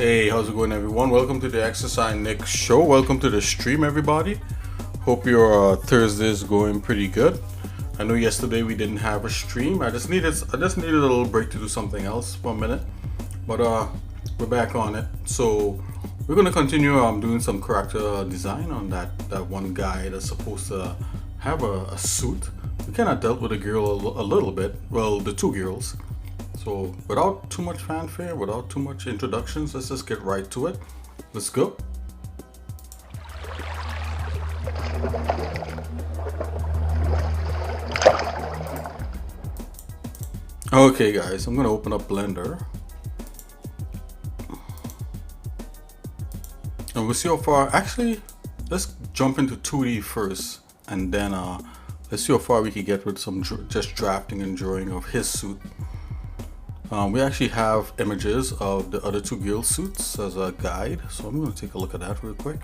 Hey, how's it going, everyone? Welcome to the Exercise Nick Show. Welcome to the stream, everybody. Hope your Thursday is going pretty good. I know yesterday we didn't have a stream. I just needed a little break to do something else for a minute, but we're back on it. So we're gonna continue doing some character design on that one guy that's supposed to have a suit. We kind of dealt with a girl a little bit. Well, the two girls. So without too much fanfare, without too much introductions, let's just get right to it. Let's go. Okay guys, I'm gonna open up Blender. And we'll see how far, actually, let's jump into 2D first. And then let's see how far we can get with some just drafting and drawing of his suit. We actually have images of the other two girl suits as a guide, so I'm going to take a look at that real quick.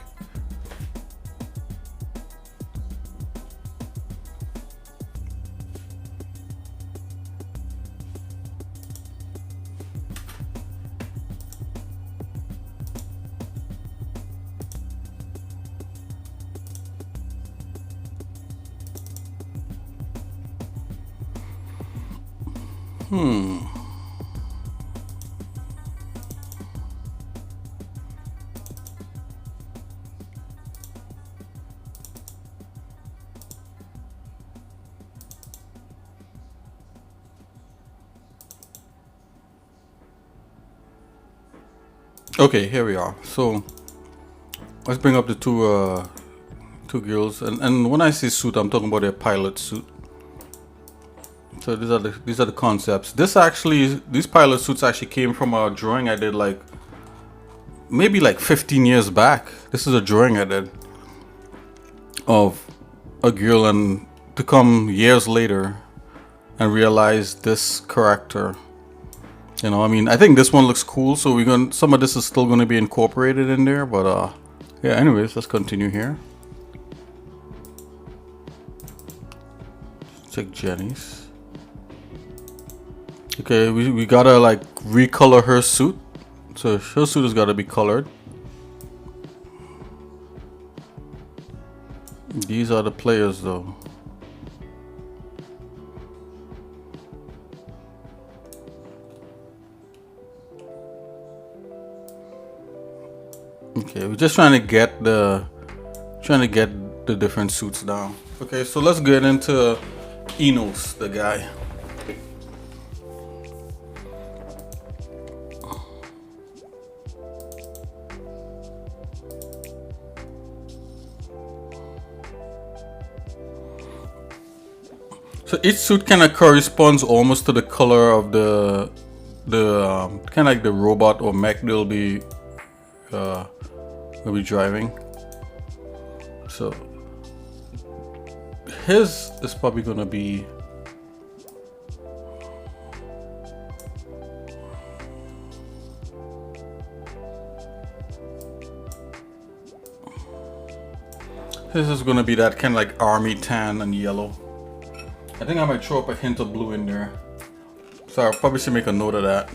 Okay, here we are. So let's bring up the two girls, and when I say suit, I'm talking about their pilot suit. So these are the concepts. These pilot suits actually came from a drawing I did maybe 15 years back. This is a drawing I did of a girl, and to come years later and realize this character. You know, I mean, I think this one looks cool, so some of this is still gonna be incorporated in there, but yeah, anyways, let's continue here. Let's check Jenny's. Okay, we gotta recolor her suit. So her suit has gotta be colored. These are the players though. Okay, we're just trying to get the different suits down. Okay, so let's get into Enos, the guy. So each suit kind of corresponds almost to the color of the kind of like the robot or mech they'll be driving. So his is probably gonna be that kind of like army tan and yellow. I think I might throw up a hint of blue in there, so I probably should make a note of that.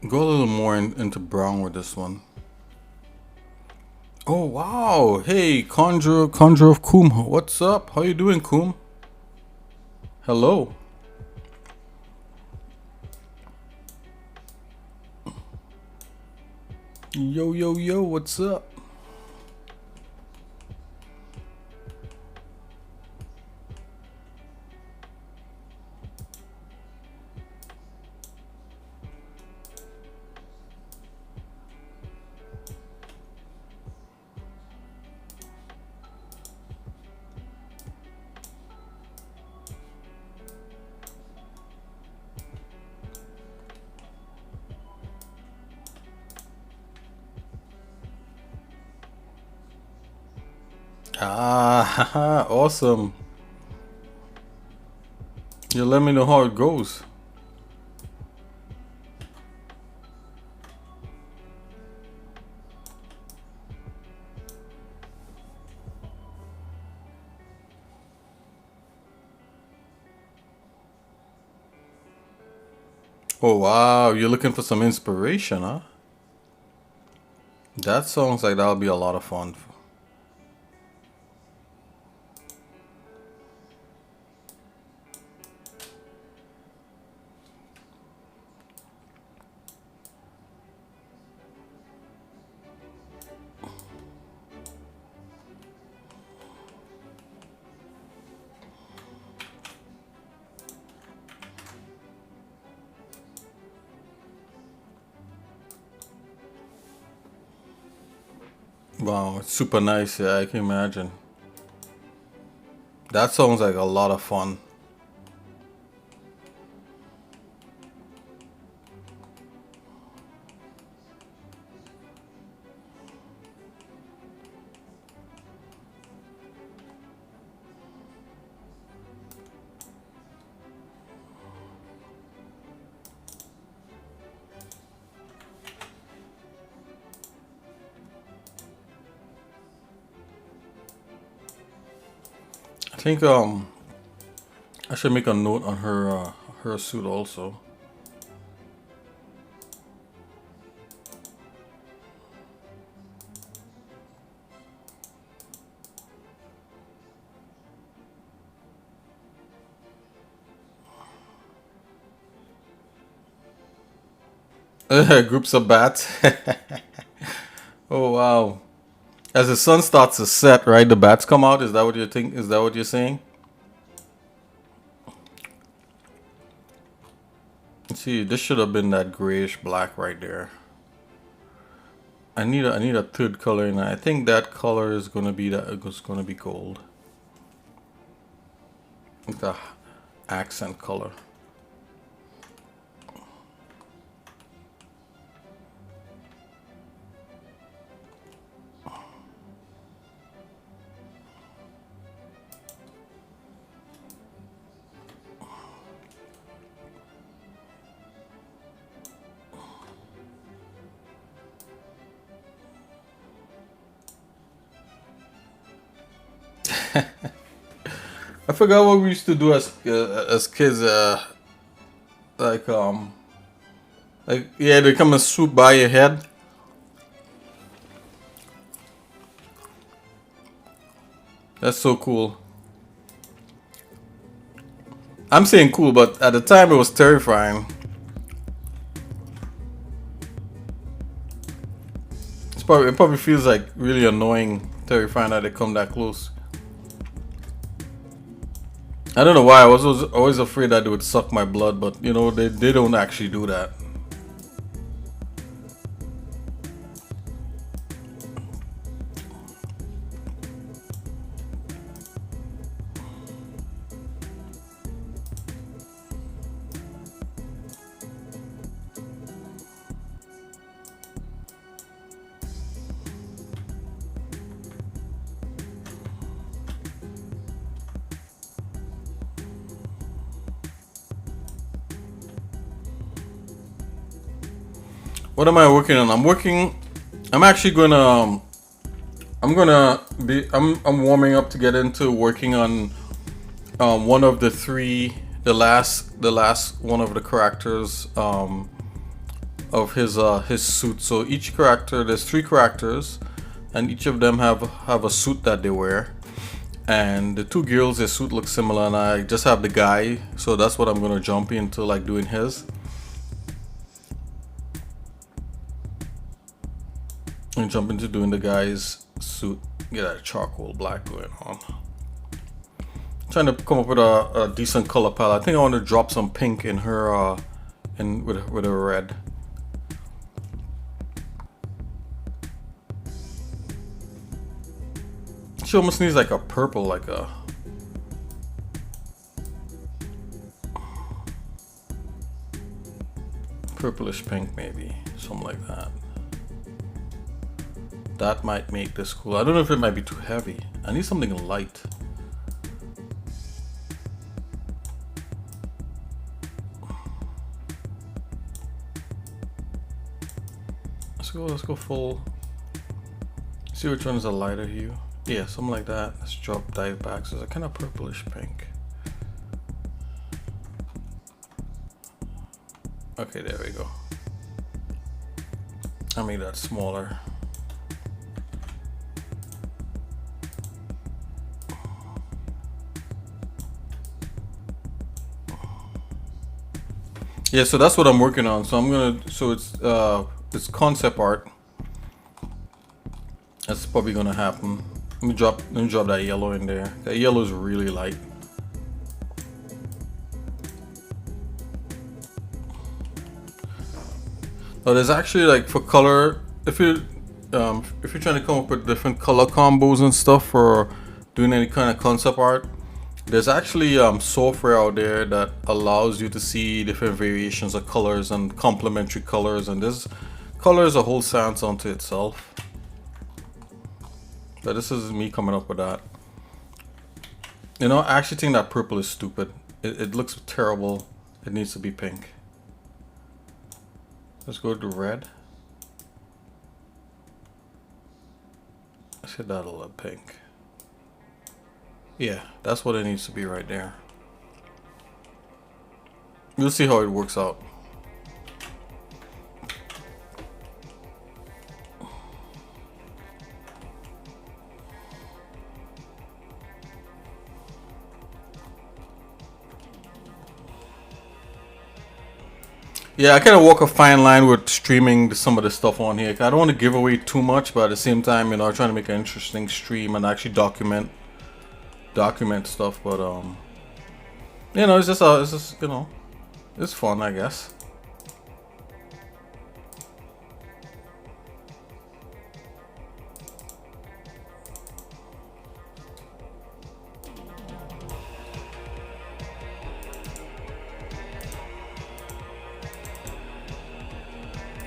Go a little more into brown with this one. Oh wow! Hey, Conjure of Coom, what's up? How you doing, Coom? Hello. Yo yo yo, what's up? Ah, awesome. You let me know how it goes. Oh wow, you're looking for some inspiration, huh? That sounds like that'll be a lot of fun. Wow, it's super nice. Yeah, I can imagine. That sounds like a lot of fun. I think I should make a note on her suit also. Groups of bats. Oh wow. As the sun starts to set, right, the bats come out. Is that what you think? Is that what you're saying? Let's see, this should have been that grayish black right there. I need a third color, and I think that color is gonna be gold. The accent color. I forgot what we used to do as kids. Like yeah, they come and swoop by your head. That's so cool. I'm saying cool, but at the time it was terrifying. It probably feels like really annoying, terrifying that they come that close. I don't know why. I was always afraid that they would suck my blood, but you know, they don't actually do that. What am I working on? I'm actually gonna I'm warming up to get into working on one of the three, the last one of the characters of his suit. So each character, there's 3 characters, and each of them have a suit that they wear. And the 2 girls, their suit looks similar, and I just have the guy, so that's what I'm gonna jump into, like doing his. And jump into doing the guy's suit. Get that charcoal black going on. Trying to come up with a decent color palette. I think I want to drop some pink in her, with a red. She almost needs like a purple, like a purplish pink, maybe something like that. That might make this cool. I don't know if it might be too heavy. I need something light. Let's go full. See which one is a lighter hue. Yeah, something like that. Let's drop dive back. So it's a kind of purplish pink. Okay, there we go. I made that smaller. Yeah, so that's what I'm working on. So I'm gonna, so it's concept art. That's probably gonna happen. Let me drop that yellow in there. That yellow is really light. Now there's actually, like, for color, if you're trying to come up with different color combos and stuff for doing any kind of concept art, there's actually software out there that allows you to see different variations of colors and complementary colors, and this color is a whole science unto itself. But this is me coming up with that. You know, I actually think that purple is stupid. It looks terrible. It needs to be pink. Let's go to red. Let's hit that a little pink. Yeah, that's what it needs to be right there. We'll see how it works out. Yeah, I kind of walk a fine line with streaming some of the stuff on here. I don't want to give away too much, but at the same time, you know, I'm trying to make an interesting stream and actually document stuff. But you know, it's just you know, it's fun, I guess.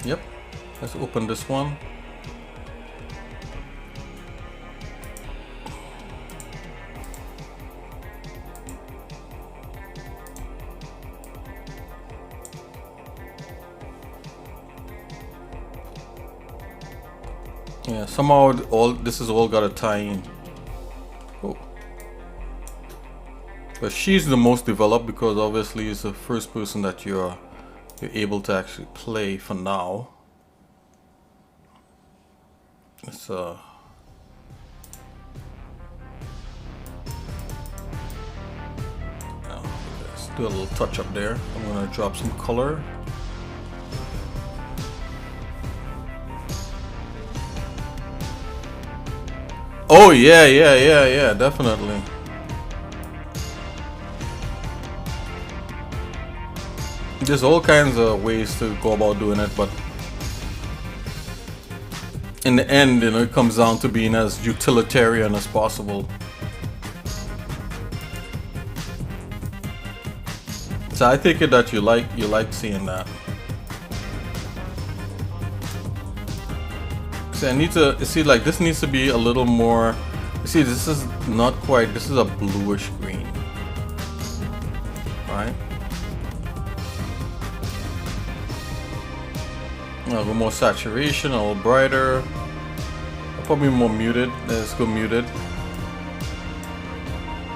Yep, let's open this one. Yeah, somehow this is all got to tie in. Oh. But she's the most developed because obviously it's the first person that you're able to actually play for now. Let's let's do a little touch up there. I'm gonna drop some color. Oh yeah, definitely. There's all kinds of ways to go about doing it, but in the end, you know, it comes down to being as utilitarian as possible. So I take it that you like seeing that. See, I need to see, like, this needs to be a little more. You see, this is not quite. This is a bluish green, right? A little more saturation, a little brighter. Probably more muted. Let's go muted.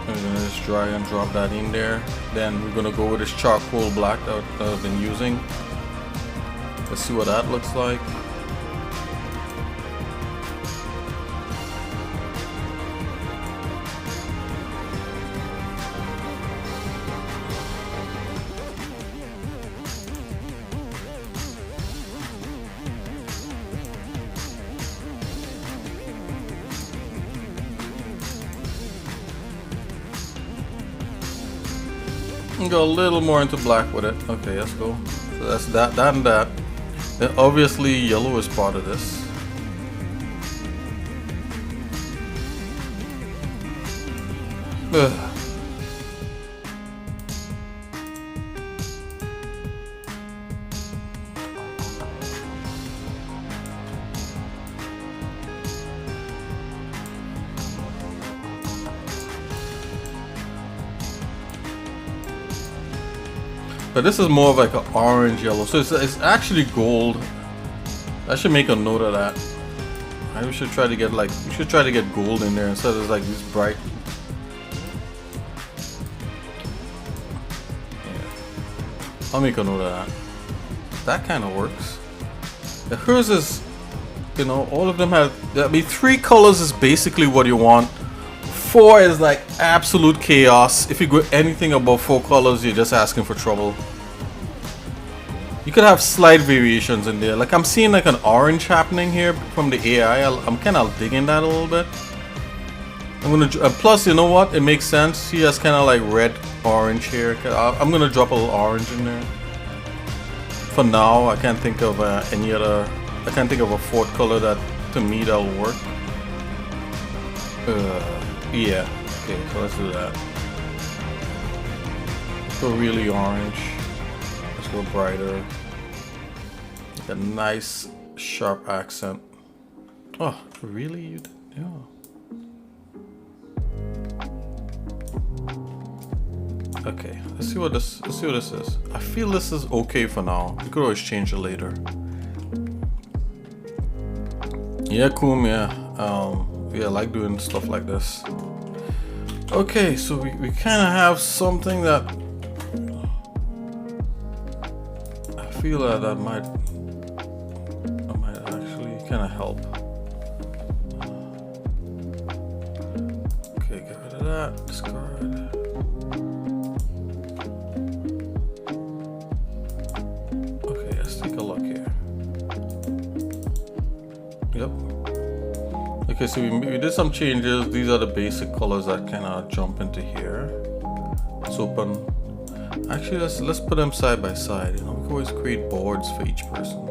I'm gonna just dry and drop that in there. Then we're gonna go with this charcoal black that I've been using. Let's see what that looks like. Go a little more into black with it. Okay, let's go. So that's that, and that. Then obviously yellow is part of this. Ugh. But this is more of like an orange yellow, so it's actually gold. I should make a note of that. I should try to get gold in there instead of like this bright. Yeah. I'll make a note of that. That kind of works. Hers is, you know, all of them have. I mean, 3 colors is basically what you want. 4 is like absolute chaos. If you go anything above 4 colors, you're just asking for trouble. You could have slight variations in there. Like I'm seeing like an orange happening here from the AI. I'm kind of digging that a little bit. I'm gonna plus, you know what? It makes sense. He has kind of like red orange here. I'm gonna drop a little orange in there. For now, I can't think of any other. I can't think of a 4th color that to me that'll work. Yeah, okay, so let's do that. Let's go really orange. Let's go brighter. Like a nice sharp accent. Oh, really? Yeah. Okay, let's see what this is. I feel this is okay for now. We could always change it later. Yeah, cool, yeah. Yeah, I like doing stuff like this. Okay, so we kind of have something that I feel that might actually kind of help. Okay, get rid of that. Discard. Okay, let's take a look here. Yep. Okay, so we did some changes. These are the basic colors that kind of jump into here. Let's open. Actually, let's put them side by side. You know, we can always create boards for each person.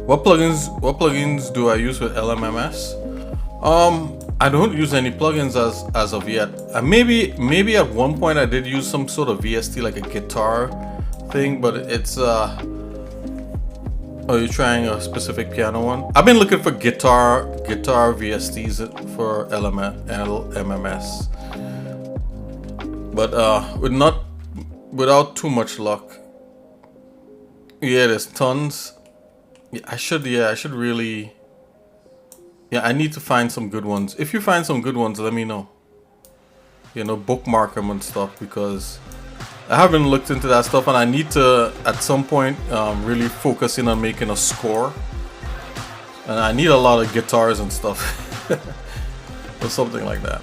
What plugins do I use with LMMS? I don't use any plugins as of yet. Maybe at one point I did use some sort of VST, like a guitar thing, but it's Oh, you're trying a specific piano one? I've been looking for guitar VSTs for LMMS, but without too much luck. Yeah, there's tons. Yeah, I should really. Yeah, I need to find some good ones. If you find some good ones, let me know. You know, bookmark them and stuff, because I haven't looked into that stuff, and I need to at some point really focus in on making a score, and I need a lot of guitars and stuff or something like that.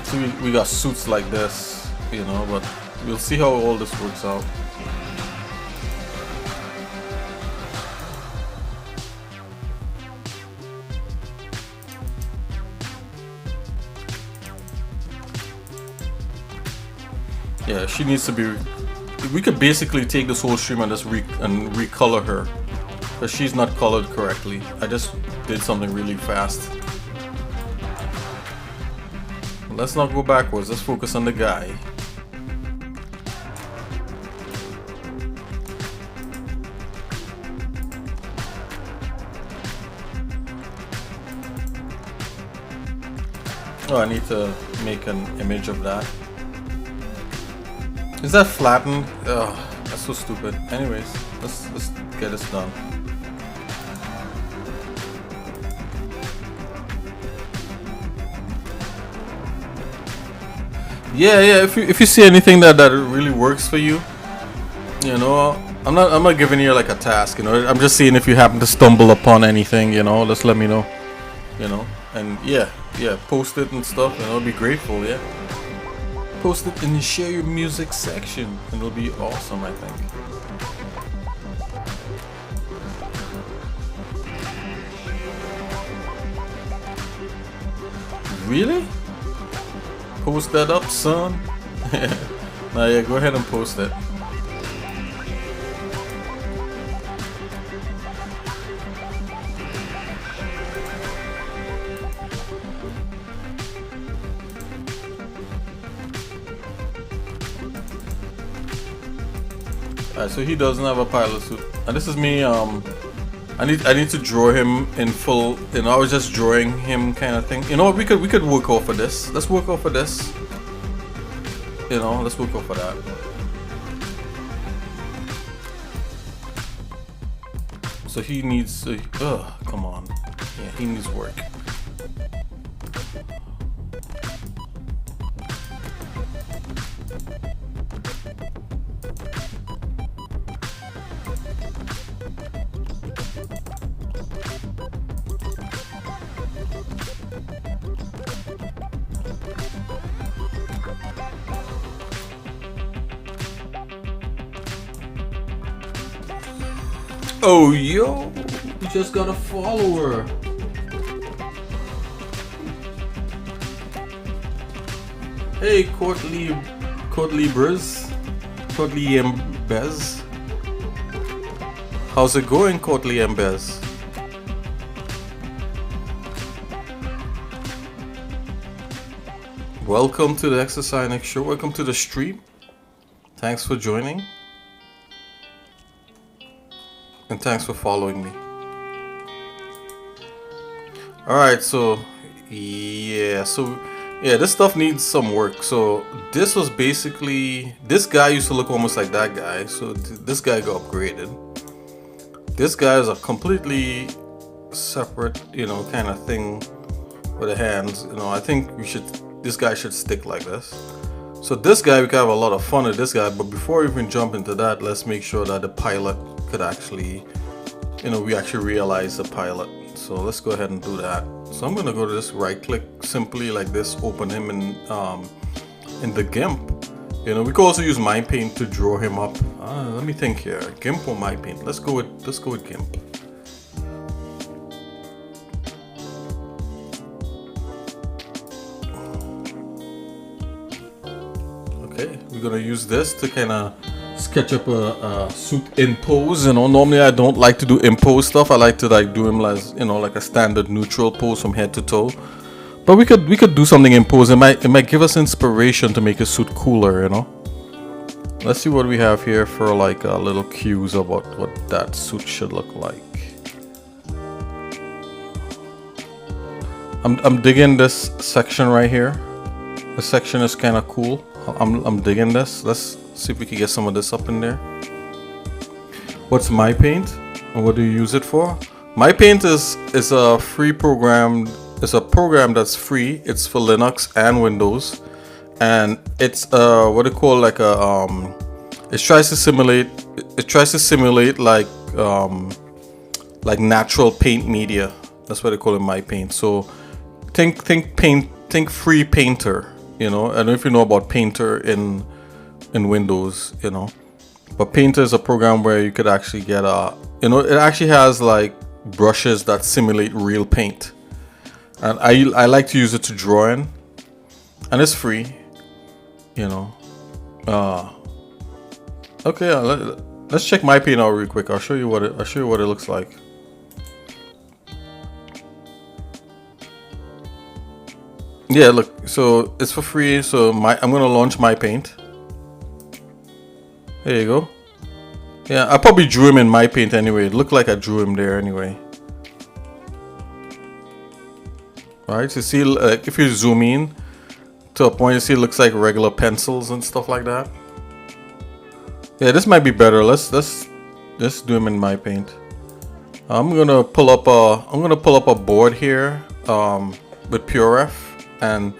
So we got suits like this, you know, but we'll see how all this works out. Yeah, she needs to be. We could basically take this whole stream and just recolor her, because she's not colored correctly. I just did something really fast. Let's not go backwards. Let's focus on the guy. Oh, I need to make an image of that. Is that flattened? Ugh, that's so stupid. Anyways, let's get this done. Yeah. If you see anything that really works for you, you know, I'm not giving you like a task. You know, I'm just seeing if you happen to stumble upon anything. You know, just let me know. You know, and yeah, post it and stuff, and I'll be grateful. Yeah, post it in the share your music section, and it'll be awesome. I think. Really? Post that up, son. Nah, yeah, go ahead and post it. Alright, so he doesn't have a pilot suit, and this is me. I need to draw him in full. You know, I was just drawing him kind of thing. You know, we could work off of this. Let's work off of this. You know, let's work off of that. So he needs. Come on. Yeah, he needs work. Oh, yo, we just got a follower. Hey, Courtly Bez. How's it going, Courtly Bez? Welcome to the Exercise Next Show. Welcome to the stream. Thanks for joining. And thanks for following me. Alright, so yeah, this stuff needs some work. So this was basically, this guy used to look almost like that guy. So this guy got upgraded. This guy is a completely separate, you know, kind of thing with the hands. You know, I think this guy should stick like this. So this guy, we can have a lot of fun with this guy. But before we even jump into that, let's make sure that the pilot could actually, you know, we actually realize the pilot. So let's go ahead and do that. So I'm gonna go to this, right click simply like this, open him in the Gimp. You know, we could also use my paint to draw him up. Let me think here, Gimp or my paint. Let's go with Gimp. Okay, we're gonna use this to kind of sketch up a suit in pose. You know, normally I don't like to do impose stuff. I like to like do him as, you know, like a standard neutral pose from head to toe. But we could do something in pose. It might give us inspiration to make a suit cooler. You know. Let's see what we have here for like little cues about what that suit should look like. I'm digging this section right here. This section is kind of cool. I'm digging this. Let's see if we can get some of this up in there. What's my paint and what do you use it for? My paint is a free program. It's a program that's free. It's for Linux and Windows, and it's what they call like a it tries to simulate like natural paint media. That's what they call it, my paint. So think free painter. You know, I don't know if you know about Painter in Windows, you know, but Painter is a program where you could actually get you know, it actually has like brushes that simulate real paint, and I like to use it to draw in, and it's free, you know. Okay, let's check my paint out real quick. I'll show you what it looks like. Yeah, look, so it's for free. So I'm gonna launch my paint. There you go. Yeah, I probably drew him in my paint anyway. It looked like I drew him there anyway. Alright, so see, like if you zoom in to a point, you see it looks like regular pencils and stuff like that. Yeah, this might be better. Let's do him in my paint. I'm gonna pull up a board here with PureRef. And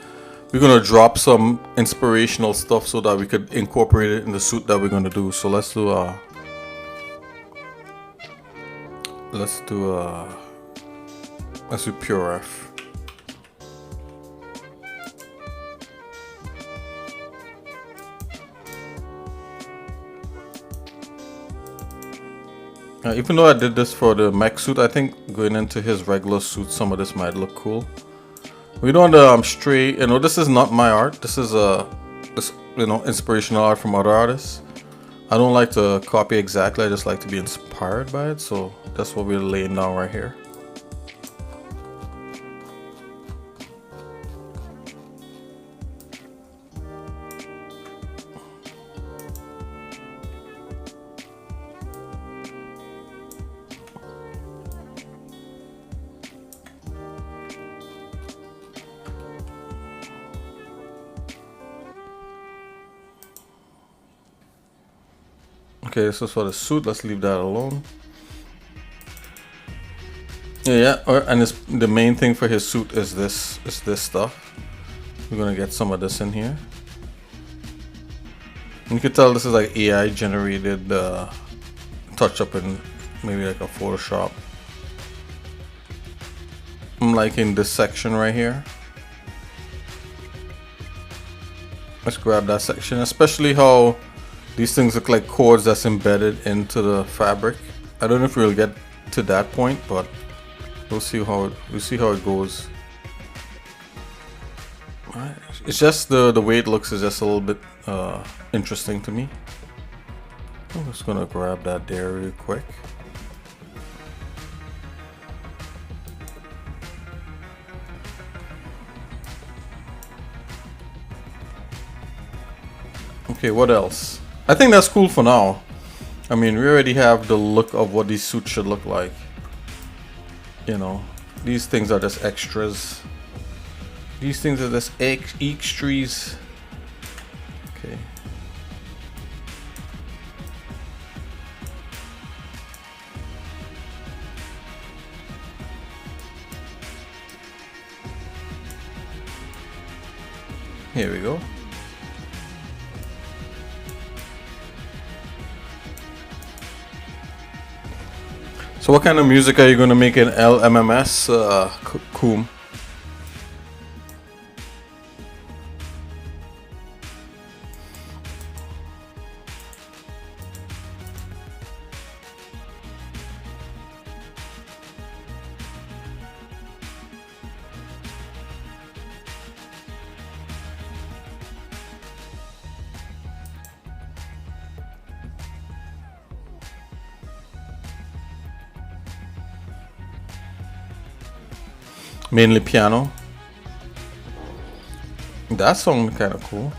we're gonna drop some inspirational stuff so that we could incorporate it in the suit that we're gonna do. So let's do pure F. Even though I did this for the mech suit, I think going into his regular suit, some of this might look cool. We don't stray. You know, this is not my art. This is inspirational art from other artists. I don't like to copy exactly. I just like to be inspired by it. So that's what we're laying down right here. Okay, this is for the suit. Let's leave that alone. And the main thing for his suit is this stuff. We're gonna get some of this in here. And you can tell this is like AI generated touch up in maybe like a Photoshop. I'm liking this section right here. Let's grab that section, especially how these things look like cords that's embedded into the fabric. I don't know if we'll get to that point, but we'll see how it goes. Alright. It's just the way it looks is just a little bit interesting to me. I'm just gonna grab that there real quick. Okay, what else? I think that's cool for now. I mean, we already have the look of what these suits should look like. You know, these things are just extras. These things are just extras. Okay. Here we go. So what kind of music are you going to make in LMMS, Coom? Mainly piano. That song kind of cool.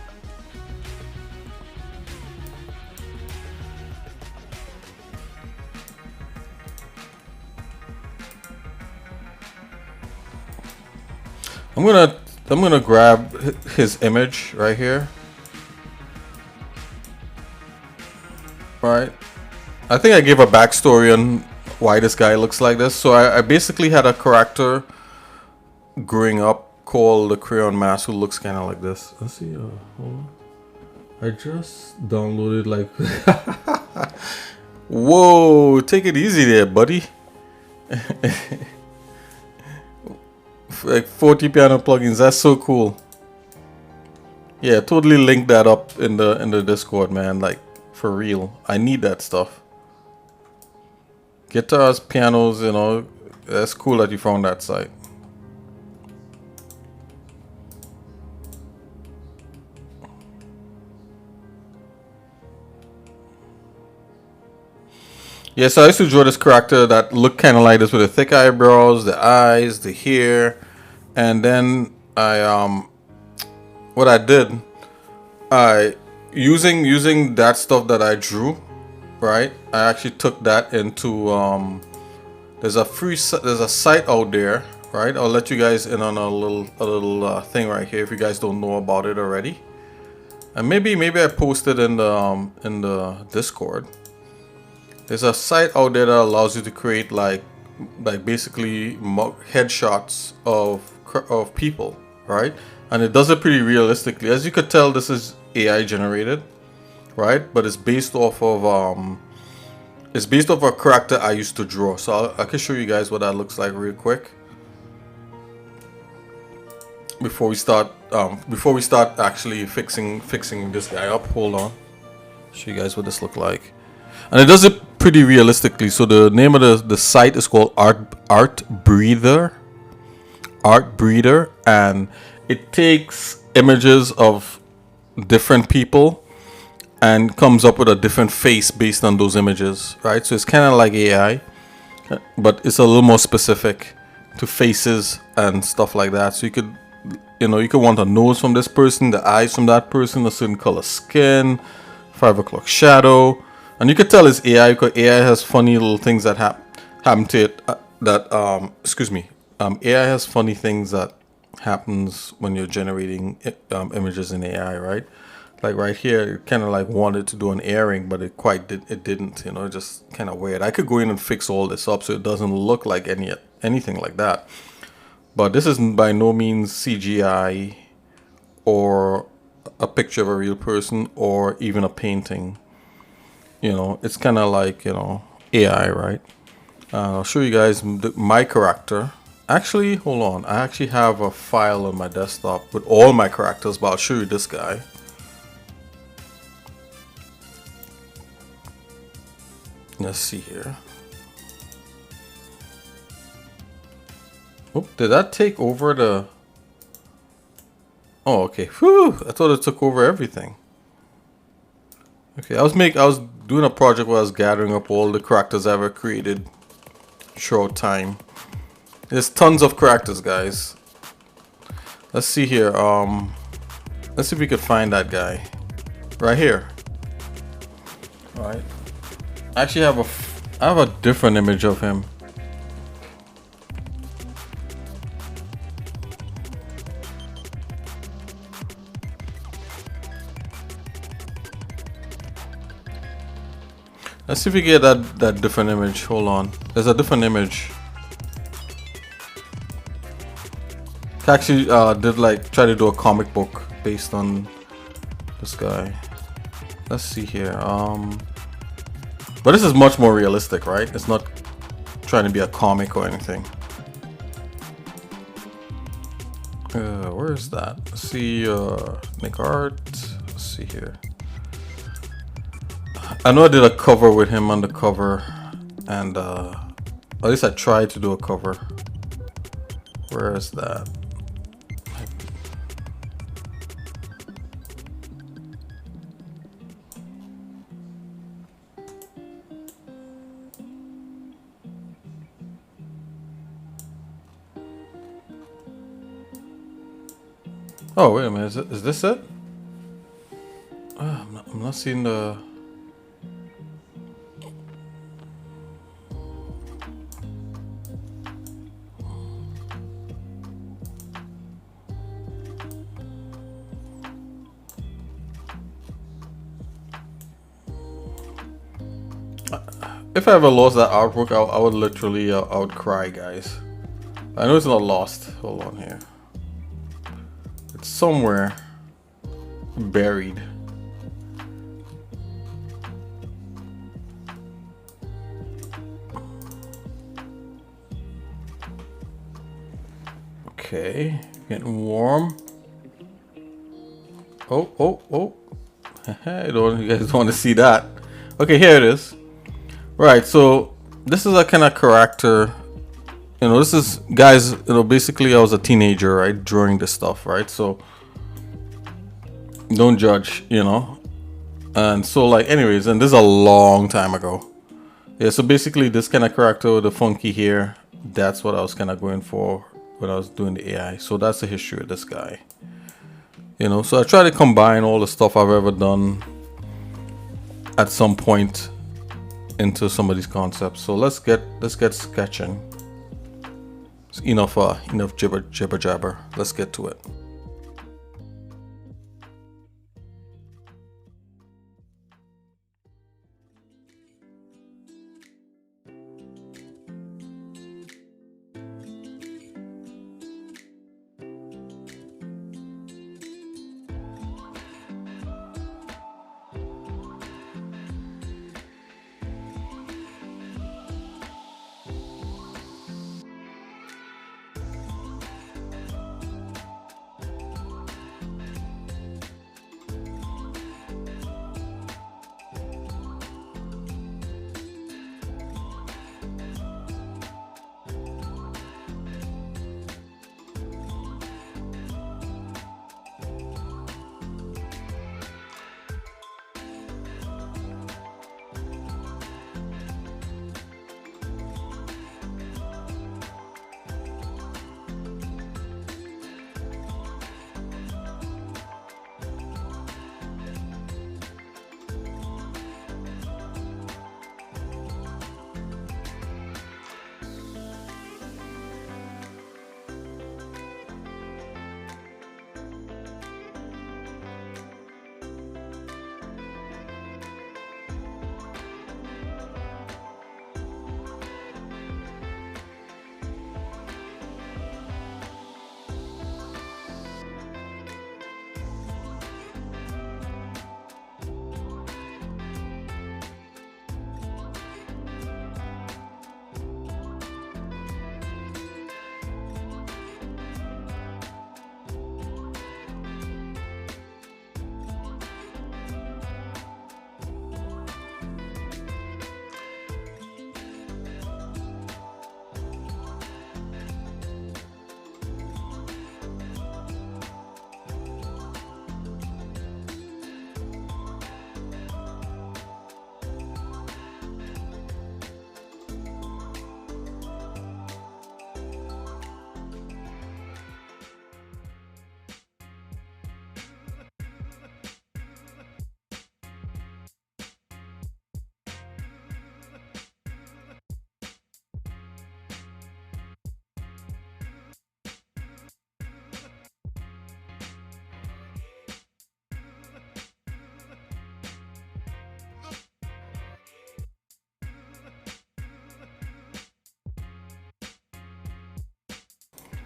I'm gonna grab his image right here. Right. I think I gave a backstory on why this guy looks like this. So I basically had a character growing up called the Crayon Mask who looks kind of like this. Let's see. Hold on. I just downloaded like. Whoa! Take it easy there, buddy. Like 40 piano plugins. That's so cool. Yeah, totally link that up in the Discord, man. Like for real. I need that stuff. Guitars, pianos, you know. That's cool that you found that site. Yeah, so I used to draw this character that looked kind of like this with the thick eyebrows, the eyes, the hair, and then what I did, using that stuff that I drew, right? I actually took that into there's a site out there, right? I'll let you guys in on a little thing right here if you guys don't know about it already, and maybe I posted in the Discord. There's a site out there that allows you to create like basically headshots of people, right? And it does it pretty realistically. As you could tell, this is AI generated, right? But it's based off of a character I used to draw. So I can show you guys what that looks like real quick before we start actually fixing this guy up. Hold on, show you guys what this look like. And it does it pretty realistically. So the name of the site is called Art Breather, and it takes images of different people and comes up with a different face based on those images, right? So it's kind of like AI, but it's a little more specific to faces and stuff like that. So you could want a nose from this person, the eyes from that person, a certain color skin, 5 o'clock shadow. And you could tell it's AI because AI has funny little things that happen to it. AI has funny things that happens when you're generating images in AI, right? Like right here, it kind of like wanted to do an airing, but it didn't. Just kind of weird. I could go in and fix all this up so it doesn't look like anything like that. But this is by no means CGI or a picture of a real person or even a painting. It's kind of like, AI, right? I'll show you guys my character. Actually, hold on. I actually have a file on my desktop with all my characters, but I'll show you this guy. Let's see here. Oh, did that take over the... Oh, okay. Whew, I thought it took over everything. Okay, I was doing a project where I was gathering up all the characters I ever created throughout time. There's tons of characters, guys. Let's see here. Let's see if we could find that guy right here. All right. I actually have a different image of him. Let's see if we get that different image. Hold on. There's a different image. I actually try to do a comic book based on this guy. Let's see here. But this is much more realistic, right? It's not trying to be a comic or anything. Where is that? Let's see. Make art. Let's see here. I know I did a cover with him on the cover, and at least I tried to do a cover. Where is that? Oh, wait a minute. Is this it? I'm not seeing the... If I ever lost that artwork, I would literally I would cry, guys. I know it's not lost. Hold on here. It's somewhere buried. Okay, getting warm. Oh. You guys don't want to see that. Okay, here it is. Right, so this is a kind of character. This is, guys, basically I was a teenager, right, drawing this stuff, right? So don't judge, And so, like, anyways, and this is a long time ago. Yeah, so basically this kind of character with the funky hair, that's what I was kind of going for when I was doing the AI. So that's the history of this guy. So I try to combine all the stuff I've ever done at some point into some of these concepts. So let's get sketching. It's enough jibber jabber. Let's get to it.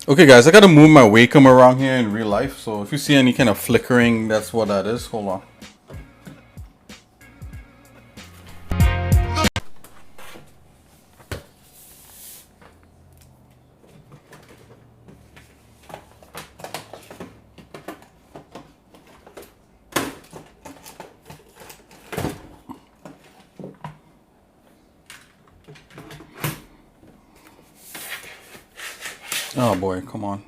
Okay, guys, I gotta move my Wacom around here in real life. So if you see any kind of flickering, that's what that is. Hold on. Oh boy, come on.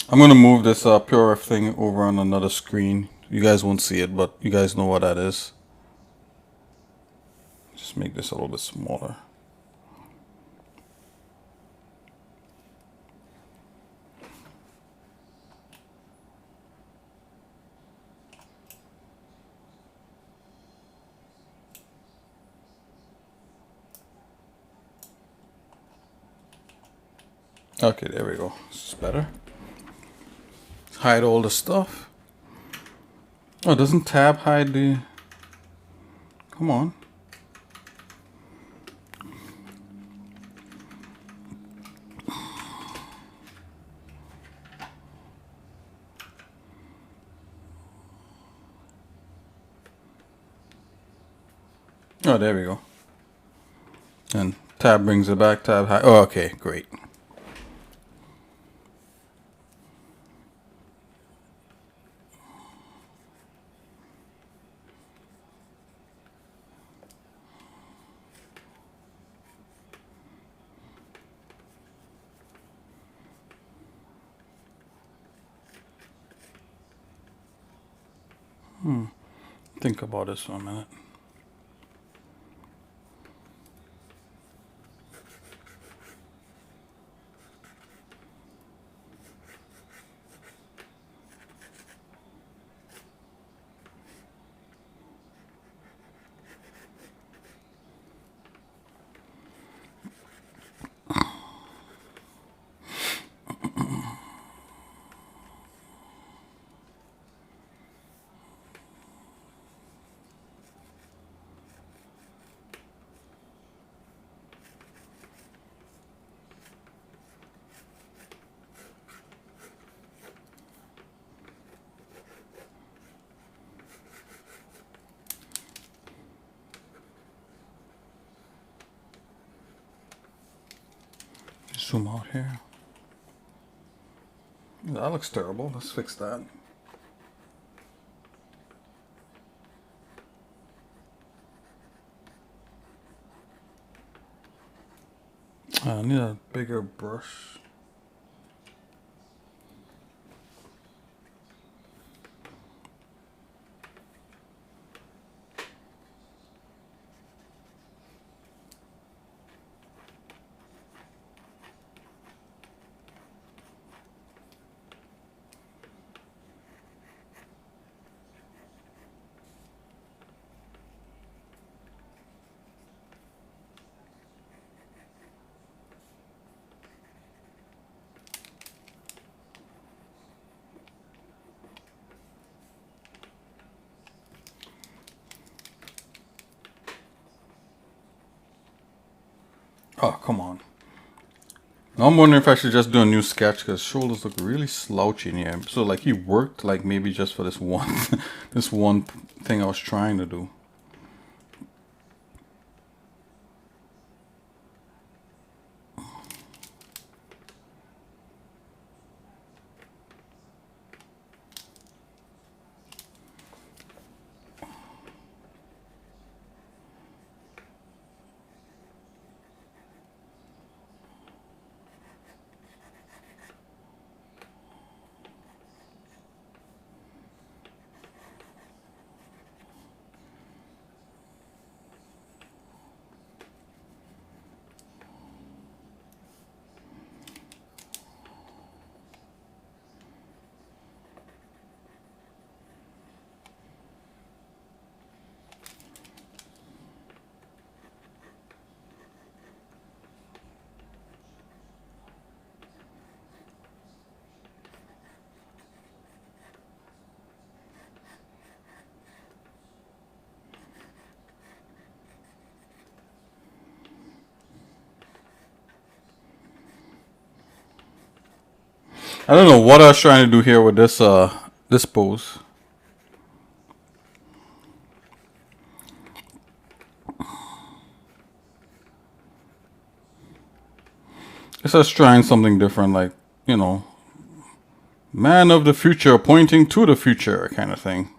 I'm gonna move this Pure thing over on another screen. You guys won't see it, but you guys know what that is. Just make this a little bit smaller. Okay, there we go. This is better. Hide all the stuff. Oh, doesn't tab hide the... Come on. Oh, there we go. And tab brings it back. Tab hide. Oh, okay, great. Think about this for a minute. Zoom out here. That looks terrible. Let's fix that. I need a bigger brush. Oh, come on. Now I'm wondering if I should just do a new sketch because shoulders look really slouchy in here. So like he worked like maybe just for this one this one thing I was trying to do. I don't know what I was trying to do here with this pose. It's just trying something different, like, you know, man of the future pointing to the future kind of thing.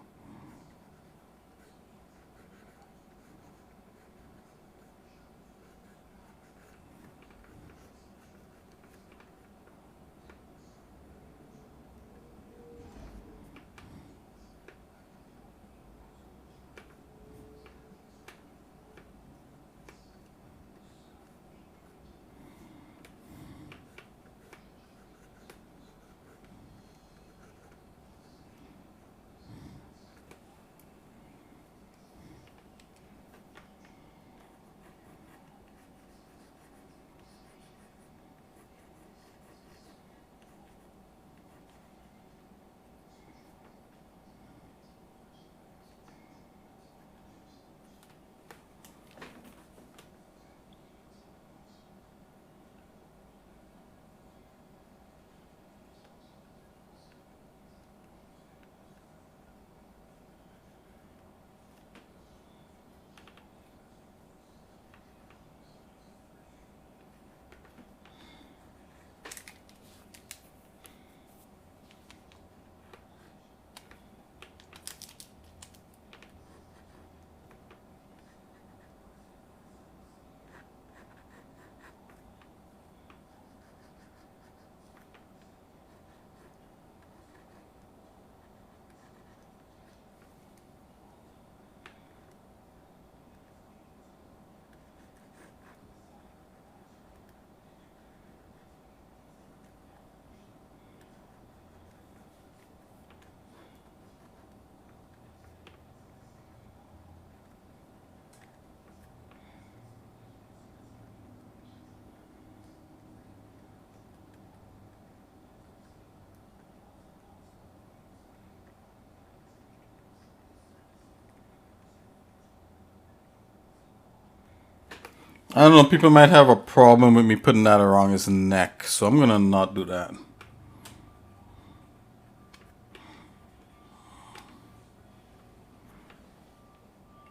I don't know, people might have a problem with me putting that around his neck, so I'm gonna not do that.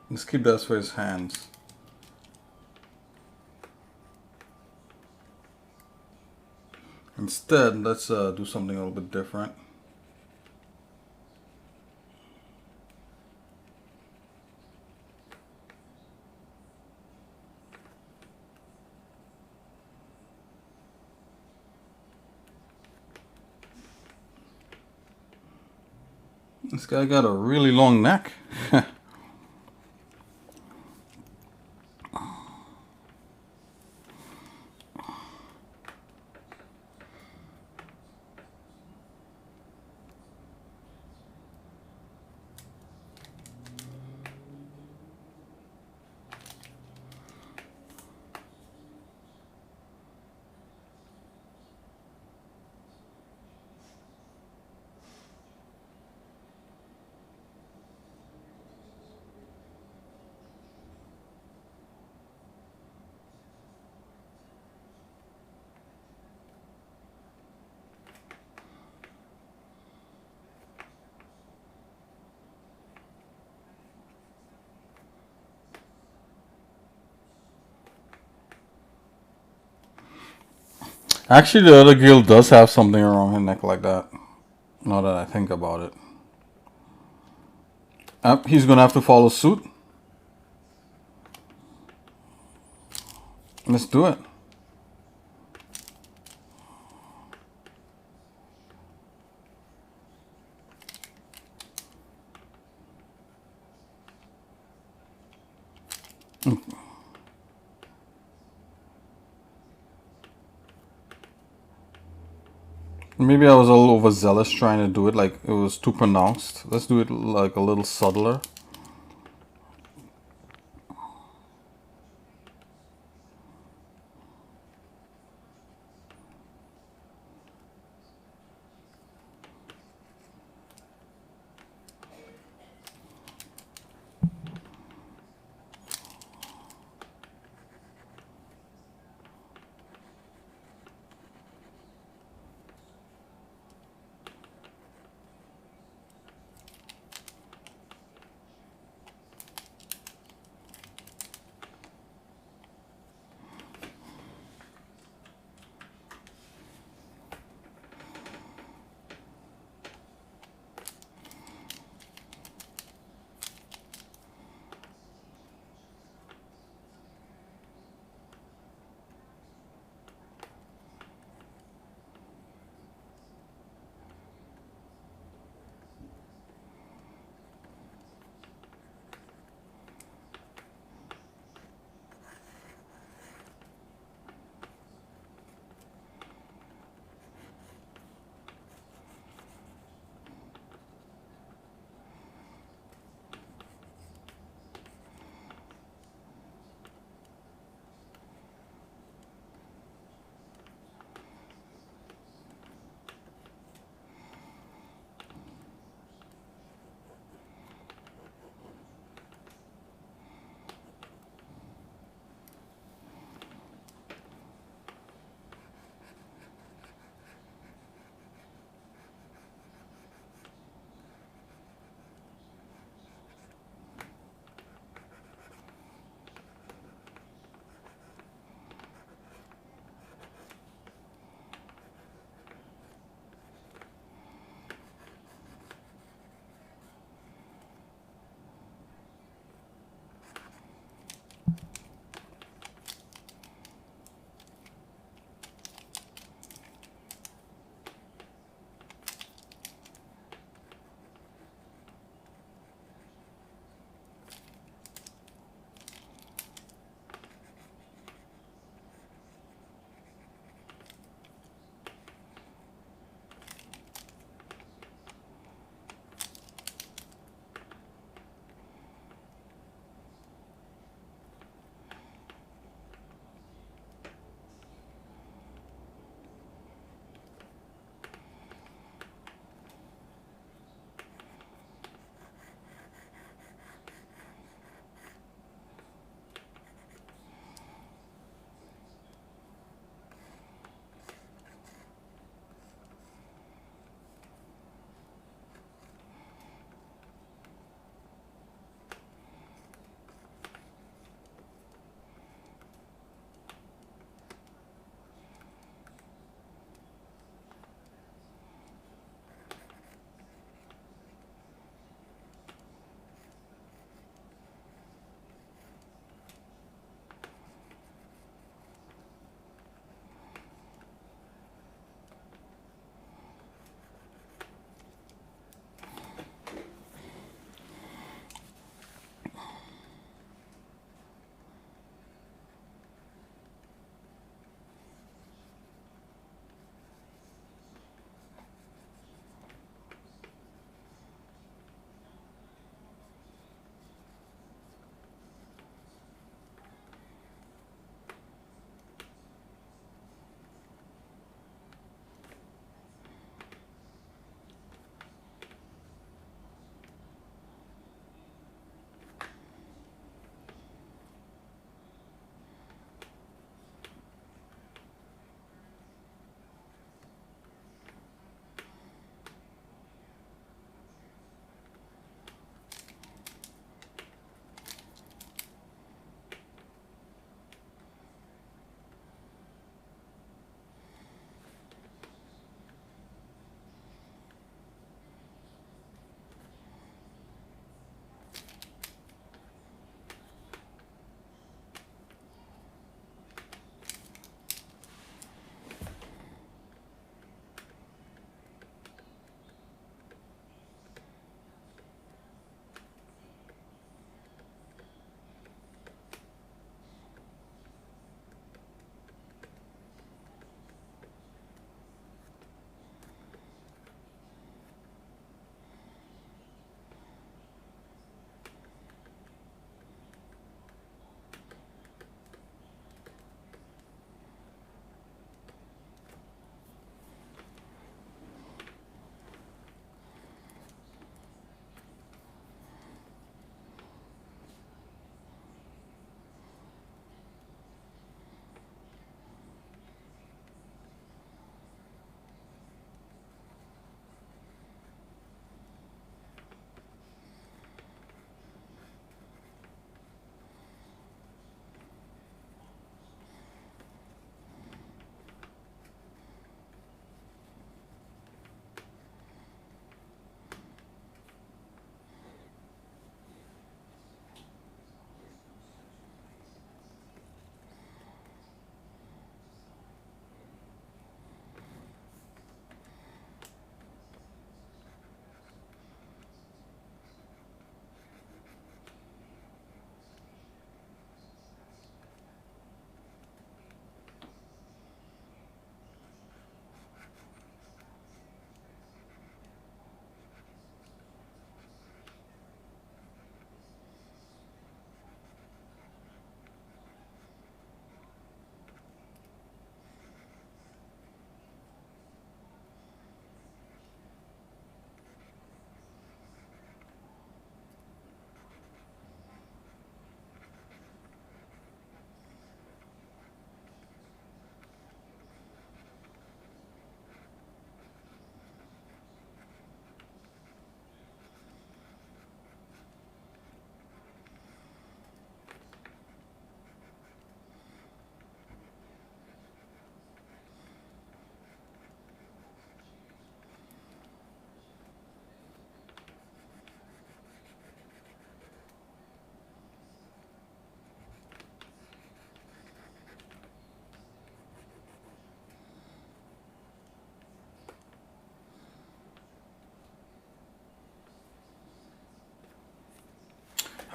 Let's keep that for his hands. Instead, let's do something a little bit different. This guy got a really long neck. Actually, the other girl does have something around her neck like that. Now that I think about it. He's gonna have to follow suit. Let's do it. Maybe I was a little overzealous trying to do it, like it was too pronounced. Let's do it like a little subtler.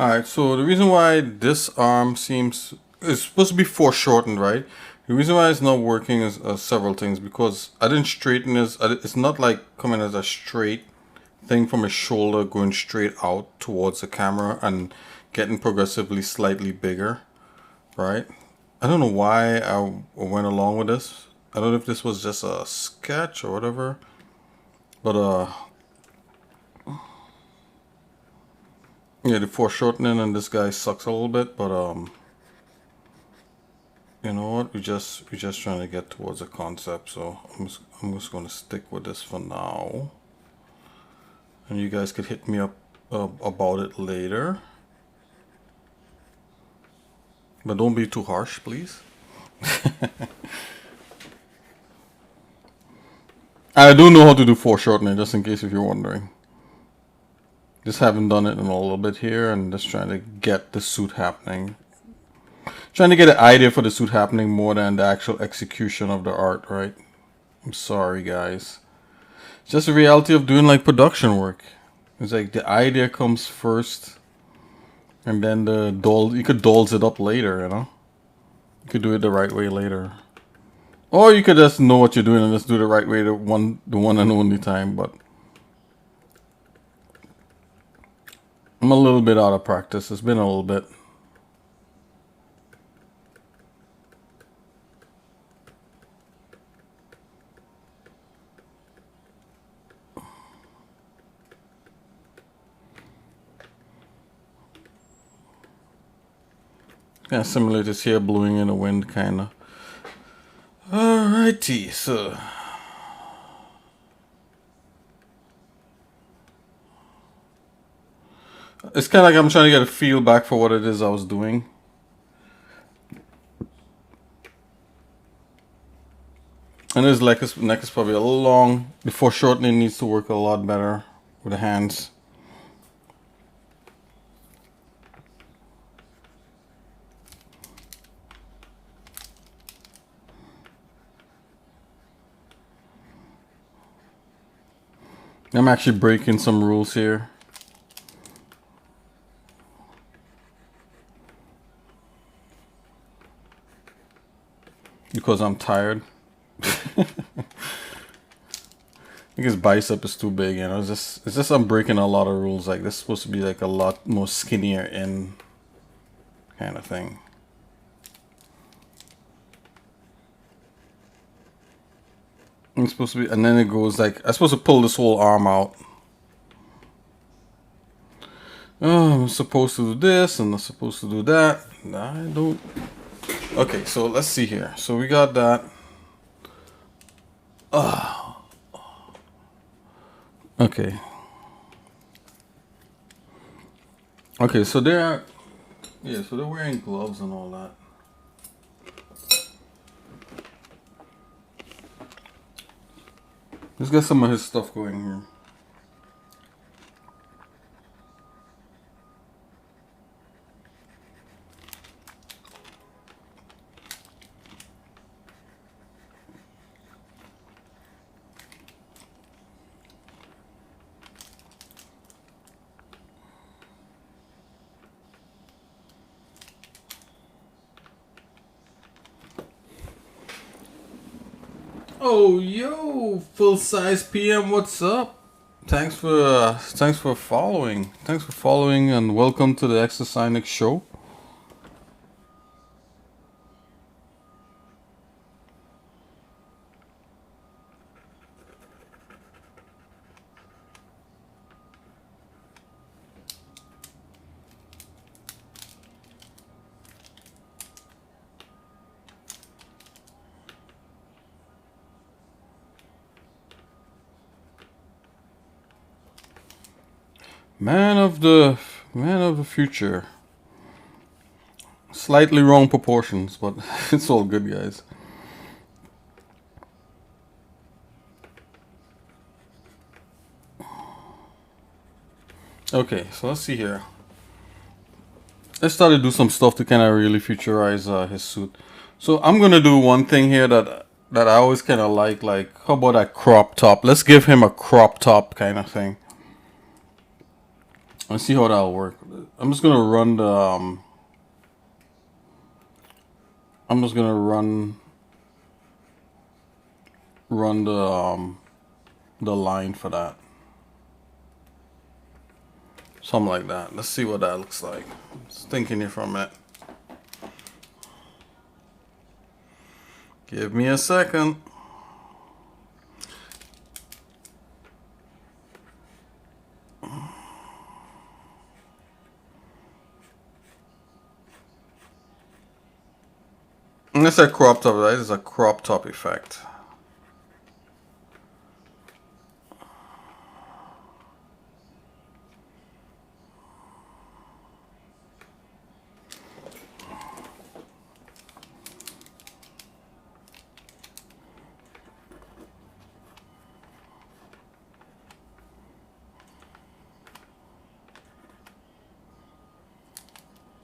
Alright, so the reason why this arm seems it's supposed to be foreshortened, right? The reason why it's not working is several things, because I didn't straighten this. It's not like coming as a straight thing from his shoulder going straight out towards the camera and getting progressively slightly bigger, right? I don't know why I went along with this. I don't know if this was just a sketch or whatever, but yeah, the foreshortening and this guy sucks a little bit, but you know what? We're just trying to get towards a concept, so I'm just gonna stick with this for now, and you guys could hit me up about it later, but don't be too harsh, please. I do know how to do foreshortening, just in case if you're wondering. Just haven't done it in a little bit here, and just trying to get the suit happening. Trying to get an idea for the suit happening more than the actual execution of the art, right? I'm sorry, guys. It's just the reality of doing like production work. It's like the idea comes first, and then you could dolls it up later, you know? You could do it the right way later. Or you could just know what you're doing and just do the right way the one and only time, but I'm a little bit out of practice. It's been a little bit. Kind of similar to this here blowing in the wind, kind of. Alrighty, so it's kind of like I'm trying to get a feel back for what it is I was doing. And his neck is probably a little long. The foreshortening needs to work a lot better with the hands. I'm actually breaking some rules here. Because I'm tired. I think his bicep is too big, you know. It's just I'm breaking a lot of rules. Like this is supposed to be like a lot more skinnier in kind of thing. It's supposed to be, and then it goes like I'm supposed to pull this whole arm out. Oh, I'm supposed to do this and I'm supposed to do that. I don't. Okay, so let's see here. So we got that. Okay. Okay, so they're so they're wearing gloves and all that. Let's get some of his stuff going here. Oh, yo, full size PM, what's up? Thanks for following. Thanks for following, and welcome to the Exosonic show. Man of the future. Slightly wrong proportions, but it's all good, guys. Okay, so let's see here. Let's start to do some stuff to kind of really futurize his suit. So I'm gonna do one thing here that I always kind of like how about a crop top? Let's give him a crop top kind of thing. Let's see how that'll work. I'm just gonna run the I'm just gonna run the line for that. Something like that. Let's see what that looks like. Just thinking here for a minute. Give me a second. And it's a crop top, right? It's a crop top effect.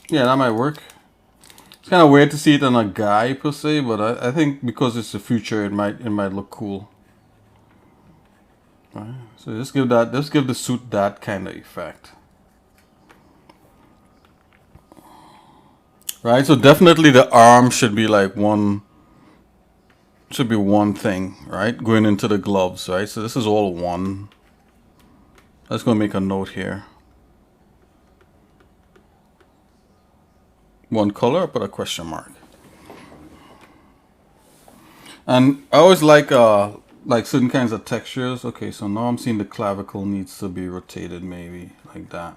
Yeah, that might work. It's kind of weird to see it on a guy per se, but I think because it's the future, it might look cool. Right. So just give the suit that kind of effect. Right. So definitely the arm should be like one thing, right? Going into the gloves, right? So this is all one. Let's go make a note here. One color, put a question mark. And I always like certain kinds of textures. Okay, so now I'm seeing the clavicle needs to be rotated, maybe like that.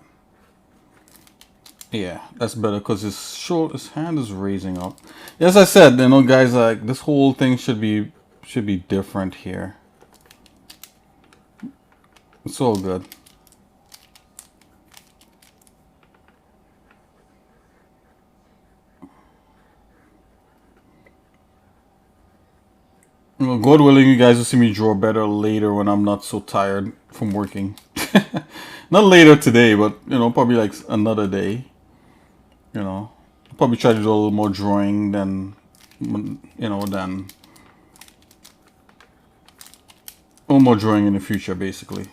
Yeah, that's better because his hand is raising up. As I said, you know, guys, like this whole thing should be different here. It's all good. Well, God willing, you guys will see me draw better later when I'm not so tired from working. Not later today, but you know, probably like another day. You know, probably try to do a little more drawing than, you know, than a little more drawing in the future, basically.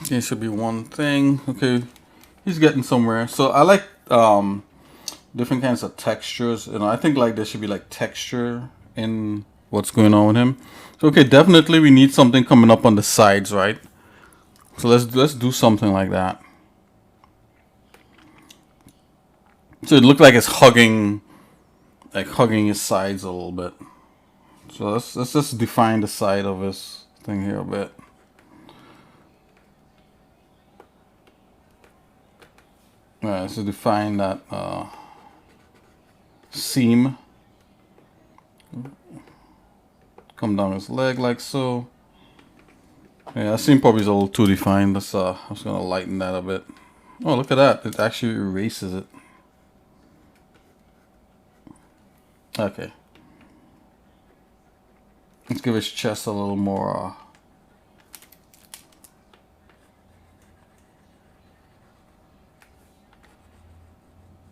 Okay, should be one thing. Okay, he's getting somewhere. So I like different kinds of textures. You know, I think like there should be like texture in what's going on with him. So okay, definitely we need something coming up on the sides, right? So let's do something like that. So it looked like it's hugging his sides a little bit. So let's just define the side of his thing here a bit. Alright, so define that seam. Come down his leg like so. Yeah, that seam probably is a little too defined. Let's I'm just gonna lighten that a bit. Oh, look at that! It actually erases it. Okay. Let's give his chest a little more.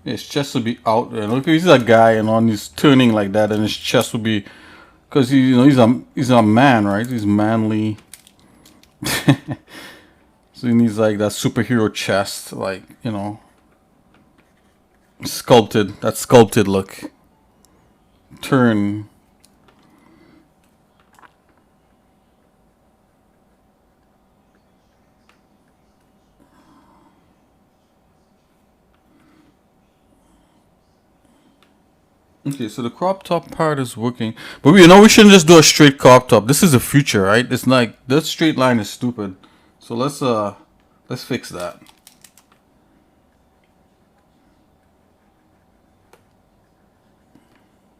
His chest would be out there. Look, he's a guy, and on he's turning like that, and his chest would be, because you know he's a man, right? He's manly. So he needs like that superhero chest, like, you know, sculpted. That sculpted look. Turn. Okay, so the crop top part is working, but you know we shouldn't just do a straight crop top. This is the future, right? It's like that straight line is stupid. So let's fix that.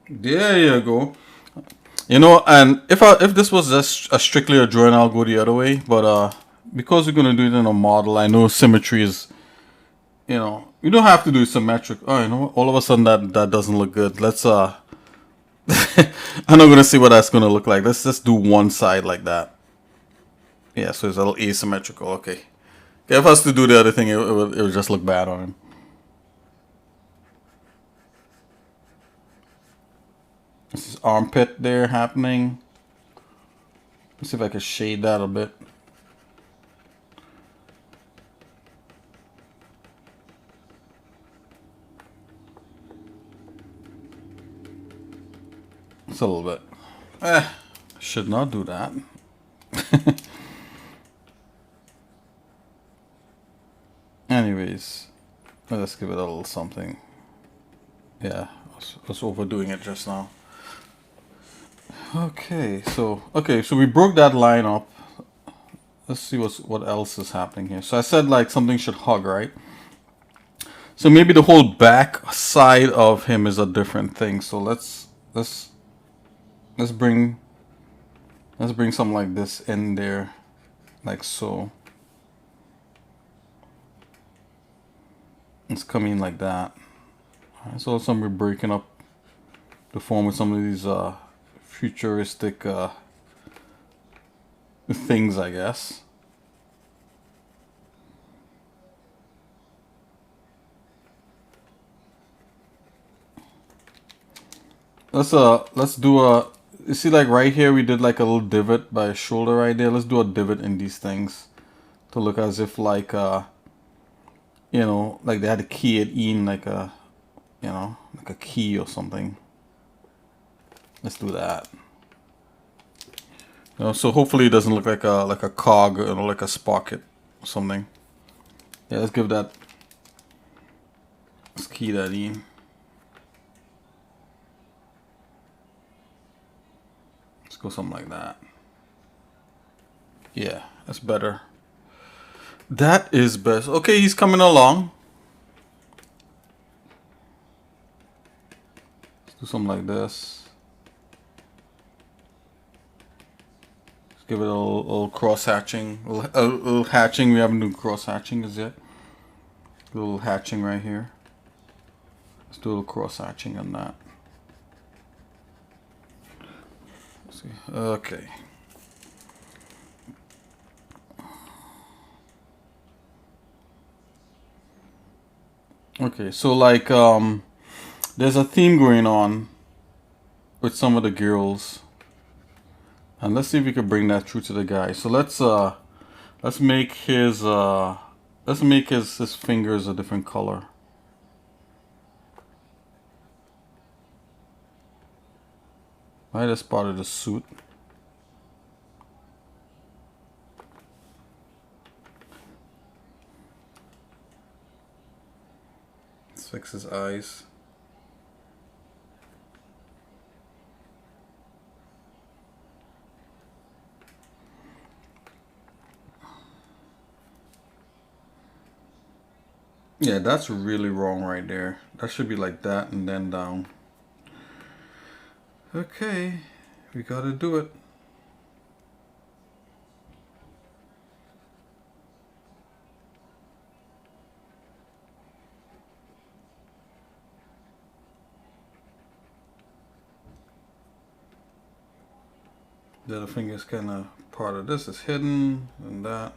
There you go. You know, and if this was just a strictly a drawing, I'll go the other way. But because we're gonna do it in a model, I know symmetry is, you know, you don't have to do it symmetric. Oh, you know what? All of a sudden that doesn't look good. Let's I'm not gonna see what that's gonna look like. Let's just do one side like that. Yeah, so it's a little asymmetrical. Okay. If I was to do the other thing, it would just look bad on him. This is armpit there happening. Let's see if I can shade that a bit. It's a little bit. Should not do that. Anyways, let's give it a little something. Yeah, I was overdoing it just now. Okay, so we broke that line up. Let's see what else is happening here. So I said like something should hug, right? So maybe the whole back side of him is a different thing. So let's bring something like this in there, like so. It's coming like that. Right, so we're breaking up the form with some of these futuristic things, I guess. Let's do a, you see like right here we did like a little divot by a shoulder right there. Let's do a divot in these things to look as if like you know, like they had to key it in like a, you know, like a key or something. Let's do that. You know, so hopefully it doesn't look like a cog or like a sprocket or something. Yeah, let's give that, let's key that in. Let's go something like that. Yeah, that's better. That is best. Okay, he's coming along. Let's do something like this. Let's give it a little cross hatching. A little hatching. We haven't done cross hatching as yet. A little hatching right here. Let's do a little cross hatching on that. Let's see. Okay. Okay, so like there's a theme going on with some of the girls. And let's see if we can bring that through to the guy. So let's make his his fingers a different color. Right, that's part of the suit. Let's fix his eyes. Yeah, that's really wrong right there. That should be like that and then down. Okay, we gotta do it. The other finger is kind of part of this is hidden and that.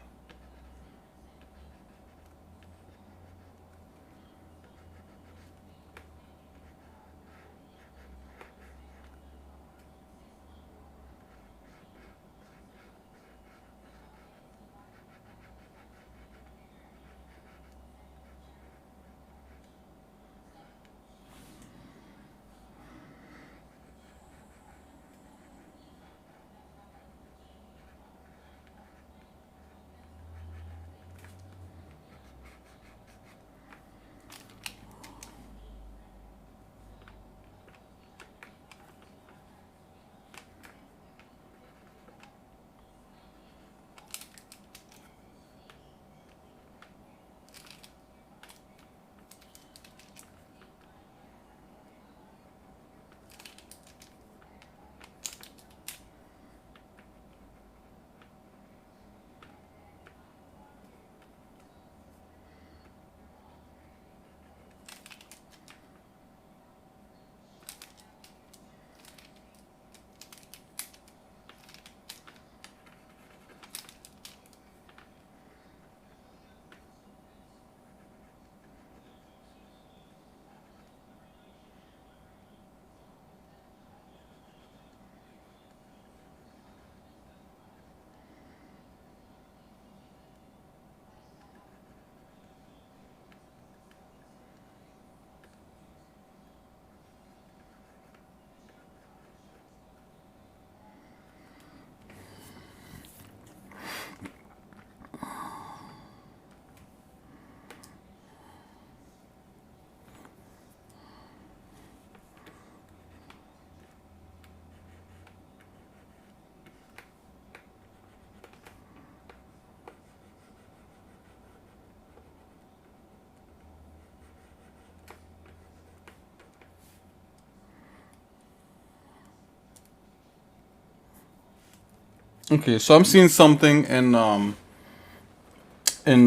Okay, so I'm seeing something in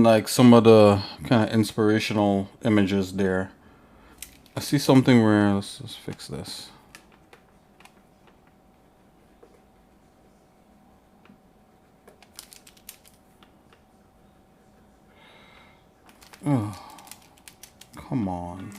like some of the kind of inspirational images there. I see something where let's fix this. Oh, come on.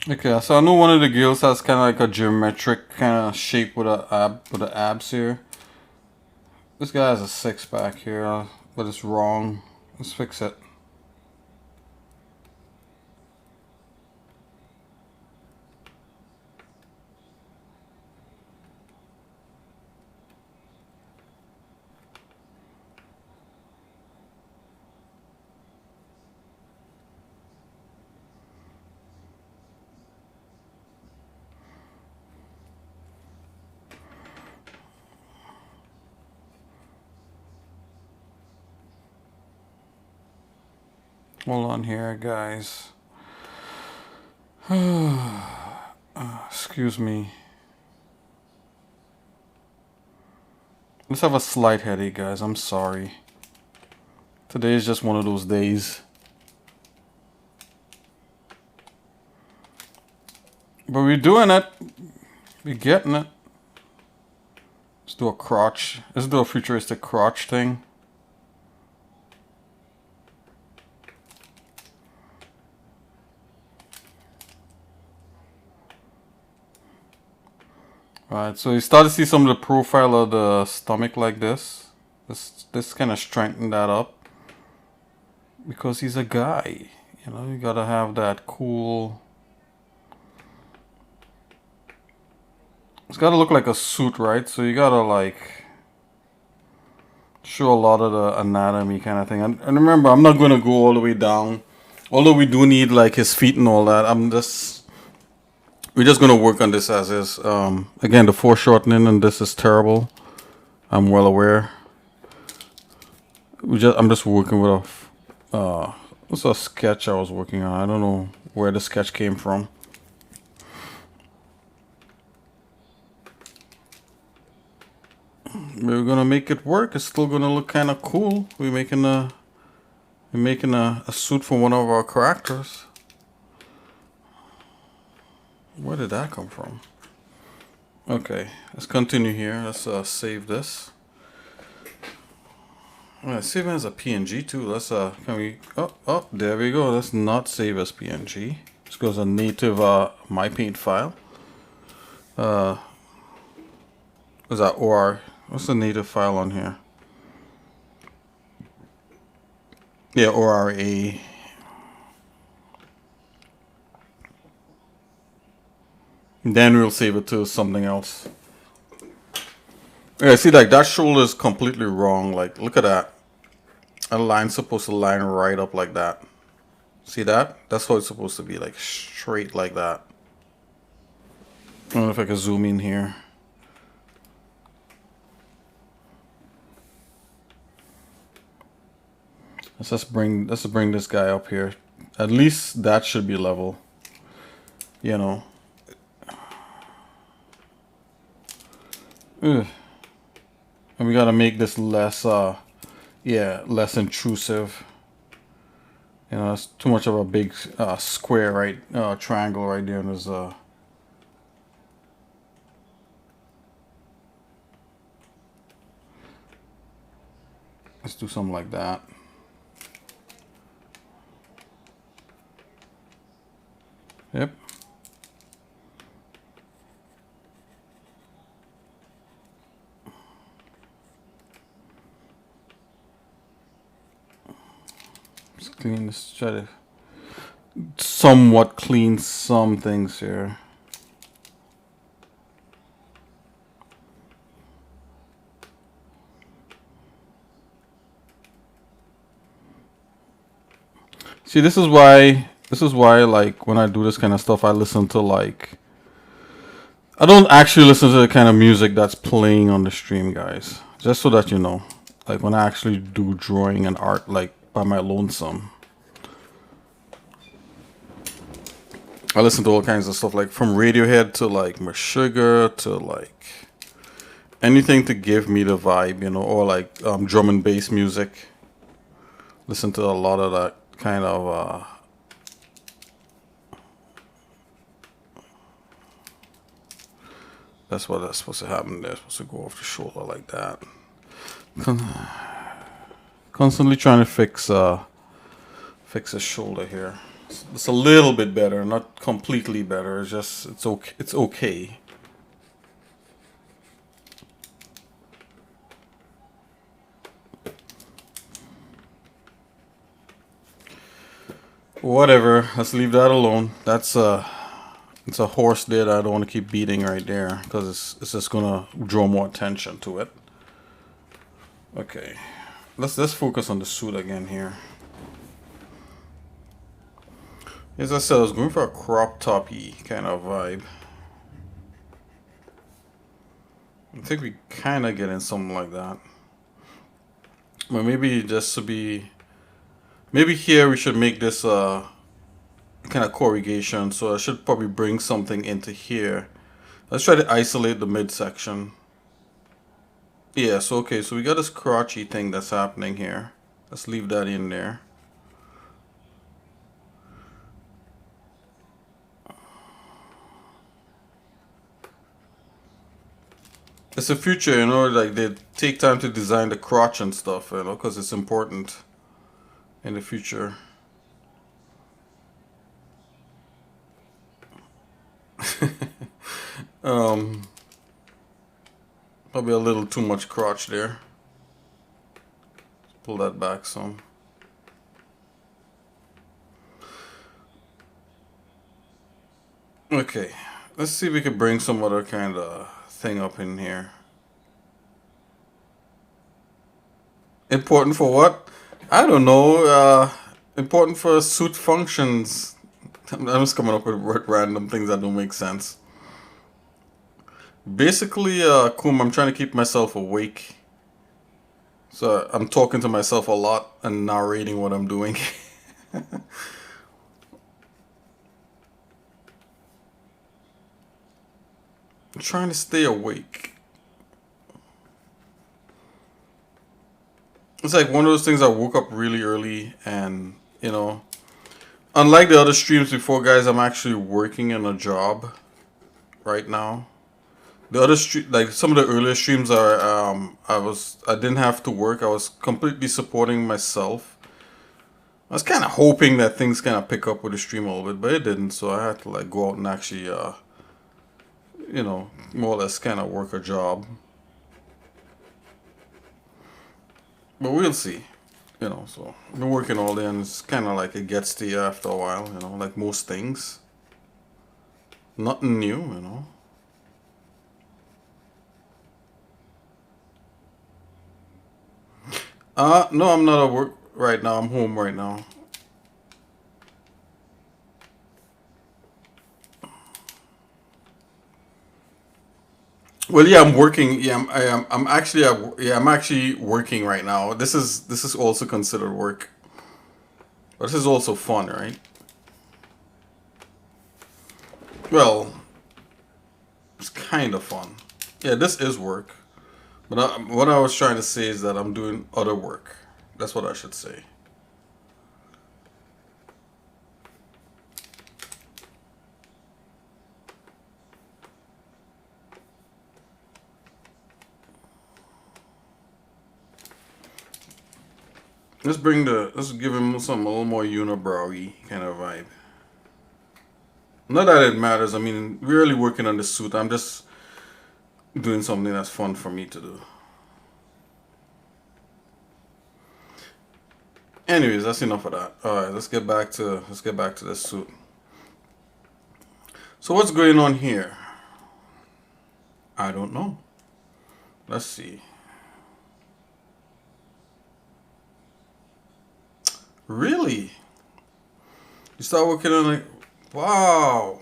Okay, so I know one of the girls has kind of like a geometric kind of shape with the abs here. This guy has a six pack here, but it's wrong. Let's fix it. Hold on here, guys. Excuse me. Let's have a slight headache, guys. I'm sorry. Today is just one of those days. But we're doing it. We're getting it. Let's do a crotch. Let's do a futuristic crotch thing. Alright, so you start to see some of the profile of the stomach like this. This kind of strengthened that up. Because he's a guy. You know, you gotta have that cool... It's gotta look like a suit, right? So you gotta like... show a lot of the anatomy kind of thing. And remember, I'm not gonna go all the way down. Although we do need like his feet and all that. We're just gonna work on this as is. Again, the foreshortening and this is terrible. I'm well aware. I'm just working with what's a sketch I was working on. I don't know where the sketch came from. We're gonna make it work. It's still gonna look kind of cool. We're making a suit for one of our characters. Where did that come from? Okay, let's continue here. Let's save this. Alright, save as a PNG too. Let's can we? Oh, there we go. Let's not save as PNG. This goes a native MyPaint file. What's that? OR? What's the native file on here? Yeah, ORA. Then we'll save it to something else. Yeah, see, like that shoulder is completely wrong. Like, look at that. A line's supposed to line right up like that. See that? That's how it's supposed to be, like straight like that. I don't know if I can zoom in here. Let's bring this guy up here. At least that should be level. You know. Ugh. And we gotta make this less less intrusive. You know, it's too much of a big square, right? Triangle right there. And there's let's do something like that. Yep. Let's clean this. Try to somewhat clean some things here. See, this is why like when I do this kind of stuff, I listen to like I don't actually listen to the kind of music that's playing on the stream, guys. Just so that you know. Like when I actually do drawing and art like by my lonesome. I listen to all kinds of stuff like from Radiohead to like Meshuggah to like anything to give me the vibe, you know, or like drum and bass music. Listen to a lot of that kind of that's what that's supposed to happen there. It's supposed to go off the shoulder like that. Constantly trying to fix his shoulder here. It's a little bit better, not completely better. It's just it's okay. It's okay. Whatever. Let's leave that alone. That's it's a horse there that I don't want to keep beating right there because it's just gonna draw more attention to it. Okay, let's focus on the suit again here. As I said, I was going for a crop toppy kind of vibe. I think we kind of get in something like that. But maybe just to be, maybe here we should make this kind of corrugation. So I should probably bring something into here. Let's try to isolate the midsection. Yeah, so okay, so we got this crotchy thing that's happening here. Let's leave that in there. It's the future, you know, like they take time to design the crotch and stuff, you know, because it's important in the future. Probably a little too much crotch there. Pull that back some. Okay, let's see if we can bring some other kind of thing up in here. Important for what? I don't know. Important for suit functions. I'm just coming up with random things that don't make sense. Basically, Kum, I'm trying to keep myself awake. So I'm talking to myself a lot and narrating what I'm doing. I'm trying to stay awake. It's like one of those things I woke up really early and, you know, unlike the other streams before, guys, I'm actually working in a job right now. The other like some of the earlier streams are I didn't have to work. I was completely supporting myself. I was kind of hoping that things kind of pick up with the stream a little bit, but it didn't. So I had to like go out and actually you know, more or less kind of work a job. But we'll see. You know, so I've been working all day and it's kind of like it gets to you after a while, you know, like most things. Nothing new, you know. No, I'm not at work right now. I'm home right now. Well, yeah, I'm working. Yeah, I'm actually I'm actually working right now. This is also considered work. But this is also fun, right? Well, it's kind of fun. Yeah, this is work. But what I was trying to say is that I'm doing other work. That's what I should say. Let's give him some a little more unibrowy kind of vibe. Not that it matters. I mean, we're really working on the suit. I'm just doing something that's fun for me to do. Anyways, that's enough of that. All right, let's get back to this suit. So what's going on here? I don't know. Let's see. Really? You start working on it? Wow.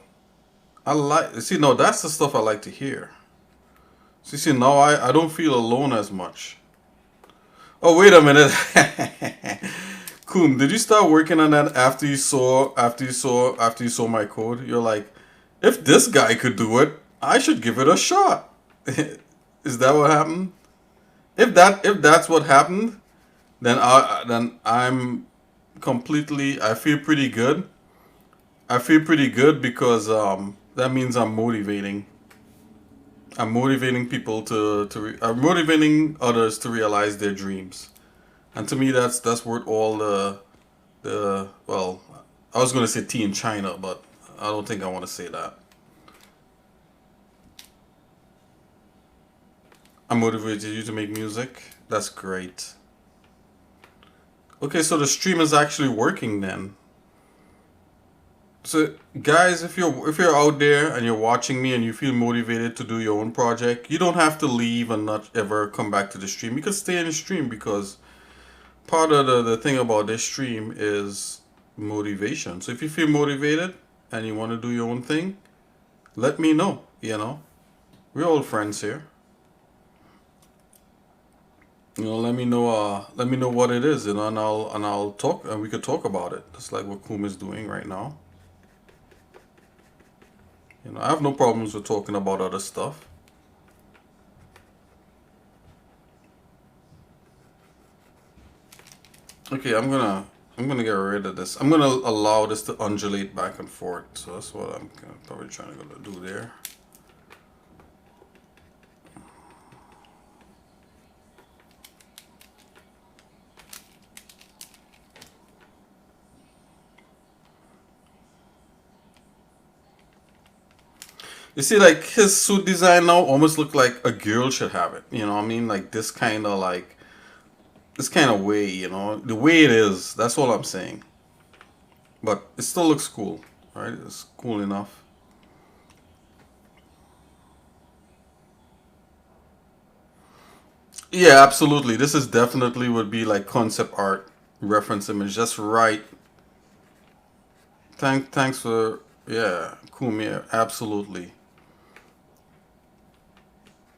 I like. See, no, that's the stuff I like to hear. See, now I don't feel alone as much. Oh, wait a minute. Koom, did you start working on that after you saw my code? You're like, if this guy could do it, I should give it a shot. Is that what happened? If that's what happened, then I'm completely. I feel pretty good. I feel pretty good because that means I'm motivating. I'm motivating people I'm motivating others to realize their dreams, and to me that's worth all the well, I was gonna say tea in China, but I don't think I want to say that. I motivated you to make music. That's great. Okay, so the stream is actually working then. So guys, if you're out there and you're watching me and you feel motivated to do your own project, you don't have to leave and not ever come back to the stream. You can stay in the stream because part of the thing about this stream is motivation. So if you feel motivated and you want to do your own thing, let me know, you know. We're all friends here. You know, let me know what it is, you know, and I'll talk and we could talk about it. Just like what Kum is doing right now. You know, I have no problems with talking about other stuff. Okay, I'm gonna get rid of this. I'm gonna allow this to undulate back and forth. So that's what I'm probably trying to do there. You see, like his suit design now almost look like a girl should have it. You know what I mean? Like this kind of way, you know, the way it is. That's all I'm saying. But it still looks cool, right? It's cool enough. Yeah, absolutely. This is definitely would be like concept art reference image. Just right. Thanks for yeah, cool. Yeah, absolutely.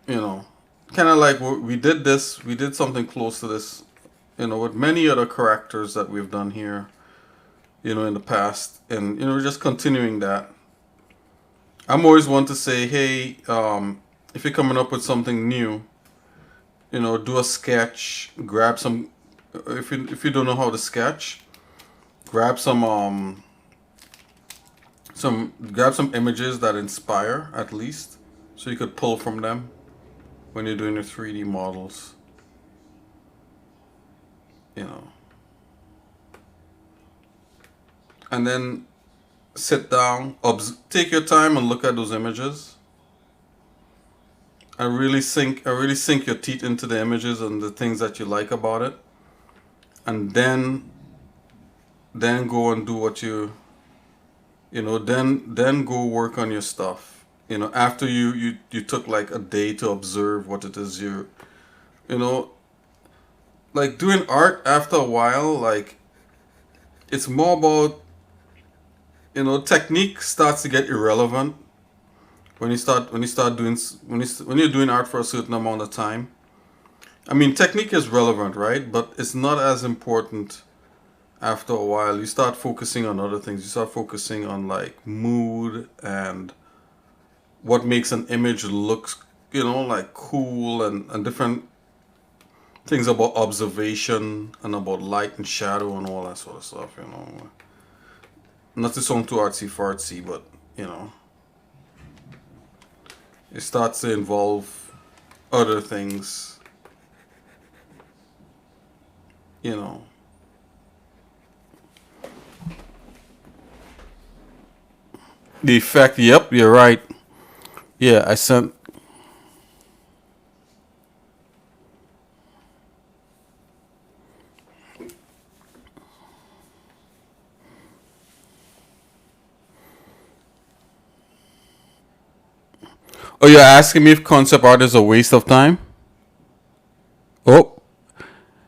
You know, kind of like we did this. We did something close to this. You know, with many other characters that we've done here. You know, in the past, and you know, we're just continuing that. I'm always one to say, hey, if you're coming up with something new, you know, do a sketch, grab some. If you don't know how to sketch, grab grab some images that inspire at least, so you could pull from them when you're doing your 3D models. You know, and then sit down, take your time and look at those images. I really sink your teeth into the images and the things that you like about it, and then go and do what you know, then go work on your stuff. You know, after you took like a day to observe what it is you know, like doing art after a while, like it's more about, you know, technique starts to get irrelevant when you start doing when you're doing art for a certain amount of time. I mean, technique is relevant, right? But it's not as important after a while. You start focusing on other things. You start focusing on like mood and what makes an image look, you know, like cool, and different things about observation and about light and shadow and all that sort of stuff, you know. Not to sound too artsy fartsy, but you know, it starts to involve other things, you know. The effect, yep, you're right. Yeah, I sent. Oh, you're asking me if concept art is a waste of time? Oh,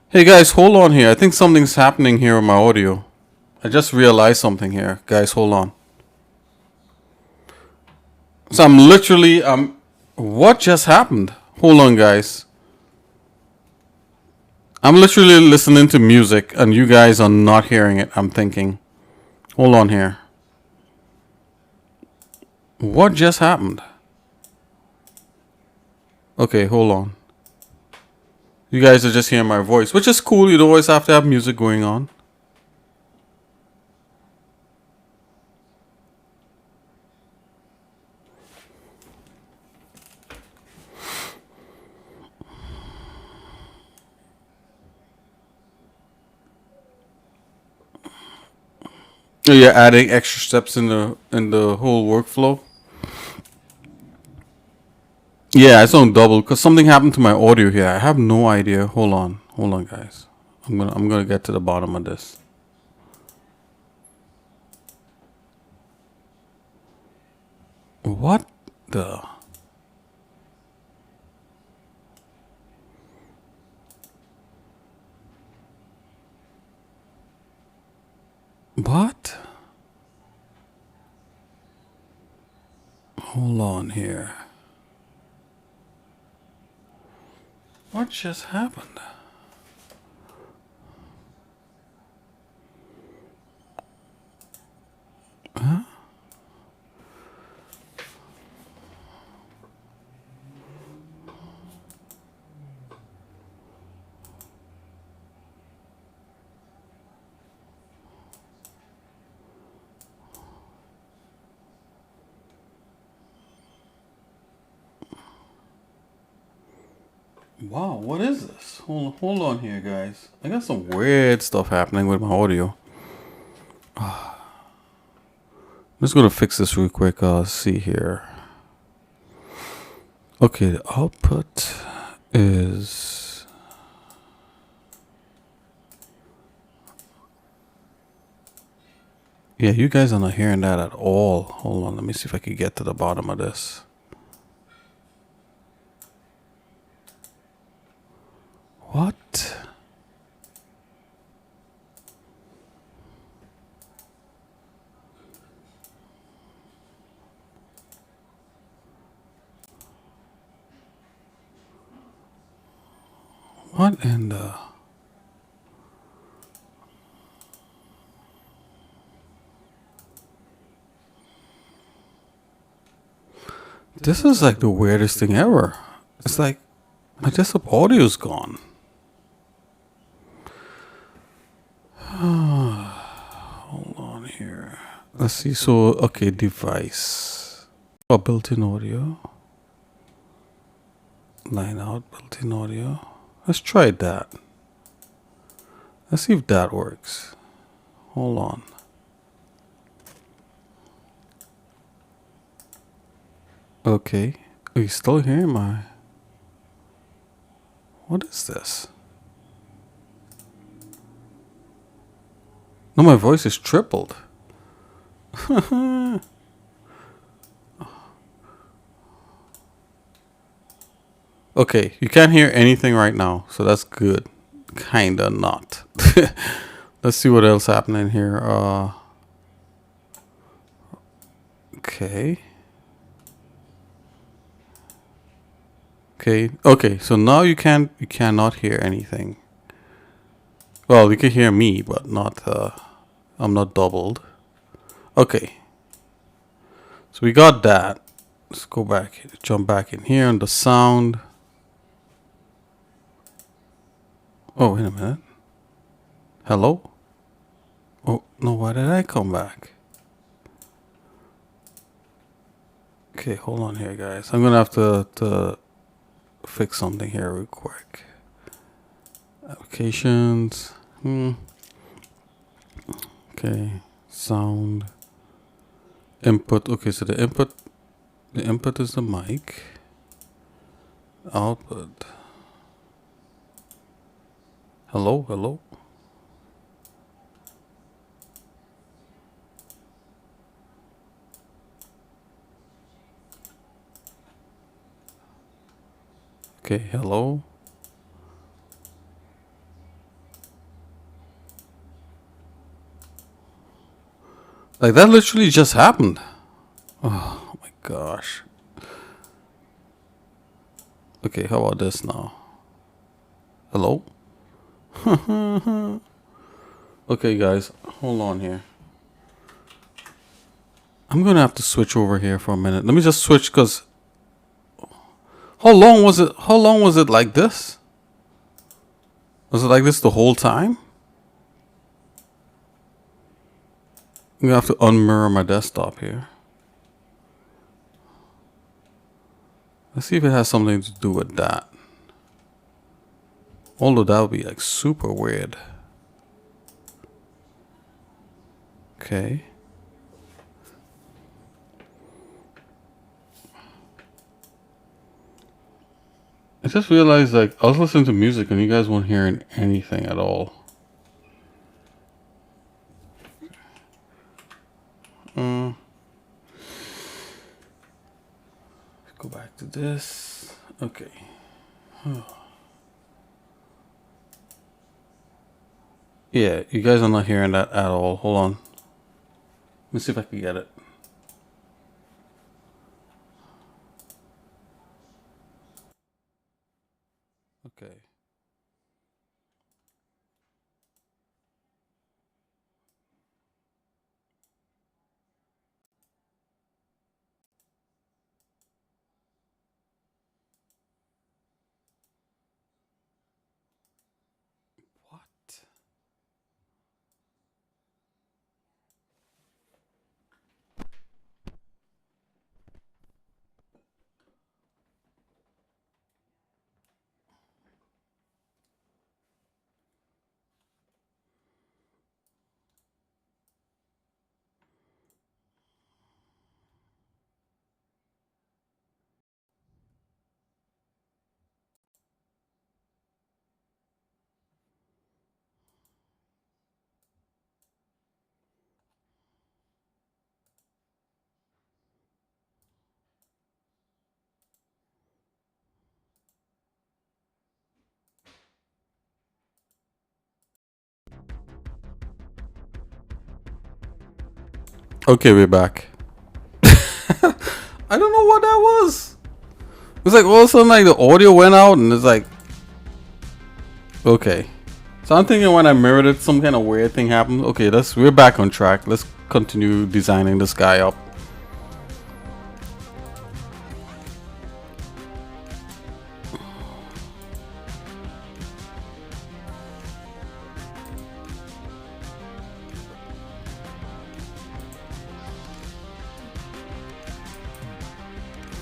hey guys, hold on here. I think something's happening here with my audio. I just realized something here. Guys, hold on. So I'm literally, what just happened? Hold on, guys. I'm literally listening to music and you guys are not hearing it, I'm thinking. Hold on here. What just happened? Okay, hold on. You guys are just hearing my voice, which is cool. You don't always have to have music going on. You're adding extra steps in the whole workflow. Yeah, it's on double because something happened to my audio here. I have no idea. Hold on, guys. I'm gonna get to the bottom of this. What the? What? Hold on here. What just happened? Huh? Wow, what is this? Hold on here, guys. I got some weird stuff happening with my audio. I'm just gonna fix this real quick. See here. Okay, the output is. Yeah, you guys are not hearing that at all. Hold on, let me see if I can get to the bottom of this. What? What in the... This is like the weirdest thing ever. It's like my desktop audio is gone. Hold on here. Let's see. So, okay, device. Oh, built-in audio. Line out, built-in audio. Let's try that. Let's see if that works. Hold on. Okay. Are you still hearing my... What is this? No, my voice is tripled. Okay, you can't hear anything right now, so that's good. Kinda not. Let's see what else happening here. Okay. Okay, so now you cannot hear anything. Well, you can hear me, but not I'm not doubled. Okay. So we got that. Let's go back, jump back in here on the sound. Oh, wait a minute. Hello? Oh, no, why did I come back? Okay, hold on here, guys. I'm gonna have to fix something here real quick. Applications. Okay, sound. Input. Okay, so the input is the mic. Output. Hello, hello. Okay, hello. Like that literally just happened. Oh my gosh. Okay, how about this now? Hello? Okay, guys, hold on here. I'm gonna have to switch over here for a minute. Let me just switch, because how long was it? How long was it like this? Was it like this the whole time? I'm gonna have to unmirror my desktop here. Let's see if it has something to do with that. Although that would be like super weird. Okay. I just realized, like, I was listening to music and you guys weren't hearing anything at all. Go back to this. Okay. Yeah, you guys are not hearing that at all. Hold on. Let me see if I can get it. Okay. What? Okay, we're back. I don't know what that was. It's like all of a sudden, like the audio went out, and it's like, okay. So I'm thinking when I mirrored it, some kind of weird thing happened. Okay, we're back on track. Let's continue designing this guy up.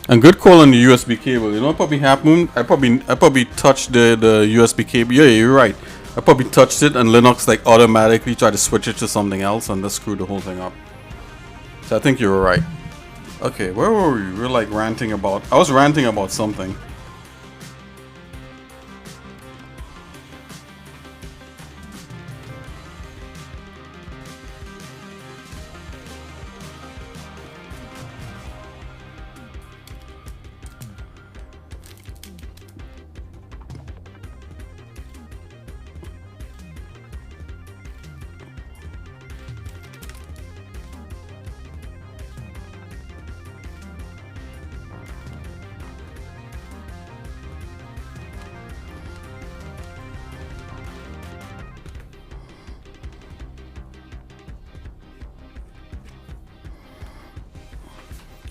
And good call on the USB cable. You know what probably happened? I probably touched the USB cable. Yeah, you're right. I probably touched it and Linux like automatically tried to switch it to something else and just screwed the whole thing up. So I think you were right. Okay, where were we? We were like ranting about. I was ranting about something.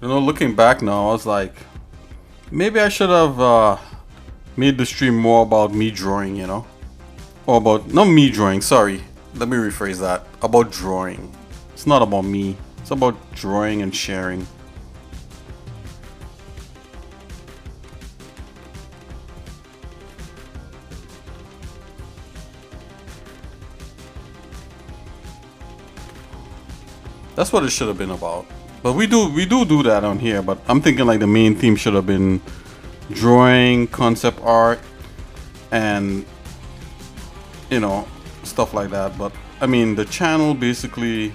You know, looking back now, I was like, maybe I should have made the stream more about me drawing, you know? Or about, not me drawing, sorry. Let me rephrase that. About drawing. It's not about me. It's about drawing and sharing. That's what it should have been about. But we do that on here. But I'm thinking like the main theme should have been drawing, concept art, and stuff like that. But I mean, the channel basically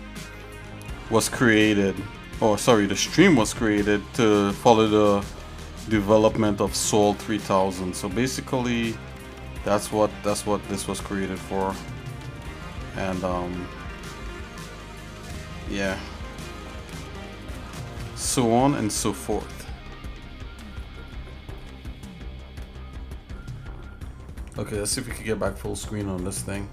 was created, or sorry, the stream was created to follow the development of Soul 3000. So basically, that's what this was created for. And yeah, so on and so forth. Okay, let's see if we can get back full screen on this thing.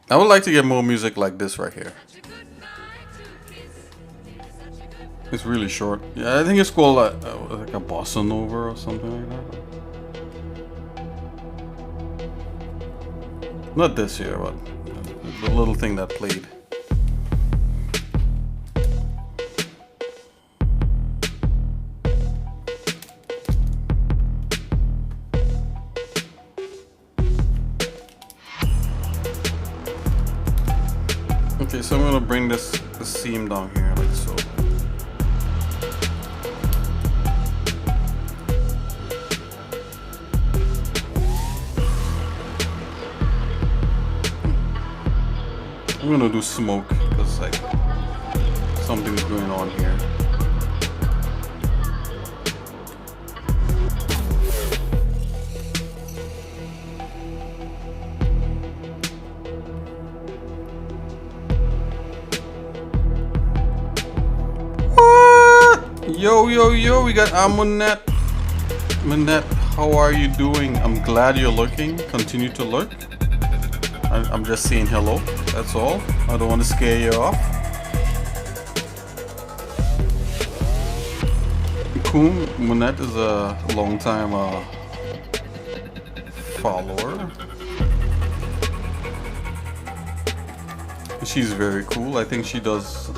I would like to get more music like this right here. It's really short. Yeah, I think it's called like a bossa nova or something like that. Not this here, but the little thing that played. Okay, so I'm gonna bring this seam down here like so. I'm gonna do smoke because like something's going on here. Yo, we got Amunet. Manette, how are you doing? I'm glad you're lurking. Continue to lurk. I'm just saying hello. That's all. I don't want to scare you off. Koom, Manette is a long time follower. She's very cool. I think she does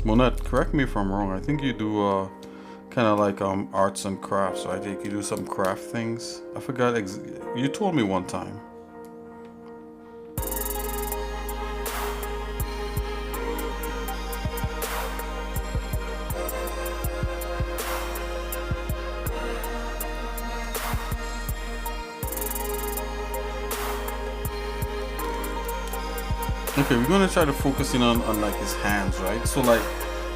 Monette, correct me if I'm wrong. I think you do kind of like arts and crafts. I think you do some craft things. I forgot. You told me one time. Okay, we're gonna try to focus in on like his hands, right? So like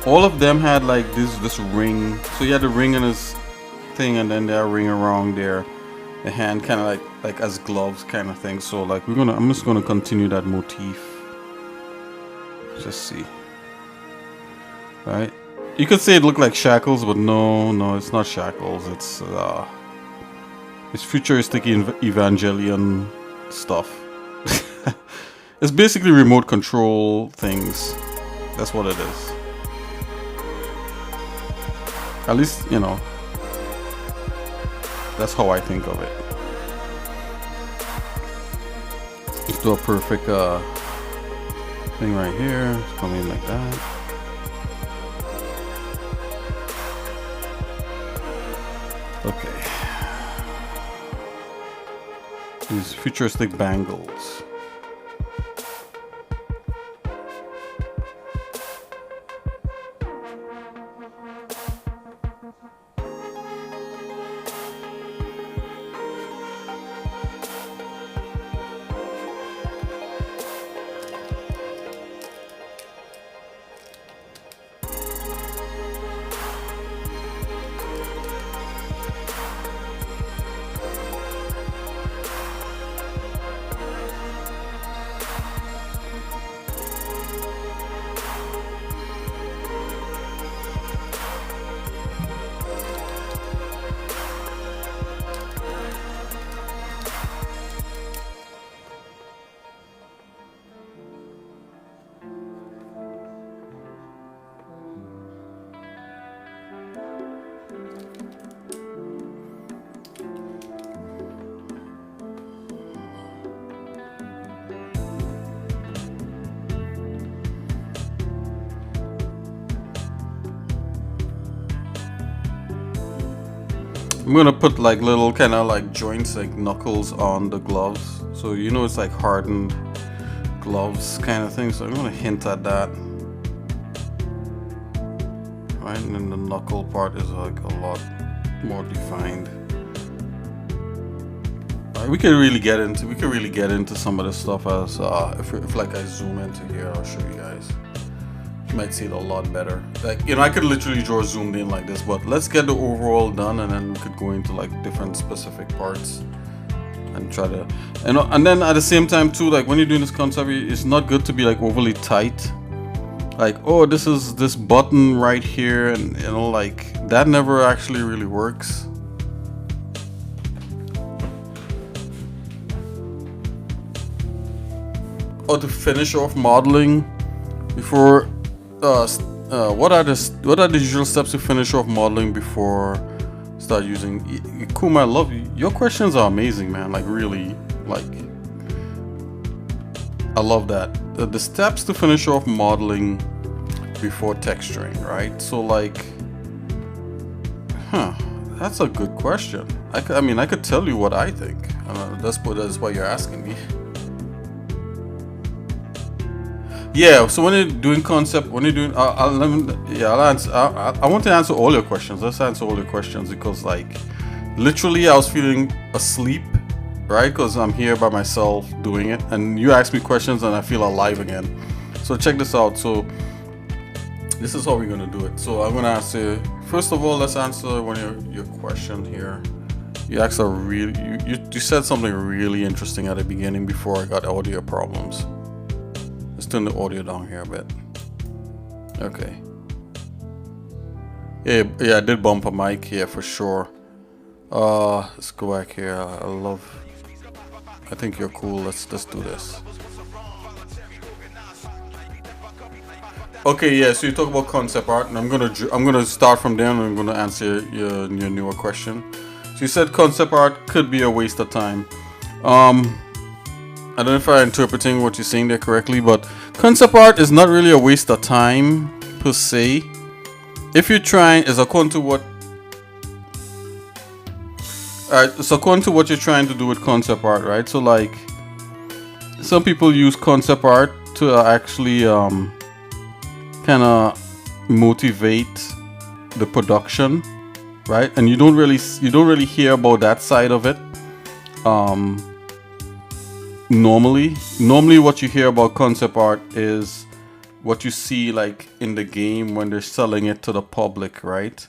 all of them had like this ring. So he had a ring on his thing, and then there ring around there. The hand kind of like as gloves kind of thing. So like I'm just gonna continue that motif. Just see, right? You could say it looked like shackles, but no, it's not shackles. It's futuristic Evangelion stuff. It's basically remote control things. That's what it is. At least, that's how I think of it. Let's do a perfect thing right here. Just come in like that. Okay. These futuristic bangles. I'm gonna put like little kind of like joints, like knuckles on the gloves, so you know it's like hardened gloves kind of thing. So I'm gonna hint at that. Right, and then the knuckle part is like a lot more defined. Right, we could really get into some of this stuff as if like I zoom into here, I'll show you guys. You might see it a lot better. Like, you know, I could literally draw zoomed in like this, but let's get the overall done, and then we could go into like different specific parts and try to, and then at the same time too, like when you're doing this concept, it's not good to be like overly tight. Like, oh, this is this button right here, and you know, like that never actually really works. Or to finish off modeling before. What are the usual steps to finish off modeling before start using? Kuma, I love you. Your questions are amazing, man. Like really, like I love that. The steps to finish off modeling before texturing, right? So like, that's a good question. I mean, I could tell you what I think. That's why you're asking me. Yeah, so when you're doing concept, when you're doing, I'll answer. I want to answer all your questions. Let's answer all your questions, because like, literally, I was feeling asleep, right? Because I'm here by myself doing it, and you ask me questions, and I feel alive again. So check this out. So this is how we're gonna do it. So I'm gonna answer. First of all, let's answer one of your question here. You asked you said something really interesting at the beginning before I got audio problems. Let's turn the audio down here a bit. Okay. Yeah, I did bump a mic here for sure. Let's go back here. I think you're cool. Let's do this. Okay, yeah. So you talk about concept art, and I'm gonna start from there, and I'm gonna answer your newer question. So you said concept art could be a waste of time. I don't know if I'm interpreting what you're saying there correctly, but concept art is not really a waste of time per se. If you're trying, it's according to what you're trying to do with concept art, right? So like, some people use concept art to actually kind of motivate the production, right? And you don't really hear about that side of it. Normally what you hear about concept art is what you see like in the game when they're selling it to the public, right?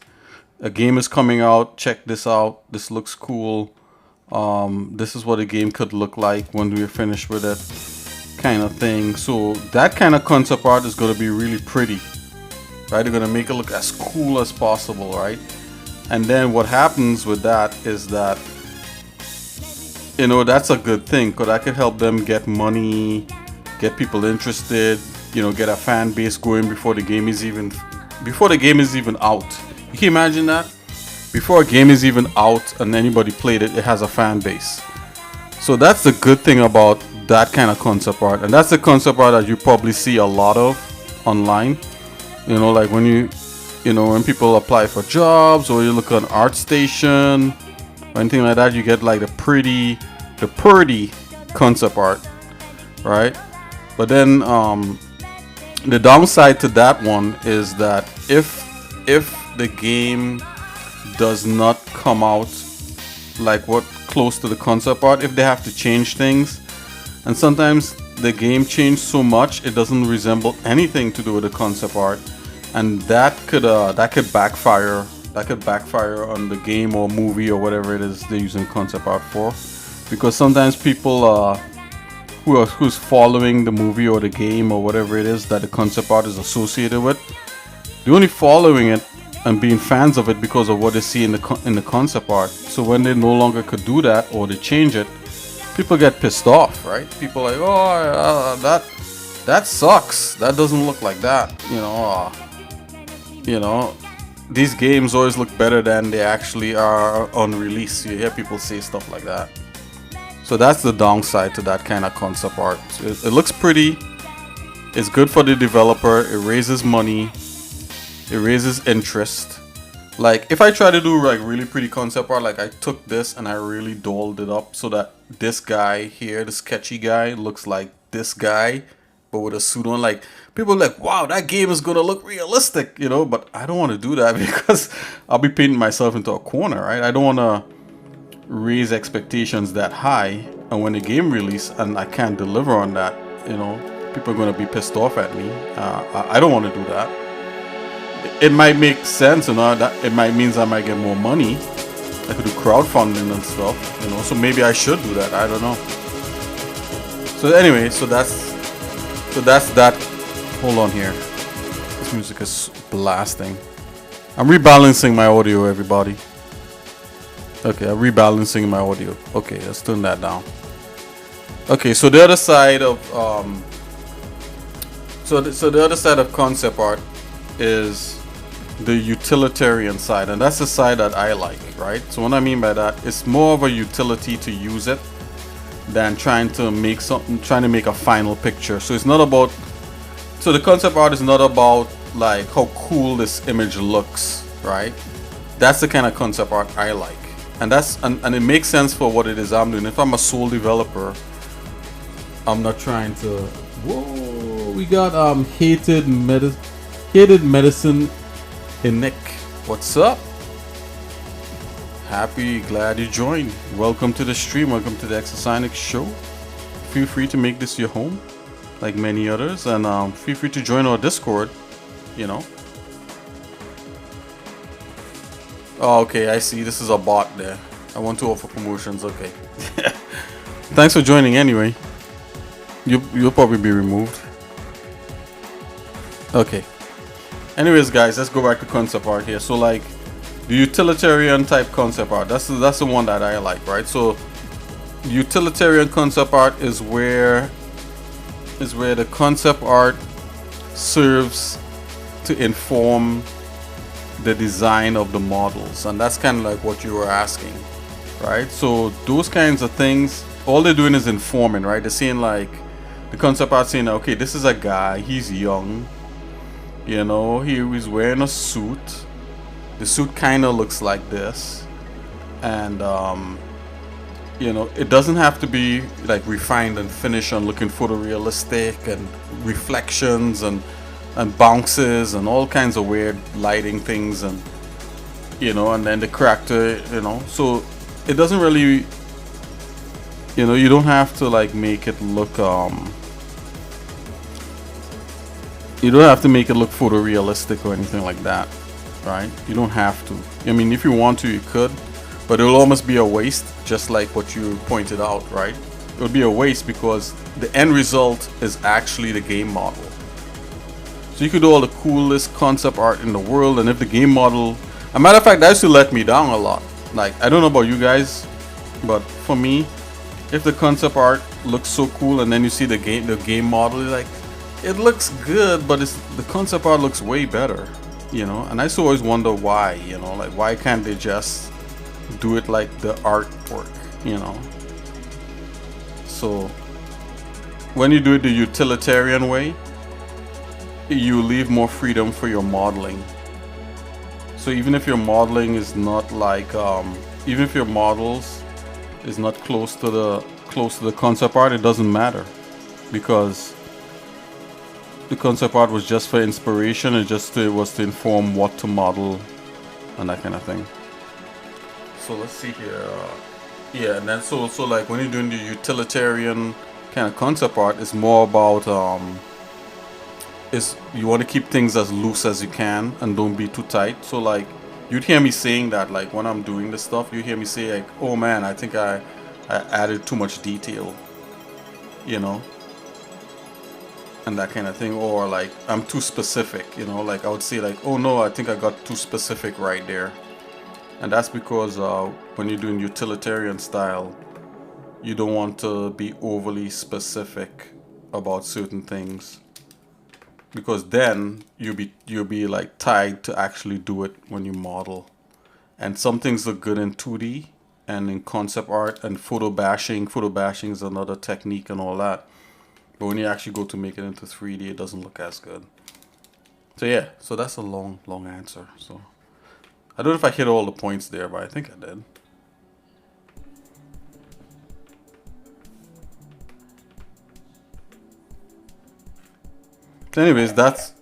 A game is coming out, check this out, this looks cool, this is what a game could look like when we're finished with it, kind of thing. So that kind of concept art is going to be really pretty, right? They're going to make it look as cool as possible, right? And then what happens with that is that, you know, that's a good thing, because that could help them get money, get people interested, you know, get a fan base going before the game is even out. You can imagine that? Before a game is even out and anybody played it, it has a fan base. So that's the good thing about that kind of concept art, and that's the concept art that you probably see a lot of online. You know, like when when people apply for jobs, or you look on ArtStation or anything like that, you get like the pretty concept art, right? But then the downside to that one is that if the game does not come out like what close to the concept art, if they have to change things, and sometimes the game changed so much it doesn't resemble anything to do with the concept art, and that could backfire. That could backfire on the game or movie or whatever it is they're using concept art for, because sometimes people who's following the movie or the game or whatever it is that the concept art is associated with, they're only following it and being fans of it because of what they see in the concept art. So when they no longer could do that, or they change it, people get pissed off, right? People are like, oh, that sucks. That doesn't look like that. These games always look better than they actually are on release. You hear people say stuff like that. So that's the downside to that kind of concept art. It looks pretty. It's good for the developer. It raises money. It raises interest. Like if I try to do like really pretty concept art, like I took this and I really dolled it up so that this guy here, the sketchy guy, looks like this guy, but with a suit on. Like people are like, wow, that game is gonna look realistic, you know. But I don't want to do that because I'll be painting myself into a corner, right? I don't want to raise expectations that high, and when the game release and I can't deliver on that, you know, people are gonna be pissed off at me. I don't want to do that. It might make sense, you know, that it might means I might get more money. I could do crowdfunding and stuff, you know, so maybe I should do that. I don't know. So anyway, so that's that. Hold on here. This music is blasting. I'm rebalancing my audio, everybody. Okay, I'm rebalancing my audio. Okay, let's turn that down. Okay, so the other side of so the other side of concept art is the utilitarian side, and that's the side that I like, right? So what I mean by that, it's more of a utility to use it than trying to make a final picture. So it's not about, so the concept art is not about like how cool this image looks, right? That's the kind of concept art I like, and and it makes sense for what it is I'm doing. If I'm a sole developer, I'm not trying to. Whoa, we got hated medicine in Nick. What's up? Glad you joined. Welcome to the stream. Welcome to the Exosonic show. Feel free to make this your home, like many others, and feel free to join our Discord. You know. Oh, okay, I see. This is a bot there. I want to offer promotions. Okay. Thanks for joining anyway. You'll probably be removed. Okay. Anyways, guys, let's go back to concept art here. So, like, the utilitarian type concept art, that's the one that I like, right? So, utilitarian concept art is where the concept art serves to inform the design of the models, and that's kind of like what you were asking, right? So, those kinds of things, all they're doing is informing, right? They're saying like the concept art saying, okay, this is a guy, he's young. You know, he's wearing a suit. The suit kind of looks like this. And, you know, it doesn't have to be like refined and finished and looking photorealistic and reflections and bounces and all kinds of weird lighting things. And, you know, and then the character, you know. So it doesn't really, you know, you don't have to like make it look, you don't have to make it look photorealistic or anything like that, right? You don't have to. I mean, if you want to, you could, but it'll almost be a waste, just like what you pointed out, right? It would be a waste because the end result is actually the game model. So you could do all the coolest concept art in the world, and if the game model, a matter of fact, that used to let me down a lot. Like, I don't know about you guys, but for me, if the concept art looks so cool and then you see the game model, you're like, it looks good, but the concept art looks way better, you know. And I used to always wonder why, you know, like why can't they just do it like the artwork, you know. So when you do it the utilitarian way, you leave more freedom for your modeling. So even if your modeling is not like even if your models is not close to the concept art, it doesn't matter, because the concept art was just for inspiration. It was to inform what to model and that kind of thing. So let's see here. Yeah, and then so like when you're doing the utilitarian kind of concept art, it's more about is you want to keep things as loose as you can and don't be too tight. So like you'd hear me saying that, like when I'm doing this stuff, you hear me say like, oh man, I think I added too much detail, you know, and that kind of thing. Or like I'm too specific, you know, like I would say like, oh no, I think I got too specific right there. And that's because when you're doing utilitarian style, you don't want to be overly specific about certain things, because then you'll be like tied to actually do it when you model. And some things look good in 2D and in concept art, and photo bashing is another technique and all that. But when you actually go to make it into 3D, it doesn't look as good. So yeah, so that's a long answer. So I don't know if I hit all the points there, but I think I did. So anyways, that's...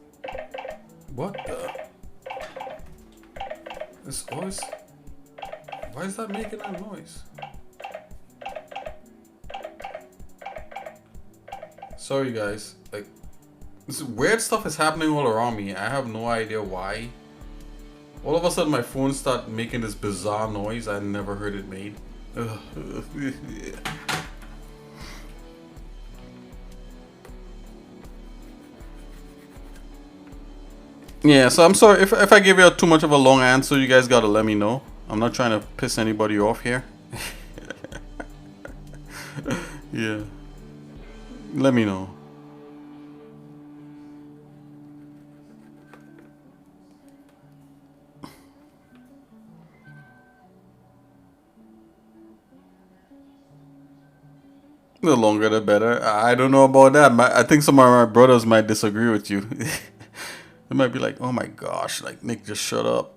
What the... This always... Why is that making that noise? Sorry guys, like... This weird stuff is happening all around me. I have no idea why. All of a sudden my phone started making this bizarre noise I never heard it made. Yeah, so I'm sorry if I give you too much of a long answer. You guys gotta let me know. I'm not trying to piss anybody off here. Yeah, let me know. The longer the better. I don't know about that. I think some of my brothers might disagree with you. They might be like, oh my gosh, like Nick, just shut up.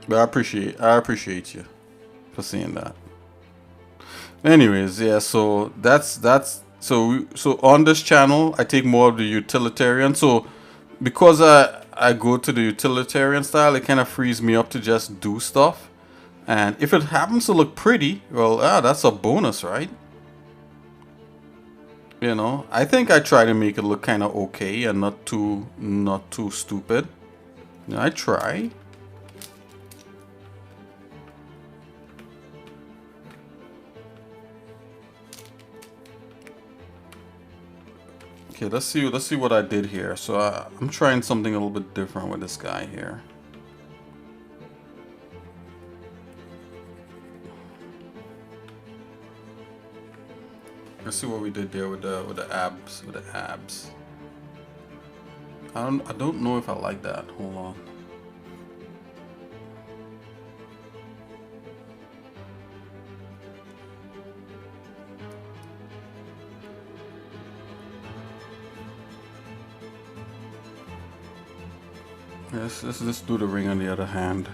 But I appreciate you for seeing that. Anyways, yeah, so that's so on this channel I take more of the utilitarian. So because I go to the utilitarian style, it kind of frees me up to just do stuff. And if it happens to look pretty, well, that's a bonus, right? You know, I think I try to make it look kind of okay and not too stupid. You know, I try. Okay, let's see what I did here. So I'm trying something a little bit different with this guy here. Let's see what we did there with the abs. I don't know if I like that. Hold on. Let's just do the ring on the other hand.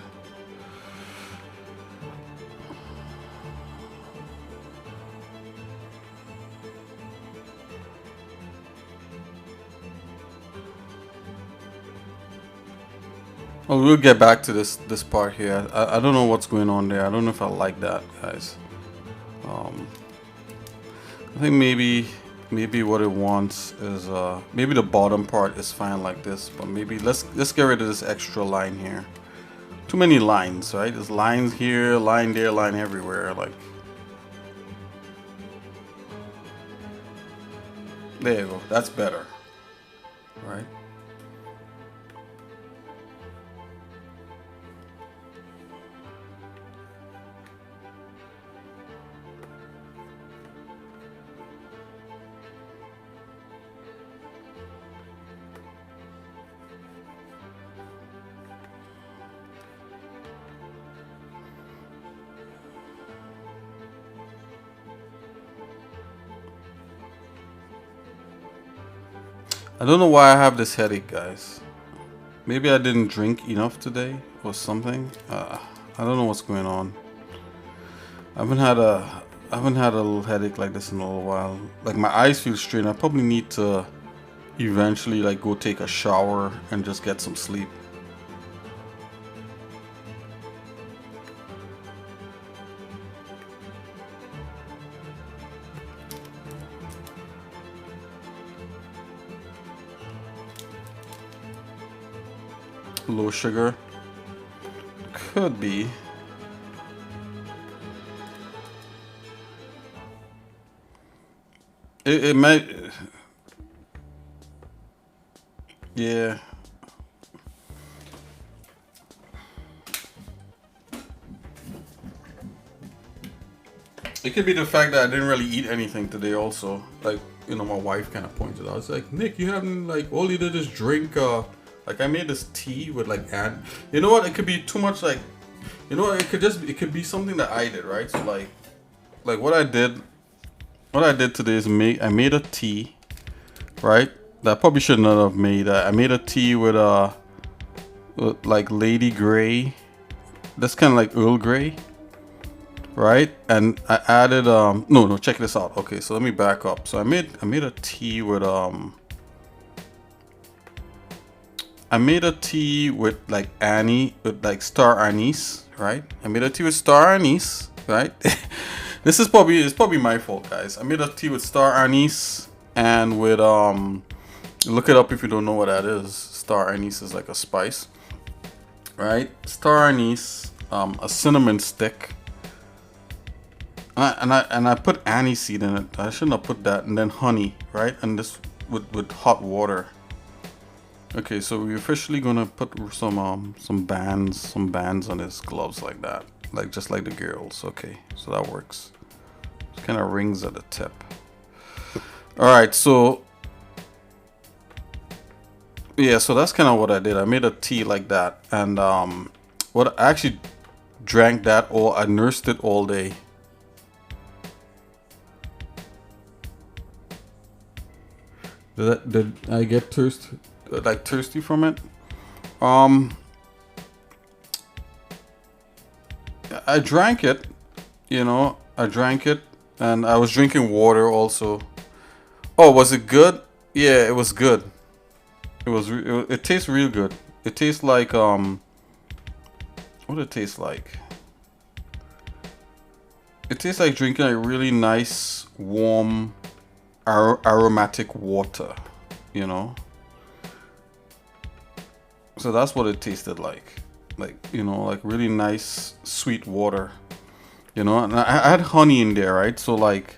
Oh, we'll get back to this part here. I don't know what's going on there. I don't know if I like that, guys. I think maybe what it wants is maybe the bottom part is fine like this, but maybe let's get rid of this extra line here. Too many lines, right? There's lines here, line there, line everywhere. Like, there you go. That's better, right? I don't know why I have this headache, guys. Maybe I didn't drink enough today or something. I don't know what's going on. I haven't had a little headache like this in a little while. Like, my eyes feel strained. I probably need to eventually like go take a shower and just get some sleep. Low sugar. Could be. It might. Yeah. It could be the fact that I didn't really eat anything today also. Like, you know, my wife kind of pointed out. It's like, Nick, you haven't, like, all you did is drink, like, I made this tea with, like, and you know what? It could be too much, like, you know what? It could be something that I did, right? So, like what I did what I did today is I made a tea, right? That I probably should not have made. I made a tea with like Lady Grey. That's kind of like Earl Grey, right? And I added no, check this out. Okay, so let me back up. So I made a tea with I made a tea with like star anise, right? I made a tea with star anise, right? It's probably my fault, guys. I made a tea with star anise and with look it up if you don't know what that is. Star anise is like a spice, right? Star anise, a cinnamon stick, and I put aniseed in it. I shouldn't have put that, and then honey, right? And this with hot water. Okay, so we're officially gonna put some bands on his gloves like that, like just like the girls. Okay, so that works. It kind of rings at the tip. All right, so yeah, so that's kind of what I did. I made a tea like that, and what I actually drank that all. I nursed it all day. Did I get thirsty from it? I drank it, I drank it, and I was drinking water also. Oh, was it good? Yeah, it was good. It tastes real good. It tastes like what it tastes like? It tastes like drinking a really nice, warm, aromatic water, So that's what it tasted like like really nice, sweet water, And I had honey in there, right? So like,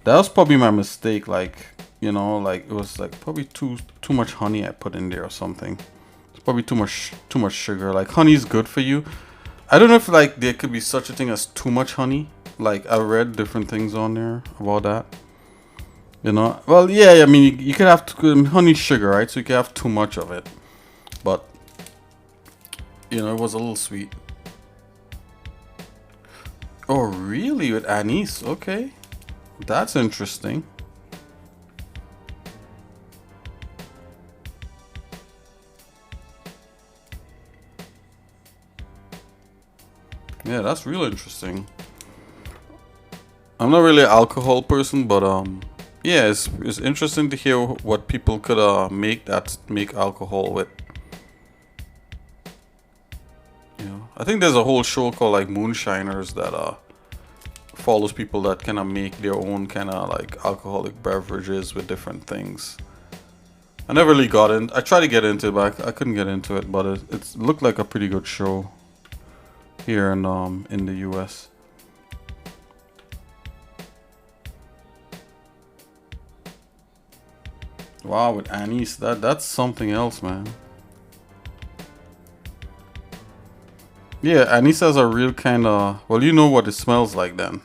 that was probably my mistake. Like, like it was like probably too much honey I put in there or something. It's probably too much sugar. Like, honey is good for you. I don't know if like there could be such a thing as too much honey. Like, I read different things on there about that. Well, yeah, I mean, you could have honey sugar, right? So you could have too much of it, but it was a little sweet. Oh, really? With anise? Okay, that's interesting. Yeah, that's real interesting. I'm not really an alcohol person, but yeah, it's interesting to hear what people could make alcohol with. I think there's a whole show called like Moonshiners that follows people that kind of make their own kind of like alcoholic beverages with different things. I never really got in. I tried to get into it, but I couldn't get into it. But it looked like a pretty good show here in the US. Wow, with anise, that's something else, man. Yeah, anise has a real kind of, well, you know what it smells like then.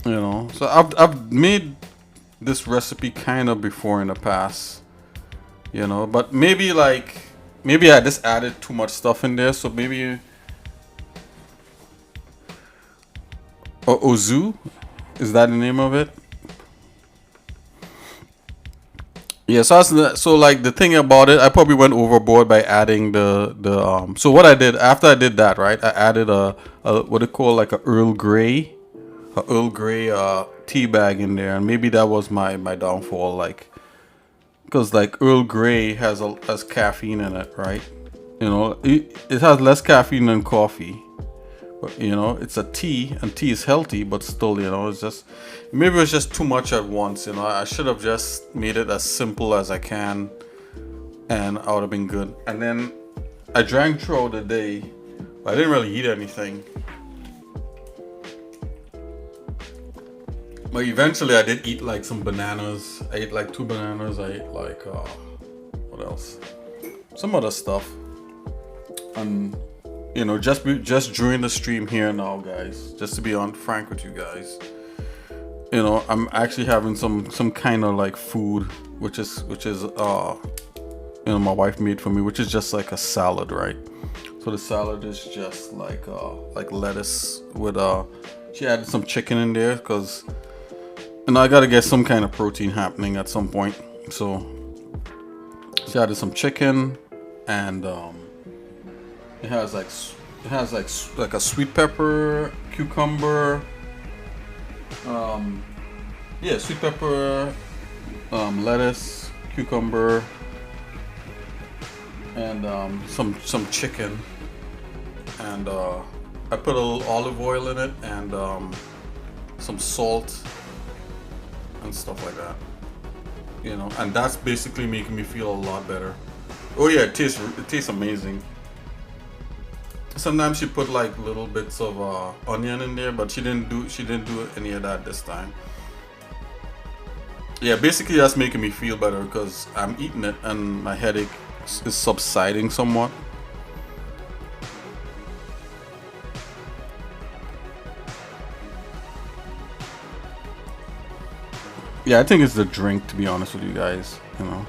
So I've made this recipe kind of before in the past, but maybe I just added too much stuff in there, so maybe. Ozu, is that the name of it? Yeah, so like the thing about it, I probably went overboard by adding the. So what I did after I did that, right? I added a what they call like a Earl Grey tea bag in there, and maybe that was my downfall, like, because like Earl Grey has caffeine in it, right? It has less caffeine than coffee. But, it's a tea, and tea is healthy, but still, it's just, maybe it was just too much at once. I should have just made it as simple as I can, and I would have been good. And then I drank throughout the day, but I didn't really eat anything. But eventually I did eat like some bananas. I ate like 2 bananas. I ate like, what else? Some other stuff. And just during the stream here now, guys, just to be frank with you guys, I'm actually having some kind of like food, which is my wife made for me, which is just like a salad, right? So for the salad is just like lettuce with she added some chicken in there because I gotta get some kind of protein happening at some point. So she added some chicken and it has like a sweet pepper, cucumber, yeah, sweet pepper, lettuce, cucumber, and some chicken, and I put a little olive oil in it and some salt and stuff like that, you know, and that's basically making me feel a lot better. Oh yeah, it tastes amazing. Sometimes she put like little bits of onion in there, but she didn't do any of that this time. Yeah, basically that's making me feel better because I'm eating it and my headache is subsiding somewhat. Yeah, I think it's the drink, to be honest with you guys, you know.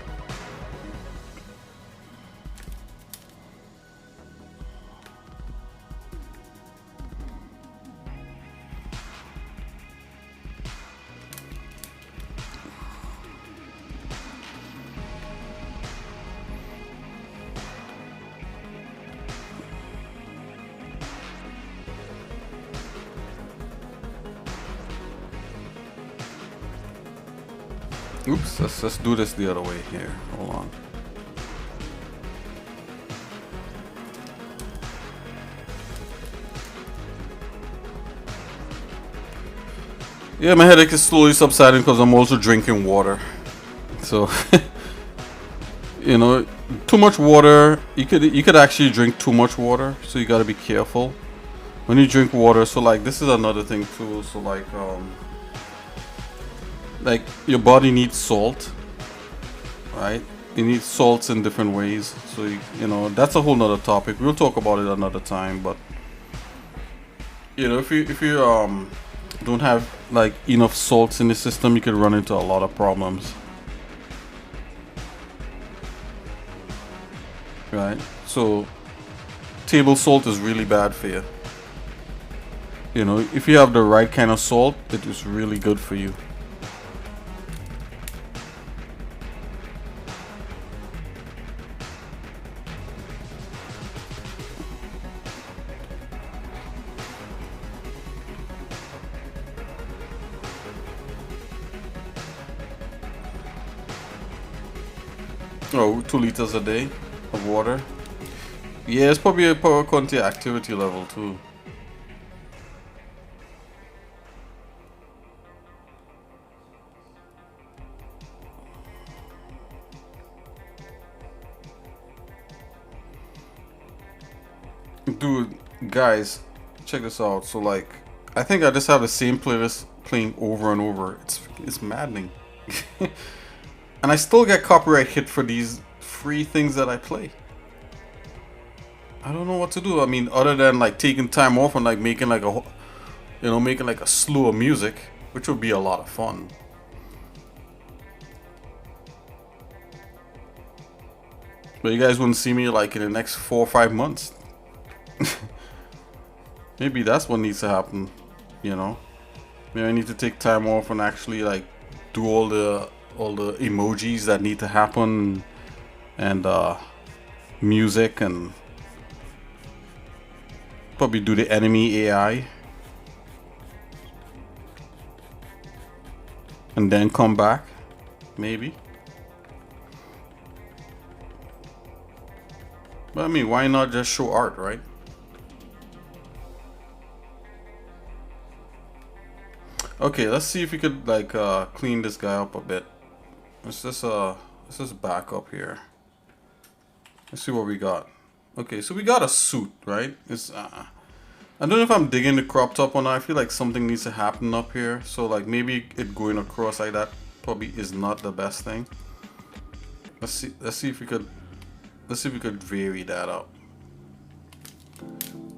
Oops, let's do this the other way here. Hold on. Yeah, my headache is slowly subsiding because I'm also drinking water. So, you know, too much water. You could actually drink too much water. So you gotta be careful when you drink water. So like this is another thing too. So like your body needs salt, right? It needs salts in different ways. So you know that's a whole nother topic. We'll talk about it another time. But you know, if you don't have like enough salts in the system, you could run into a lot of problems, right? So table salt is really bad for you. You know, if you have the right kind of salt, it is really good for you. Oh, 2 liters a day of water. Yeah, it's probably according to your activity level too. Dude, guys, check this out. So like, I think I just have the same playlist playing over and over. It's maddening. And I still get copyright hit for these free things that I play. I don't know what to do. I mean, other than like taking time off and like making like making like a slew of music, which would be a lot of fun. But you guys wouldn't see me like in the next 4 or 5 months. Maybe that's what needs to happen, you know. Maybe I need to take time off and actually like do all the emojis that need to happen and music, and probably do the enemy AI and then come back, maybe. But I mean, why not just show art, right? Okay, let's see if we could like clean this guy up a bit. Let's just back up here. Let's see what we got. Okay, so we got a suit, right? It's I don't know if I'm digging the crop top or not. I feel like something needs to happen up here. So like maybe it going across like that probably is not the best thing. Let's see if we could vary that out.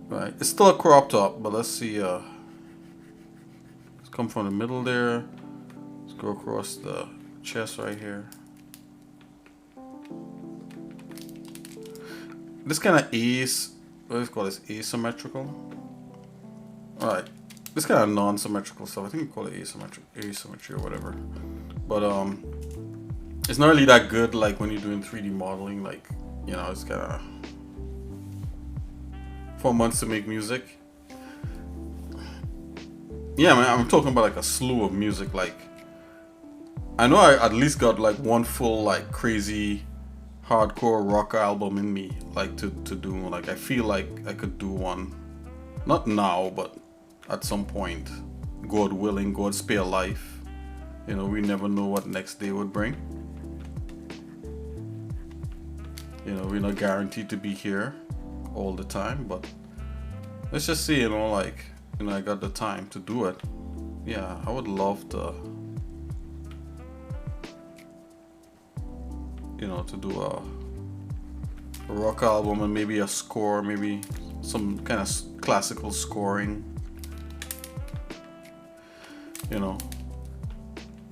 Right, it's still a crop top, but let's see. Let's come from the middle there. Let's go across the chest right here. This kind of aids what is it called? It's asymmetrical. Alright. This kind of non-symmetrical stuff. I think we call it asymmetry or whatever. But it's not really that good like when you're doing 3D modeling, like, you know, it's kind of 4 months to make music. Yeah, man, I'm talking about like a slew of music. Like, I know I at least got like one full like crazy hardcore rock album in me, like to do. Like, I feel like I could do one, not now, but at some point, God willing, God spare life. You know, we never know what next day would bring. You know, we're not guaranteed to be here all the time, but let's just say, you know, like, you know, I got the time to do it. Yeah, I would love to, you know, to do a rock album and maybe a score, maybe some kind of classical scoring. You know,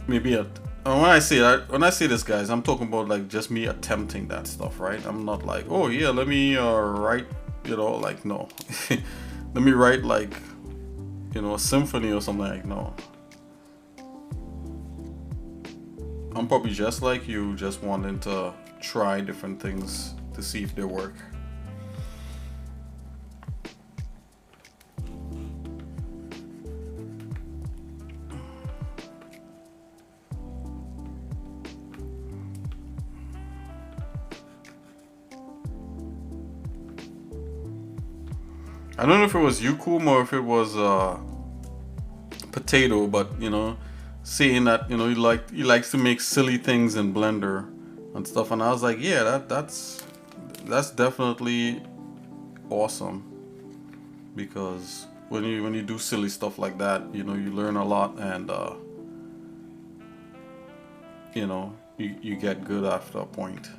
maybe when I say this, guys, I'm talking about like just me attempting that stuff, right? I'm not like, oh yeah, let me write, you know, like, no. Let me write like, you know, a symphony or something. Like, no. I'm probably just like you, just wanting to try different things to see if they work. I don't know if it was Yukum or if it was Potato, but, you know, saying that, you know, he likes to make silly things in Blender and stuff, and I was like, yeah, that's definitely awesome, because when you do silly stuff like that, you know, you learn a lot, and you know, you get good after a point.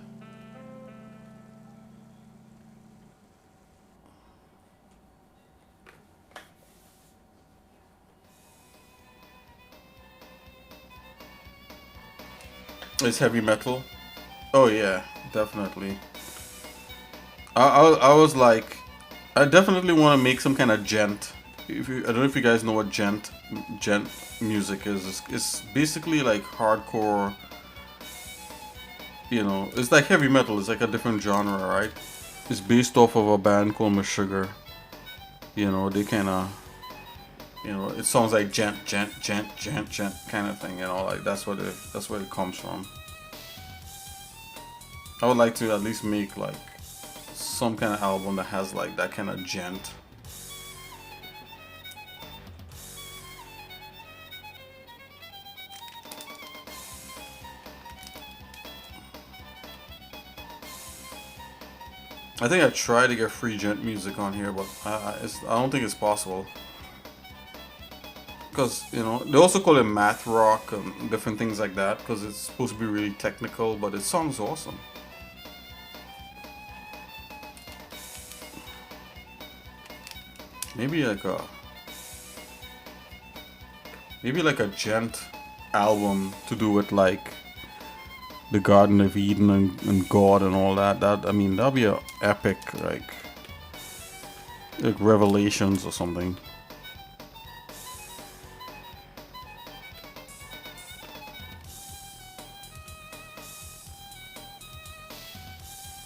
It's heavy metal. Oh yeah, definitely. I was like, I definitely want to make some kind of gent. I don't know if you guys know what gent music is. It's basically like hardcore. You know, it's like heavy metal. It's like a different genre, right? It's based off of a band called Meshuggah. You know, they kind of, you know, it sounds like gent kind of thing. You know, like that's where it comes from. I would like to at least make like some kind of album that has like that kind of gent. I think I tried to get free gent music on here, but I don't think it's possible. Because, you know, they also call it math rock and different things like that, because it's supposed to be really technical, but it sounds awesome. Maybe like a gent album to do with like the Garden of Eden and God and all that. I mean, that'll be a epic, like Revelations or something.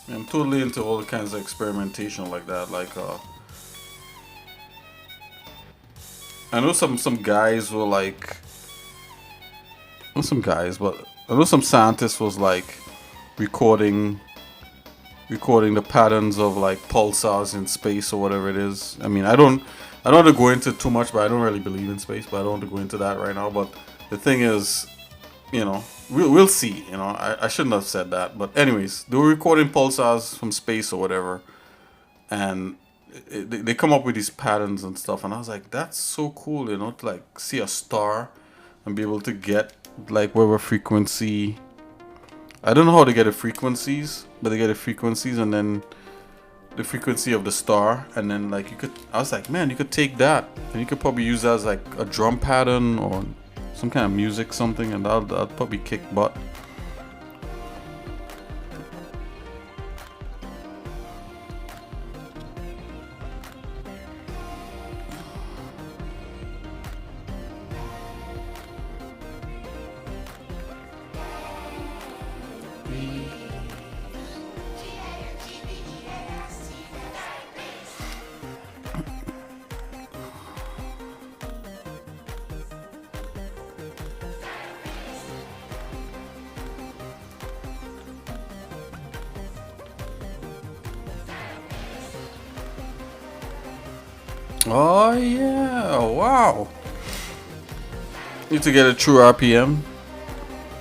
I'm totally into all kinds of experimentation like that. Like, I know some guys were like, not some guys, but I know some scientists was like recording the patterns of like pulsars in space or whatever it is. I mean, I don't want to go into too much, but I don't really believe in space, but I don't want to go into that right now. But the thing is, you know, we'll see. You know, I shouldn't have said that, but anyways, they were recording pulsars from space or whatever, and they come up with these patterns and stuff, and I was like, that's so cool, you know, to like see a star and be able to get like whatever frequency. I don't know how to get the frequencies, but they get the frequencies and then the frequency of the star, and then like I was like, man, you could take that and you could probably use that as like a drum pattern or some kind of music, something, and that'll probably kick butt. Oh yeah! Wow. Need to get a true RPM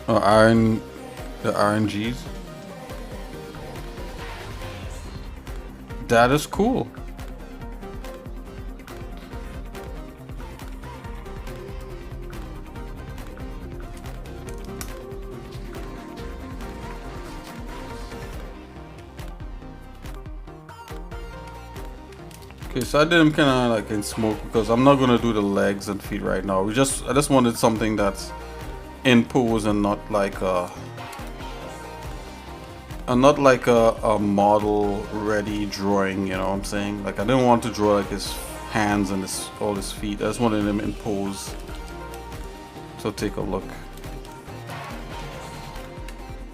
or iron, the RNGs. That is cool. Okay, so I did them kind of like in smoke because I'm not gonna do the legs and feet right now. I just wanted something that's in pose and not like a model ready drawing. You know what I'm saying? Like I didn't want to draw like his hands and all his feet. I just wanted him in pose. So take a look.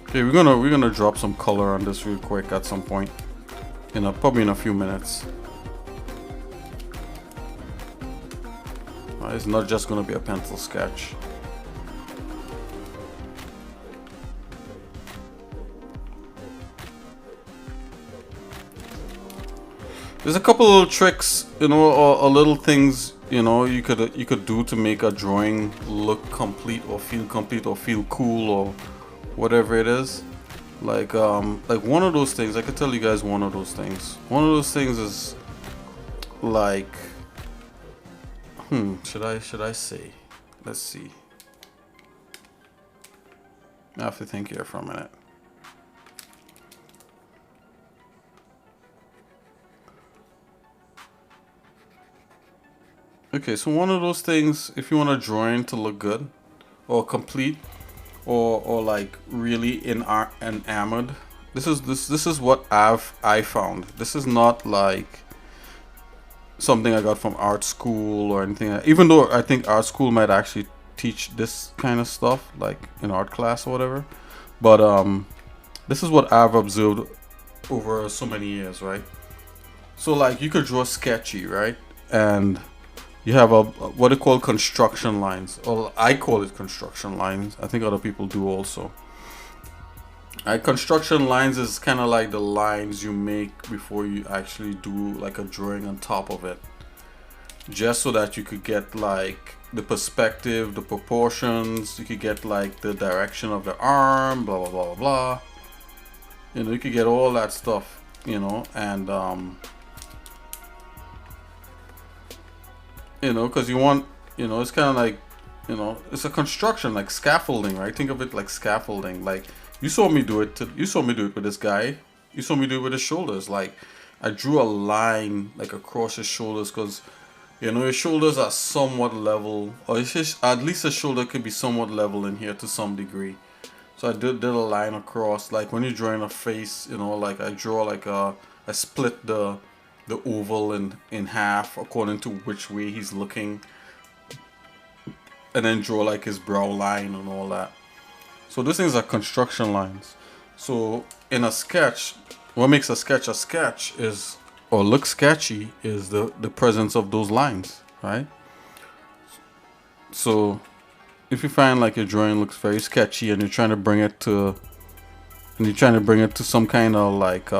Okay, we're gonna drop some color on this real quick at some point. Probably in a few minutes. It's not just going to be a pencil sketch. There's a couple little tricks, or little things, you could do to make a drawing look complete or feel cool or whatever it is. Like one of those things, I could tell you guys one of those things. One of those things is like, should I say? Let's see. I have to think here for a minute. Okay, so one of those things, if you want a drawing to look good or complete or like really enamored, this is what I found. This is not like something I got from art school or anything, even though I think art school might actually teach this kind of stuff like in art class or whatever, but this is what I've observed over so many years, right? So like you could draw sketchy, right? And you have what they call construction lines, or I call it construction lines. I think other people do also. Construction lines is kind of like the lines you make before you actually do like a drawing on top of it, just so that you could get like the perspective, the proportions, you could get like the direction of the arm, blah blah blah blah. You could get all that stuff, and because you want, it's kind of like, it's a construction, like scaffolding, right? Think of it like scaffolding. Like you saw me do it with this guy. You saw me do it with his shoulders. Like I drew a line like across his shoulders because, his shoulders are somewhat level, or at least his shoulder could be somewhat level in here to some degree. So I did a line across, like when you're drawing a face, like I draw like I split the oval in half according to which way he's looking, and then draw like his brow line and all that. So these things are construction lines. So in a sketch, what makes a sketch is, or look sketchy, is the presence of those lines, right? So if you find like your drawing looks very sketchy and you're trying to bring it to some kind of like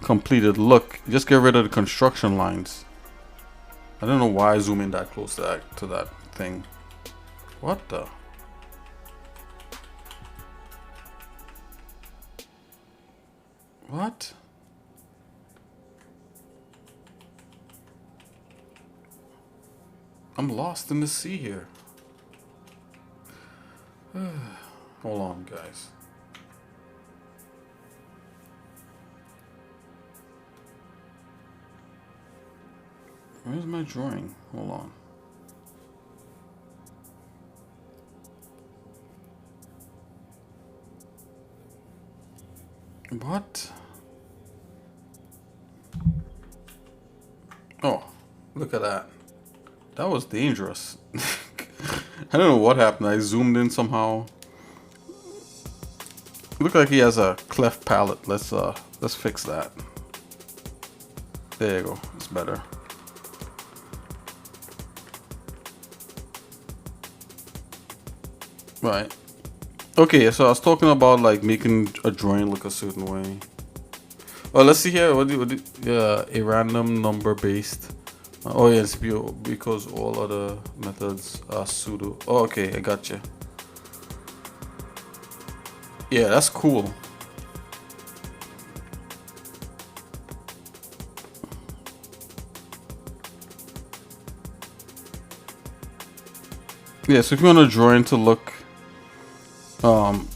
completed look, just get rid of the construction lines. I don't know why I zoom in that close to that thing. What the? What? I'm lost in the sea here. Hold on, guys. Where's my drawing? Hold on. What? Oh, look at that. That was dangerous. I don't know what happened. I zoomed in somehow. Look like he has a cleft palate. Let's fix that. There you go. It's better. Right. Okay, so I was talking about like making a drawing look a certain way. Well, let's see here. A random number based Oh yes, because all other methods are pseudo. Oh, okay, I got you. Yeah, that's cool. Yeah, so if you want a drawing to look um,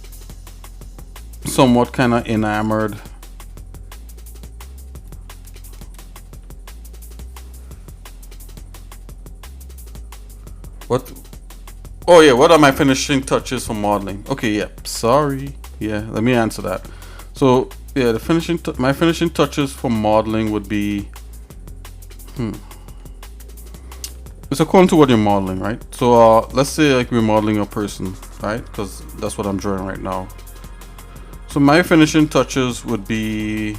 somewhat kind of enamored, what? Oh yeah, what are my finishing touches for modeling? Okay, yeah, sorry. Yeah, let me answer that. So yeah, my finishing touches for modeling would be it's according to what you're modeling, right? So let's say like we're modeling a person, right? Because that's what I'm drawing right now. So my finishing touches would be,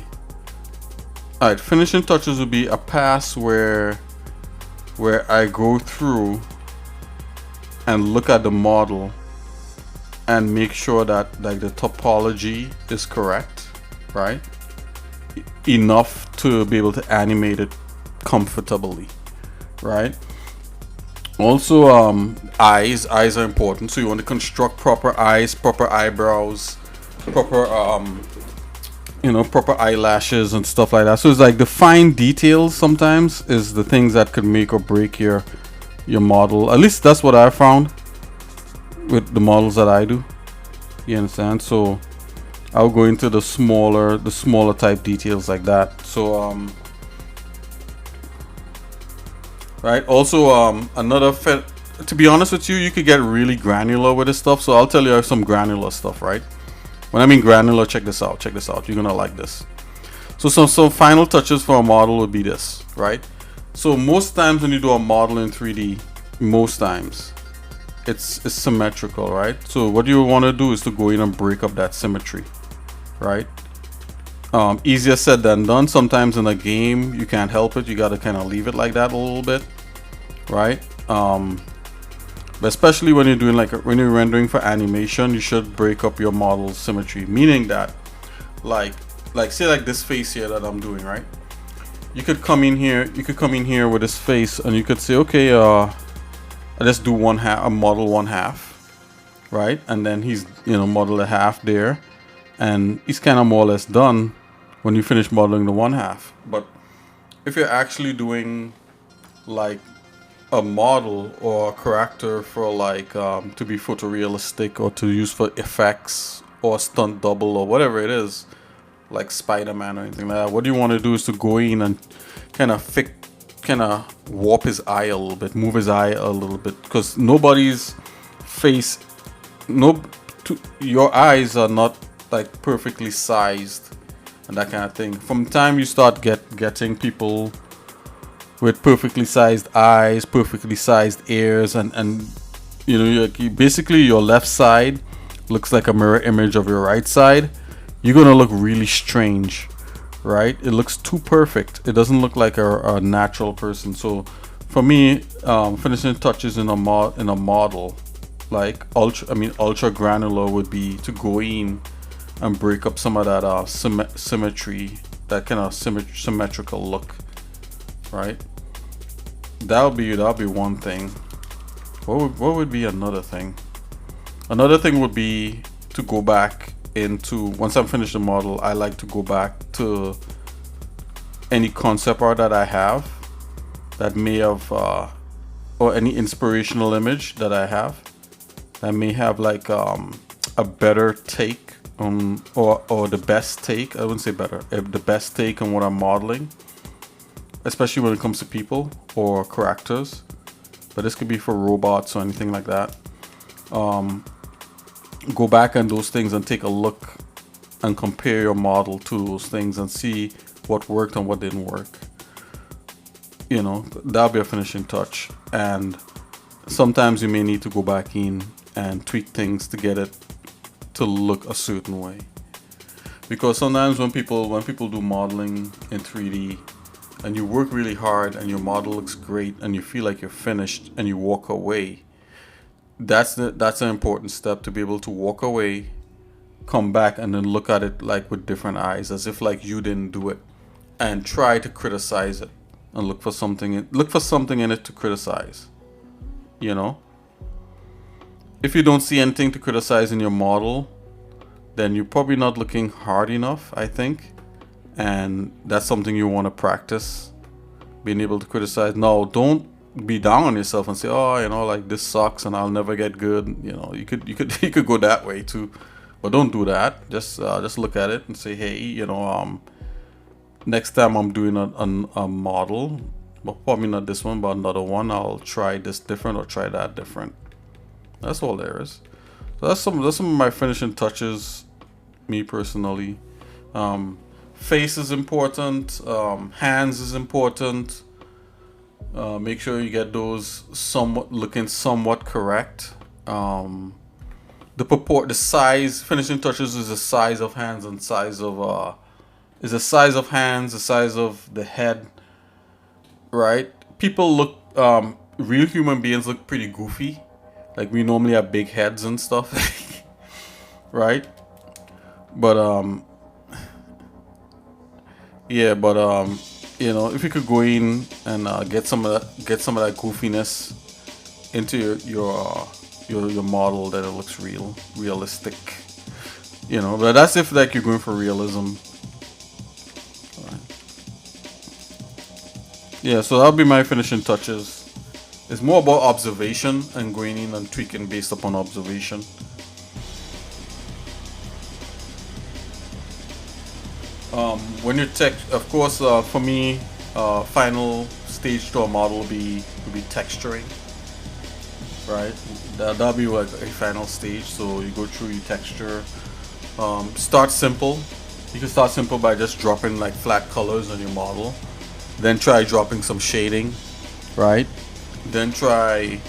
all right, finishing touches would be a pass where I go through and look at the model and make sure that like the topology is correct, right? Enough to be able to animate it comfortably, right? Also, eyes are important. So you want to construct proper eyes, proper eyebrows, proper proper eyelashes and stuff like that. So it's like the fine details sometimes is the things that could make or break your model. At least that's what I found with the models that I do. You understand? So I'll go into the smaller type details like that. So right. Also to be honest with you, you could get really granular with this stuff. So I'll tell you some granular stuff, right? When I mean granular, check this out. You're gonna like this. So some final touches for a model would be this, right? So most times when you do a model in 3D, most times it's symmetrical, right? So what you want to do is to go in and break up that symmetry, right? Easier said than done. Sometimes in a game you can't help it. You got to kind of leave it like that a little bit, right? But especially when you're doing when you're rendering for animation, you should break up your model's symmetry, meaning that like say like this face here that I'm doing, right? You could come in here with this face and you could say, okay, I just do a model 1/2, right? And then he's model a half there, and he's kind of more or less done when you finish modeling the 1/2. But if you're actually doing like a model or a character for like to be photorealistic or to use for effects or stunt double or whatever it is, like Spider-Man or anything like that, what you want to do is to go in and kind of warp his eye a little bit, move his eye a little bit, because nobody's face, your eyes are not like perfectly sized and that kind of thing. From the time you start getting people with perfectly sized eyes, perfectly sized ears, and basically your left side looks like a mirror image of your right side, you're gonna look really strange, right? It looks too perfect. It doesn't look like a natural person. So for me, finishing touches in a model like ultra granular would be to go in and break up some of that symmetry, that kind of symmetrical look, right? That'll be one thing. What would be another thing? Another thing would be to go back into, once I'm finished the model, I like to go back to any concept art that I have that may have or any inspirational image that I have that may have like a better take on, or the best take, I wouldn't say better, the best take on what I'm modeling, especially when it comes to people or characters, but this could be for robots or anything like that. Go back on those things and take a look and compare your model to those things and see what worked and what didn't work. That'll be a finishing touch. And sometimes you may need to go back in and tweak things to get it to look a certain way, because sometimes when people do modeling in 3D and you work really hard and your model looks great and you feel like you're finished and you walk away, that's an important step, to be able to walk away, come back, and then look at it like with different eyes, as if like you didn't do it, and try to criticize it, and look for something in it to criticize. You know, if you don't see anything to criticize in your model, then you're probably not looking hard enough, I think. And that's something you want to practice, being able to criticize. No, don't be down on yourself and say, oh, you know, like this sucks and I'll never get good. You know, you could you could go that way too, but don't do that. Just look at it and say, hey, you know, next time I'm doing a model, but probably not this one, but another one, I'll try this different or try that different. That's all there is. So that's some of my finishing touches, me personally. Face is important. Hands is important. Make sure you get those somewhat correct. The size, finishing touches is the size of hands and size of the size of the head, right? People look, real human beings look pretty goofy. Like we normally have big heads and stuff, right? But yeah, but you know, if you could go in and get some of that goofiness into your model, that it looks realistic. You know, but that's if like you're going for realism. Yeah, so that'll be my finishing touches. It's more about observation and going in and tweaking based upon observation. When you of course, for me, final stage to a model would be texturing, right? That'll be like a final stage. So you go through your texture. Start simple. You can start simple by just dropping like flat colors on your model. Then try dropping some shading, right? Then try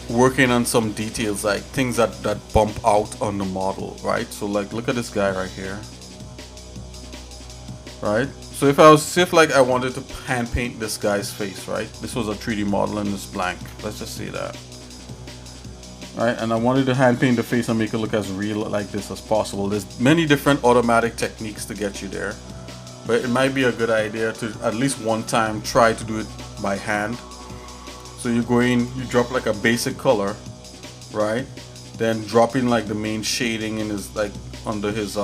working on some details, like things that bump out on the model, right? So like look at this guy right here, right? So if I wanted to hand paint this guy's face, right? This was a 3D model and it's blank. Let's just say that. Right, and I wanted to hand paint the face and make it look as real like this as possible. There's many different automatic techniques to get you there, but it might be a good idea to at least one time try to do it by hand. So you go in, you drop like a basic color, right? Then drop in like the main shading in his, like under his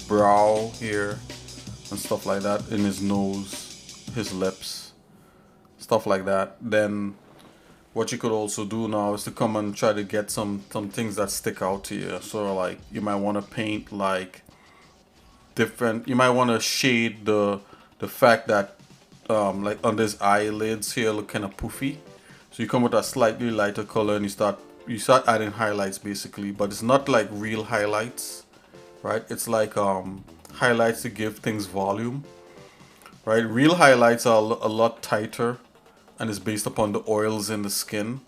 brow here and stuff like that, in his nose, his lips, stuff like that. Then what you could also do now is to come and try to get some things that stick out to you. So like you might want to paint like different, you might want to shade the fact that like under his eyelids here look kind of poofy. So you come with a slightly lighter color and you start adding highlights basically, but it's not like real highlights, right? It's like highlights to give things volume, right? Real highlights are a lot tighter, and it's based upon the oils in the skin,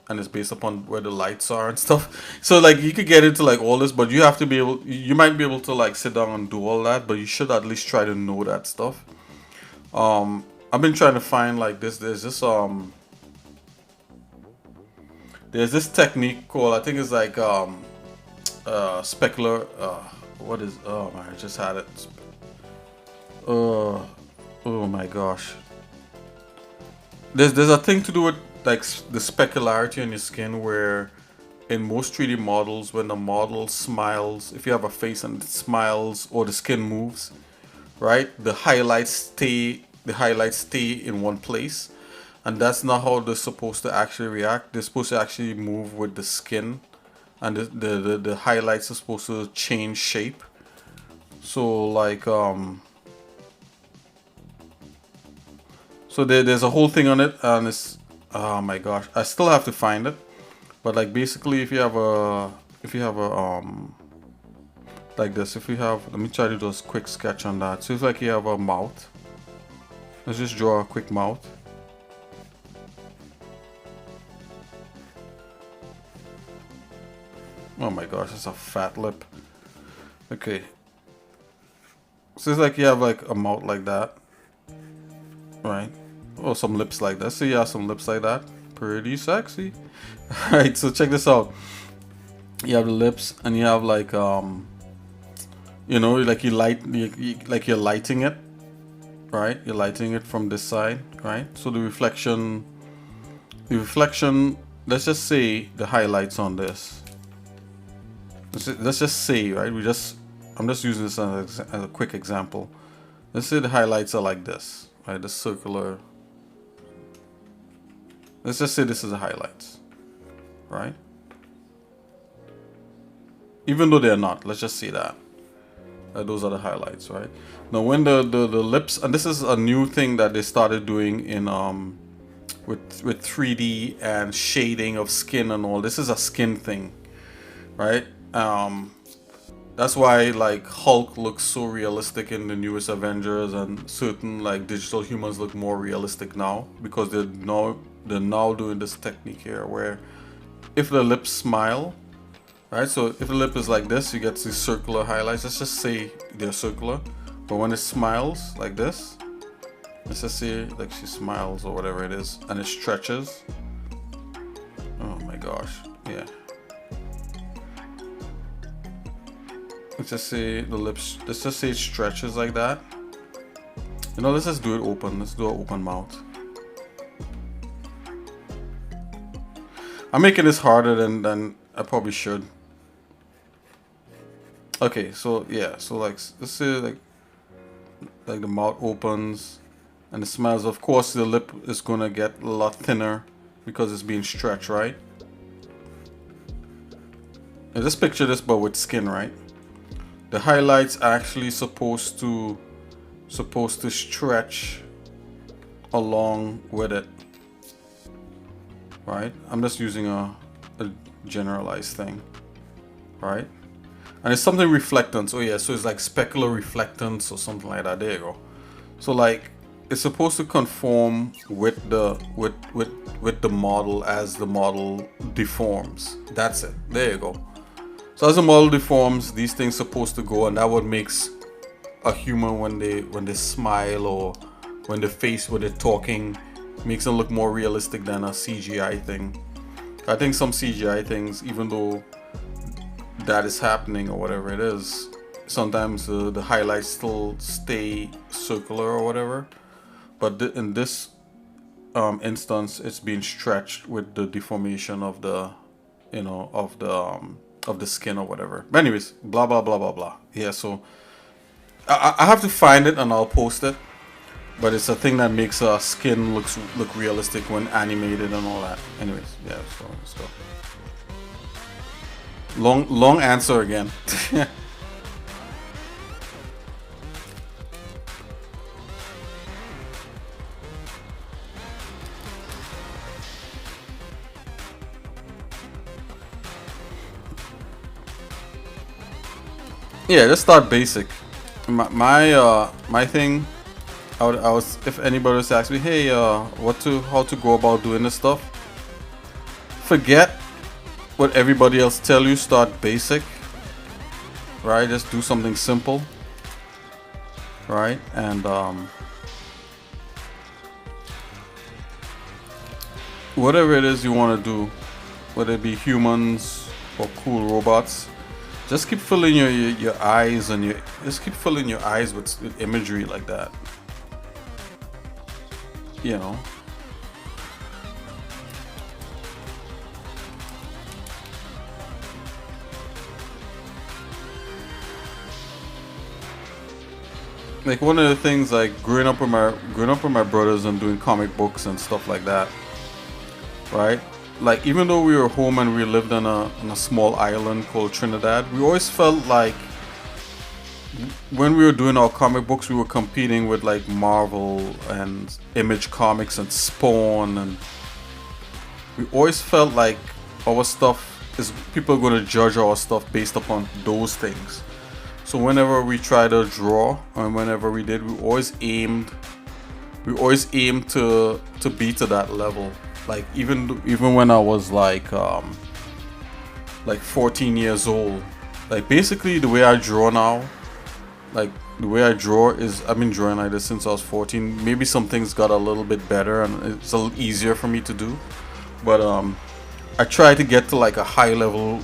and it's based upon where the lights are and stuff. So like you could get into like all this, but you have to be able, you might be able to like sit down and do all that, but you should at least try to know that stuff. I've been trying to find like this, there's this technique called, I think it's like specular, what is, oh man, I just had it. Oh my gosh. There's a thing to do with like the specularity on your skin, where in most 3D models, when the model smiles, if you have a face and it smiles or the skin moves, right, the highlights stay in one place, and that's not how they're supposed to actually react. They're supposed to actually move with the skin, and the highlights are supposed to change shape. So like so there's a whole thing on it, and it's, oh my gosh, I still have to find it. But like basically, if you have a like this, if you have, let me try to do a quick sketch on that. So it's like you have a mouth. Let's just draw a quick mouth. Oh my gosh, it's a fat lip. Okay. So it's like you have like a mouth like that, right? Or some lips like that. So you have some lips like that. Pretty sexy. Alright, so check this out. You have the lips, and you have like You know, like like you're lighting it, right? You're lighting it from this side, right? So the reflection, let's just say the highlights on this. Let's just say, right? I'm just using this as a quick example. Let's say the highlights are like this, right? The circular. Let's just say this is the highlights, right? Even though they're not, let's just say that. Those are the highlights, right? Now when the lips, and this is a new thing that they started doing in with 3D and shading of skin and all. This is a skin thing, right? That's why like Hulk looks so realistic in the newest Avengers, and certain like digital humans look more realistic now, because they're now doing this technique here where if the lips smile, right? So if the lip is like this, you get these circular highlights. Let's just say they're circular, but when it smiles like this, let's just say like she smiles or whatever it is, and it stretches. Oh my gosh, yeah. Let's just say the lips, let's just say it stretches like that. You know, let's just do it open. Let's do an open mouth. I'm making this harder than I probably should. Okay, so yeah, so like let's say like the mouth opens and it smiles. Of course the lip is gonna get a lot thinner because it's being stretched, right? Now just picture this but with skin, right? The highlights are actually supposed to stretch along with it, right? I'm just using a generalized thing, right? And it's something reflectance. Oh yeah, so it's like specular reflectance or something like that. There you go. So like it's supposed to conform with the model as the model deforms. That's it. There you go. So as the model deforms, these things supposed to go, and that what makes a human when they smile or when they're talking, makes them look more realistic than a CGI thing. I think some CGI things, even though that is happening or whatever it is, sometimes the highlights still stay circular or whatever, but in this instance it's being stretched with the deformation of the of the skin or whatever. But anyways, blah blah blah blah blah. Yeah, so I have to find it and I'll post it, but it's a thing that makes skin look realistic when animated and all that. Anyways, yeah, so let's go. Long answer again. Yeah, just start basic. My thing, I was, if anybody was asking me, hey, how to go about doing this stuff, forget what everybody else tell you. Start basic, right? Just do something simple, right? And whatever it is you want to do, whether it be humans or cool robots, just keep filling your eyes and just keep filling your eyes with imagery like that, you know. Like one of the things, like growing up with my brothers and doing comic books and stuff like that, right? Like even though we were home and we lived on a small island called Trinidad, we always felt like when we were doing our comic books, we were competing with like Marvel and Image Comics and Spawn, and we always felt like our stuff is, people are going to judge our stuff based upon those things. So whenever we try to draw, and whenever we did, we always aimed to be to that level. Like even when I was like 14 years old, like basically the way I draw now, like the way I draw is, I've been drawing like this since I was 14. Maybe some things got a little bit better and it's a little easier for me to do, but I try to get to like a high level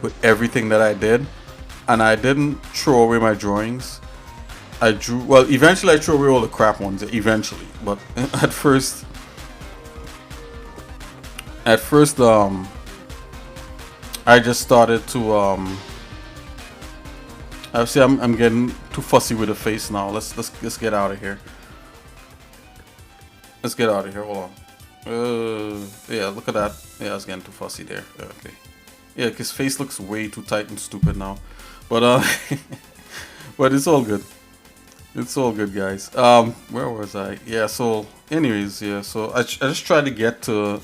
with everything that I did. and I didn't throw away my drawings. I drew, well, eventually I threw away all the crap ones, eventually, but at first, I just started to, obviously I'm getting too fussy with the face now. Let's get out of here. Let's get out of here, hold on. Yeah, look at that. Yeah, I was getting too fussy there. Okay. Yeah, his face looks way too tight and stupid now. But, but it's all good. It's all good, guys. Where was I? Yeah, so, anyways, yeah, so I just tried to get to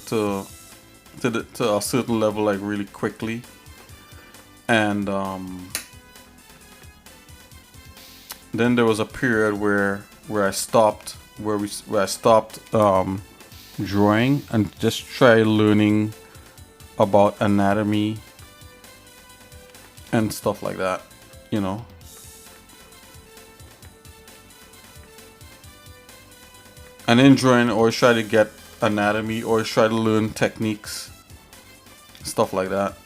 a certain level, like, really quickly. And, then there was a period where I stopped, where I stopped, drawing and just try learning about anatomy and stuff like that, you know. And in drawing, always try to get anatomy, or try to learn techniques, stuff like that.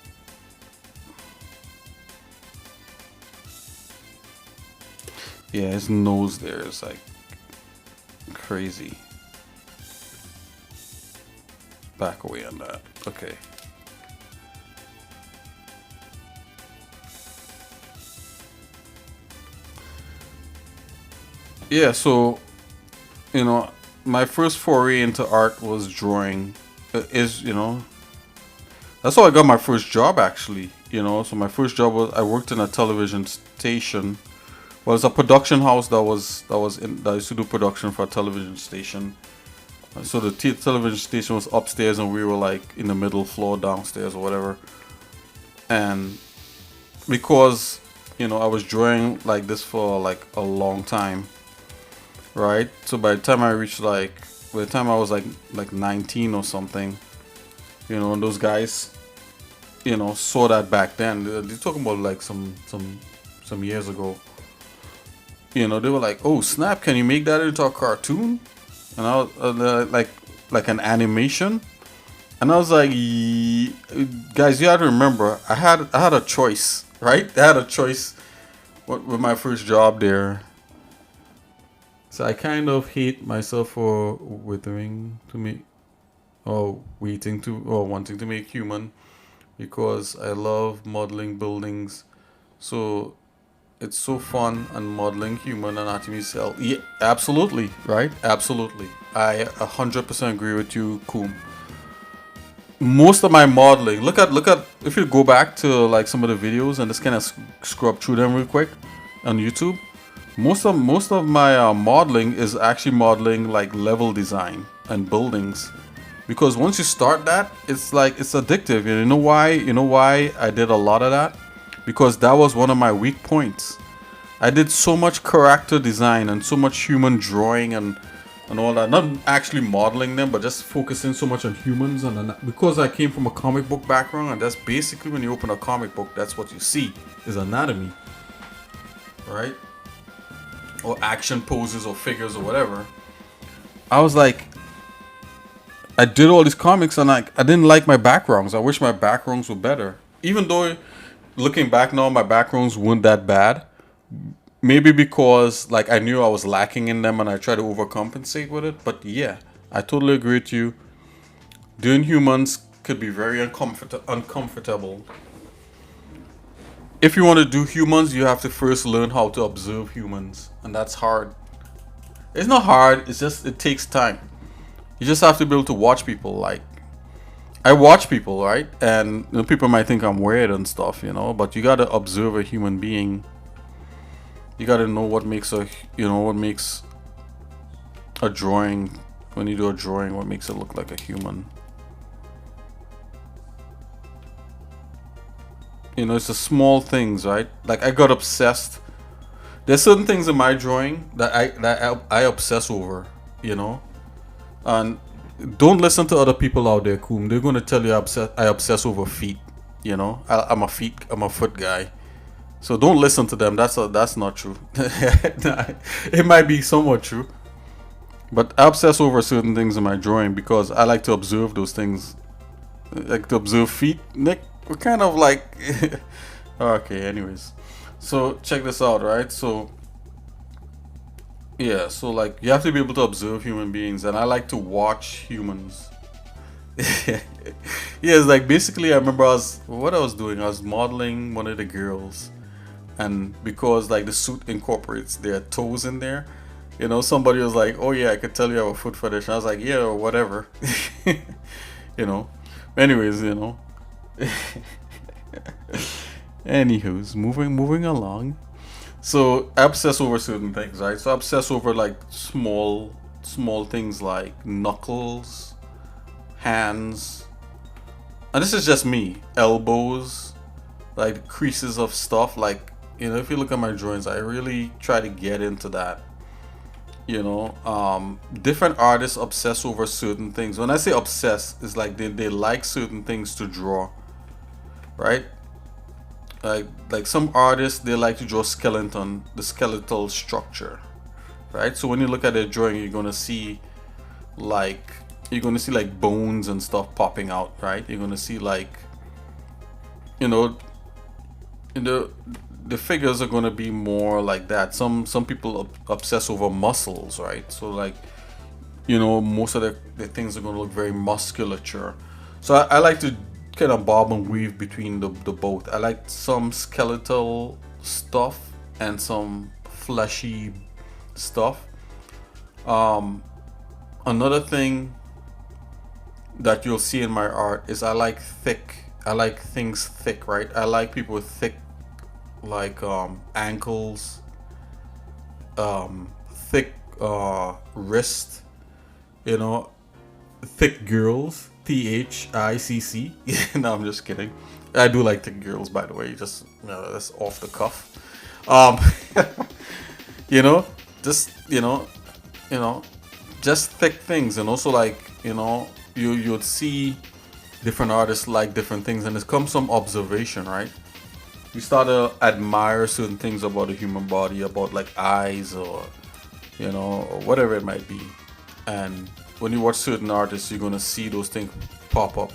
Yeah, his nose there is like crazy. Back away on that. Okay. Yeah, so, you know, my first foray into art was drawing. You know, that's how I got my first job, actually. You know, so my first job was, I worked in a television station. Well, it's a production house that used to do production for a television station. So the television station was upstairs, and we were like in the middle floor downstairs or whatever. And because, you know, I was drawing like this for like a long time, right? So by the time I reached by the time I was like 19 or something, you know, and those guys, you know, saw that back then. They're talking about like some years ago. You know, they were like, "Oh snap! Can you make that into a cartoon?" And I was like an animation. And I was like, guys, you have to remember, I had a choice, right? I had a choice with my first job there. So I kind of hate myself for wanting to make human, because I love modeling buildings. So it's so fun, and modeling human anatomy cell. Yeah, absolutely, right? Absolutely. I 100% agree with you, Koom. Most of my modeling, look at if you go back to like some of the videos and just kind of scrub through them real quick on YouTube. Most of my modeling is actually modeling like level design and buildings, because once you start that, it's like it's addictive. You know why? You know why I did a lot of that? Because that was one of my weak points. I did so much character design and so much human drawing and all that. Not actually modeling them, but just focusing so much on humans. And because I came from a comic book background, and that's basically when you open a comic book, that's what you see is anatomy, right? Or action poses or figures or whatever. I was like, I did all these comics, and I didn't like my backgrounds. I wish my backgrounds were better. Even though, looking back now, my backgrounds weren't that bad. Maybe because like I knew I was lacking in them, and I tried to overcompensate with it. But yeah, I totally agree with you. Doing humans could be very uncomfortable. If you want to do humans, you have to first learn how to observe humans, and that's hard. It's not hard, it's just it takes time. You just have to be able to watch people. Like, I watch people, right? And you know, people might think I'm weird and stuff, you know, but you gotta observe a human being. You gotta know what makes a drawing, when you do a drawing, what makes it look like a human. You know, it's the small things, right? Like, I got obsessed. There's certain things in my drawing that I obsess over, you know. And don't listen to other people out there, Koom. They're gonna tell you I obsess over feet. You know, I'm a foot guy. So don't listen to them. That's not true. It might be somewhat true, but I obsess over certain things in my drawing because I like to observe those things. I like to observe feet. Nick, we're kind of like okay. Anyways, So check this out, right? So yeah, so like you have to be able to observe human beings, and I like to watch humans. Yeah, it's like basically I remember what I was doing. I was modeling one of the girls, and because like the suit incorporates their toes in there, somebody was like, "Oh yeah, I could tell you have a foot fetish." And I was like, "Yeah, or whatever," you know. Anyways, Anywho's moving along. So I obsess over certain things, right? So I obsess over like small things like knuckles, hands, and this is just me. Elbows, like creases of stuff. Like if you look at my drawings, I really try to get into that. Different artists obsess over certain things. When I say obsess, it's like they like certain things to draw, right? Like some artists, they like to draw the skeletal structure, right? So when you look at their drawing, like you're gonna see like bones and stuff popping out, right? You're gonna see like you know the figures are gonna be more like that. Some people obsess over muscles, right? So like most of the things are gonna look very musculature. So I like to kind of bob and weave between the both. I like some skeletal stuff and some fleshy stuff. Another thing that you'll see in my art is I like things thick, right? I like people with thick like ankles, thick wrist, thick girls, THICC. No, I'm just kidding. I do like thick girls, by the way. Just that's off the cuff. Um, you know, just just thick things, and also like you'd see different artists like different things, and it comes from observation, right? You start to admire certain things about the human body, about like eyes or or whatever it might be. And when you watch certain artists, you're gonna see those things pop up.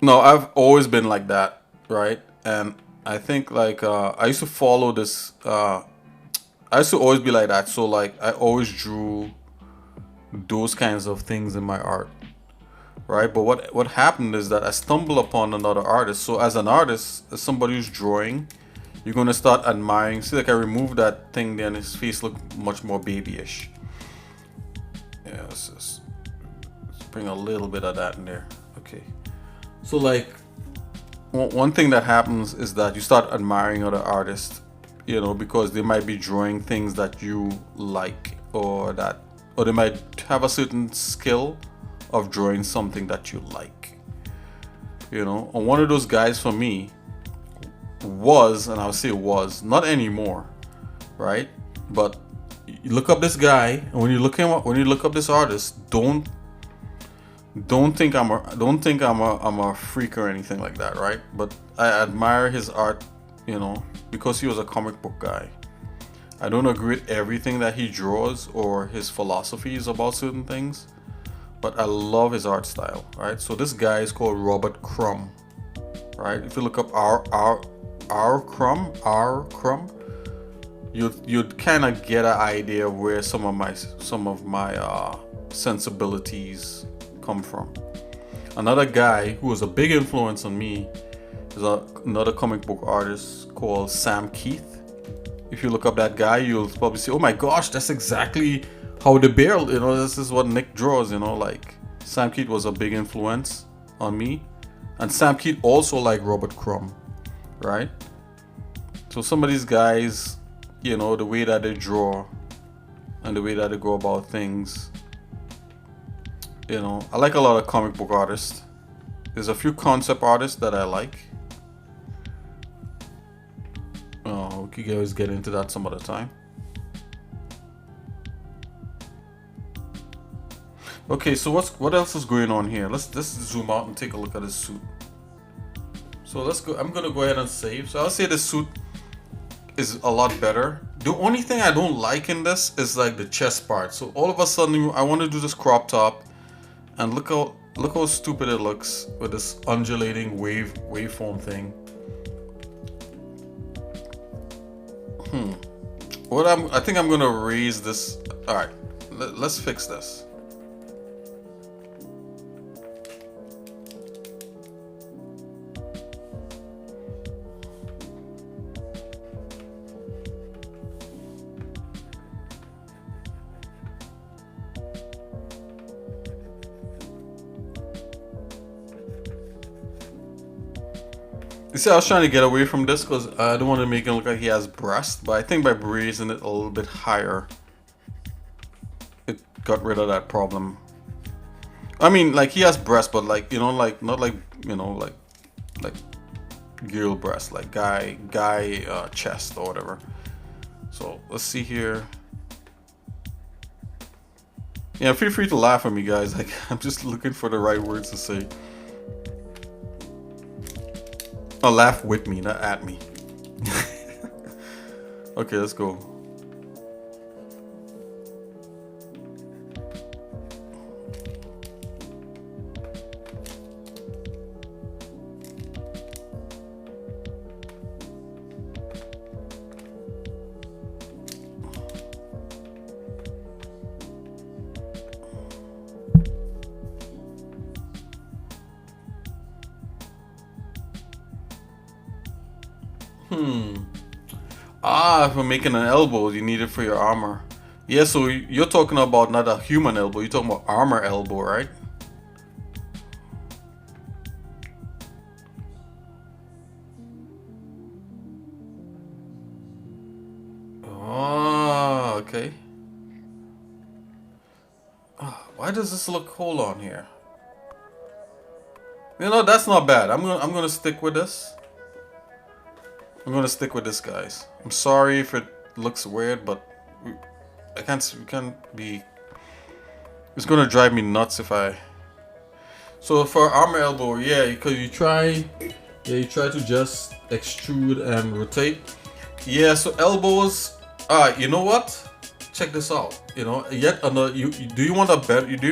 No, I've always been like that, right? And I think like I used to follow this. I used to always be like that. So like I always drew those kinds of things in my art, right? But what happened is that I stumbled upon another artist. So as an artist, as somebody who's drawing, you're gonna start admiring. See, like I removed that thing there, and his face looked much more babyish. Yeah, let's bring a little bit of that in there. Okay. So like, one thing that happens is that you start admiring other artists, because they might be drawing things that you like, or they might have a certain skill of drawing something that you like. And one of those guys for me was, and I'll say was, not anymore, right? But you look up this guy, and when you look up this artist, don't think I'm a freak or anything like that, right? But I admire his art, because he was a comic book guy. I don't agree with everything that he draws or his philosophies about certain things, but I love his art style, right? So this guy is called Robert Crumb, right? If you look up R Crumb, you'd kind of get an idea of where some of my sensibilities come from. Another guy who was a big influence on me is another comic book artist called Sam Keith. If you look up that guy, you'll probably say, "Oh my gosh, that's exactly how the barrel." This is what Nick draws. Like Sam Keith was a big influence on me, and Sam Keith also liked Robert Crumb, right? So some of these guys, the way that they draw and the way that they go about things. I like a lot of comic book artists. There's a few concept artists that I like. We could always get into that some other time. Okay, so what else is going on here? Let's zoom out and take a look at this suit. So let's go. I'm gonna go ahead and save. So I'll say this suit is a lot better. The only thing I don't like in this is like the chest part. So all of a sudden I want to do this crop top. And look Look how stupid it looks with this undulating waveform thing. I think I'm gonna raise this. All right, let's fix this. You see, I was trying to get away from this because I don't want to make it look like he has breast, but I think by raising it a little bit higher, it got rid of that problem. I mean, like he has breast, but like, you know, like not like, you know, like girl breast, like guy chest or whatever. So let's see here. Yeah, feel free to laugh at me, guys. Like I'm just looking for the right words to say. Oh, laugh with me, not at me. Okay, let's go. For making an elbow, you need it for your armor. Yeah, so you're talking about not a human elbow, you're talking about armor elbow, right? Oh, okay. Why does this look whole on here? You know, that's not bad. I'm gonna stick with this. I'm gonna stick with this, guys. I'm sorry if it looks weird, but we can't be. It's gonna drive me nuts if I. So for armor elbow, yeah, because you try to just extrude and rotate. Yeah, so elbows. You know what? Check this out. You know, yet another. Do you want a better? Do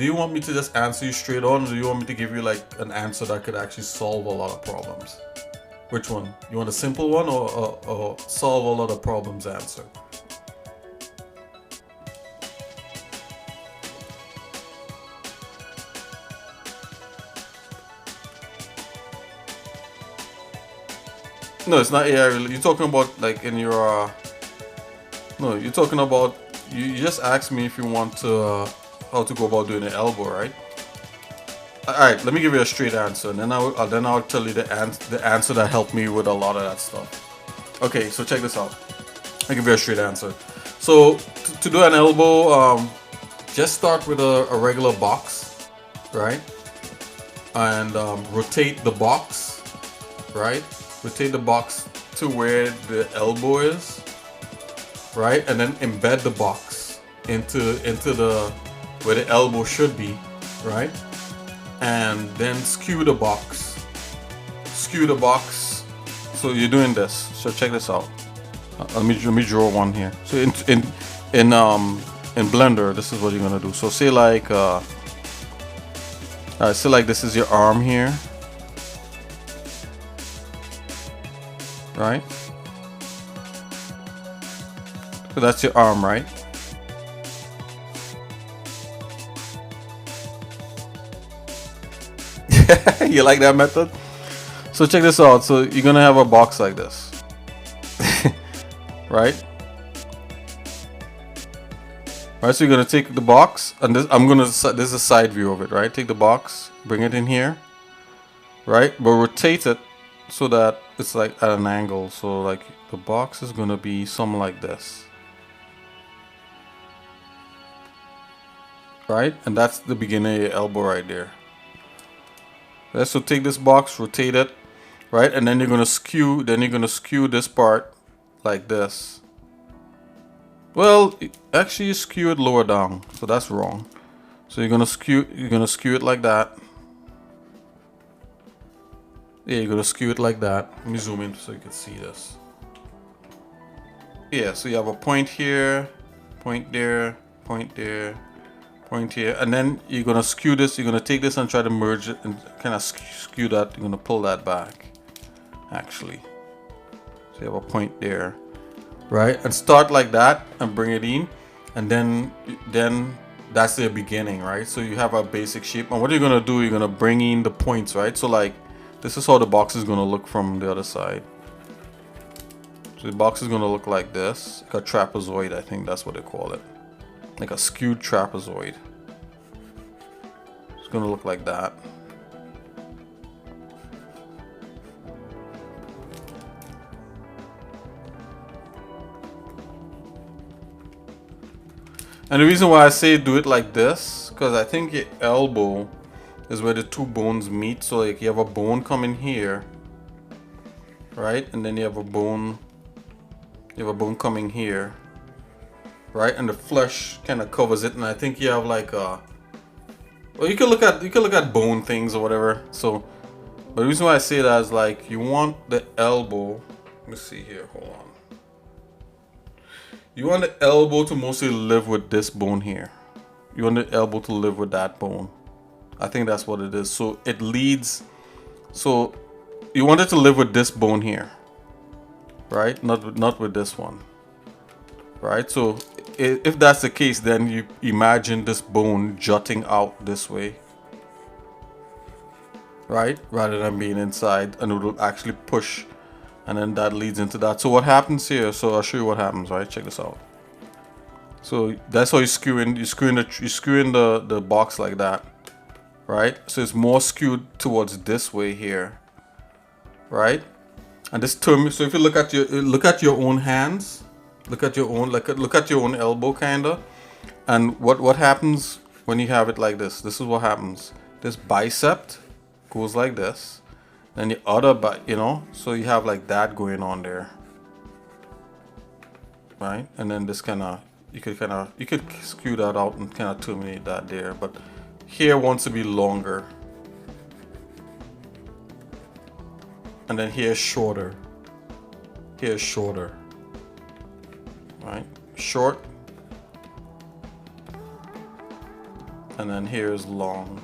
you want me to just answer you straight on, or do you want me to give you like an answer that could actually solve a lot of problems? Which one? You want a simple one or solve a lot of problems answer? No, it's not AI. You're talking about like in your. No, you're talking about. You just asked me if you want to how to go about doing an elbow, right? All right, let me give you a straight answer, and then I'll tell you the answer that helped me with a lot of that stuff. Okay, so check this out. I'll give you a straight answer. So to do an elbow, just start with a regular box, right? And rotate the box, right? Rotate the box to where the elbow is, right? And then embed the box into the where the elbow should be, right? And then skew the box. So you're doing this. So check this out. Let me draw one here. So in Blender, this is what you're gonna do. So say like say like this is your arm here, right? So that's your arm, right? You like that method? So check this out. So you're gonna have a box like this, right? Right. So you're gonna take the box, and this this is a side view of it, right? Take the box, bring it in here, right? But rotate it so that it's like at an angle. So like the box is gonna be something like this, right? And that's the beginning of your elbow right there. So take this box, rotate it, right, and then you're gonna skew. Then you're gonna skew this part like this. Well, actually, you skew it lower down, so that's wrong. So you're gonna skew it like that. Yeah, you're gonna skew it like that. Let me zoom in so you can see this. Yeah, so you have a point here, point there, point there, point here, and then you're gonna skew this. You're gonna take this and try to merge it and kind of skew that. You're gonna pull that back, actually. So you have a point there, right? And start like that and bring it in, and then that's the beginning, right? So you have a basic shape, and what you're gonna do, you're gonna bring in the points, right? So like this is how the box is gonna look from the other side. So the box is gonna look like this, like a trapezoid. I think that's what they call it, like a skewed trapezoid. It's gonna look like that. And the reason why I say do it like this, because I think your elbow is where the two bones meet. So like you have a bone coming here, right? And then you have a bone coming here, right? And the flesh kind of covers it. And I think you have like a, well, you can look at bone things or whatever. So, but the reason why I say that is like you want the elbow. Let me see here. Hold on. You want the elbow to mostly live with this bone here. You want the elbow to live with that bone. I think that's what it is. So it leads. So you want it to live with this bone here, right? Not with this one, right? So if that's the case, then you imagine this bone jutting out this way, right? Rather than being inside, and it will actually push. And then that leads into that. So what happens here? So I'll show you what happens, right? Check this out. So that's how you screw in the box like that, right? So it's more skewed towards this way here, right? And this term. So if you look at your own hands, look at your own elbow kinda, and what happens when you have it like this? This is what happens. This bicep goes like this. Then the other, but so you have like that going on there, right? And then this you could skew that out and kind of terminate that there. But here wants to be longer, and then here's shorter. Here's shorter, right? Short, and then here's long.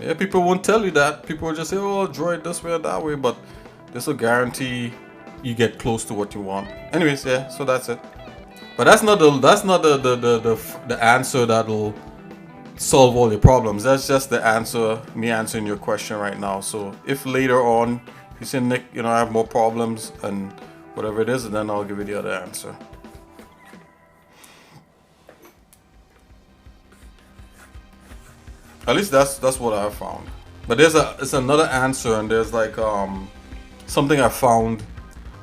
Yeah, people won't tell you that. People will just say, "Oh, draw it this way or that way," but this will guarantee you get close to what you want. Anyways, yeah. So that's it. But that's not the answer that'll solve all your problems. That's just the answer. Me answering your question right now. So if later on you say, Nick, I have more problems and whatever it is, then I'll give you the other answer. At least that's what I found. But it's another answer, and there's like something I found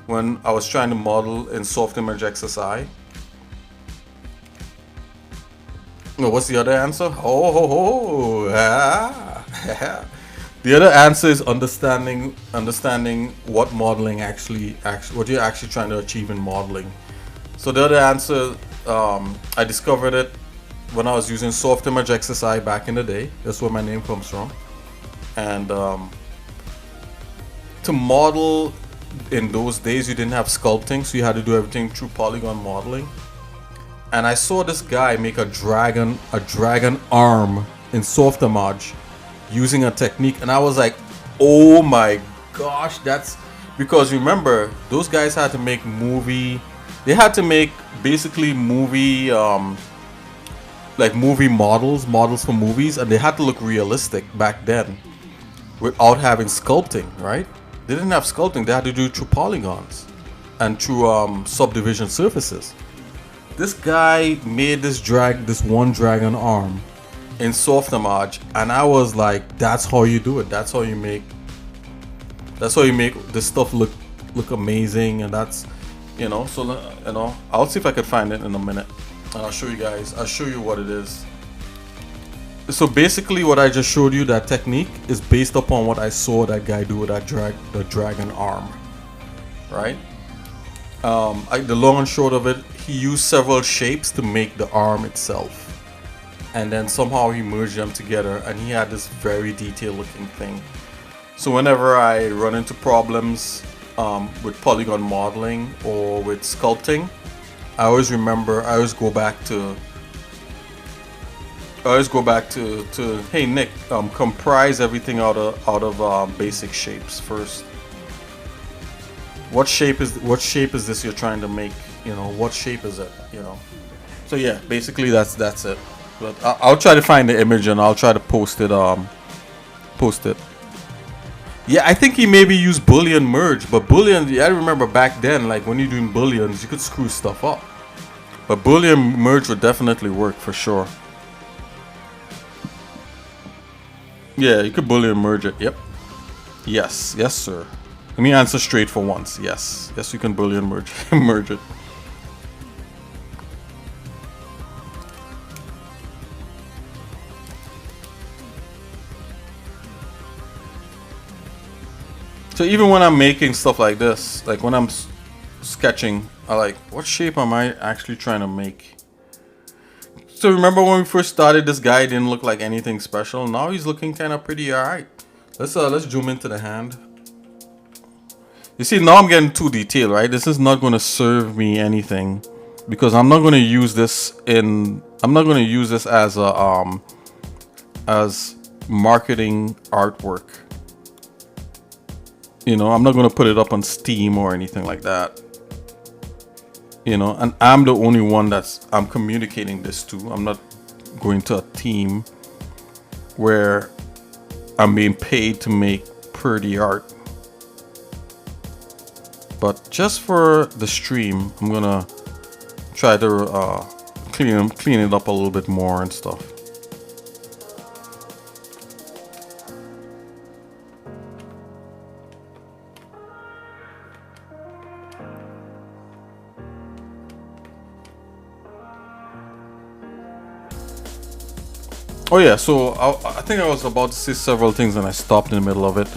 when I was trying to model in Soft Image XSI. No, what's the other answer? The other answer is understanding what modeling what you're actually trying to achieve in modeling. So the other answer, I discovered it when I was using Soft Image XSI back in the day. That's where my name comes from. And to model in those days, you didn't have sculpting, so you had to do everything through polygon modeling. And I saw this guy make a dragon arm in Soft Image using a technique, and I was like, oh my gosh, that's because remember, those guys had to make they had to make basically movie like movie models for movies, and they had to look realistic back then without having sculpting, right? They didn't have sculpting. They had to do it through polygons and through subdivision surfaces. This guy made this one dragon arm in Soft Image, and I was like, that's how you do it. That's how you make this stuff look amazing. And that's so I'll see if I could find it in a minute, and I'll show you guys. I'll show you what it is. So basically what I just showed you, that technique, is based upon what I saw that guy do with the dragon arm, right? The long and short of it, he used several shapes to make the arm itself, and then somehow he merged them together, and he had this very detailed looking thing. So whenever I run into problems with polygon modeling or with sculpting, I always go back to I always go back to hey Nick, comprise everything out of basic shapes first. What shape is this you're trying to make? You know, what shape is it? You know. So yeah, basically that's it. But I'll try to find the image and I'll try to post it. Post it. Yeah, I think he maybe used Boolean merge, but Boolean, I remember back then, like when you're doing Booleans, you could screw stuff up. But Boolean merge would definitely work for sure. Yeah, you could Boolean merge it. Yep. Yes, yes, sir. Let me answer straight for once. Yes, yes, you can Boolean merge merge it. So even when I'm making stuff like this, like when I'm sketching, I like, what shape am I actually trying to make? So remember when we first started, this guy didn't look like anything special. Now he's looking kind of pretty alright. Let's zoom into the hand. You see, now I'm getting too detailed, right? This is not going to serve me anything because I'm not going to use this as a as marketing artwork. You know, I'm not going to put it up on Steam or anything like that. You know, and I'm the only one I'm communicating this to. I'm not going to a team where I'm being paid to make pretty art. But just for the stream, I'm gonna try to clean it up a little bit more and stuff. Oh yeah, so I think I was about to say several things and I stopped in the middle of it.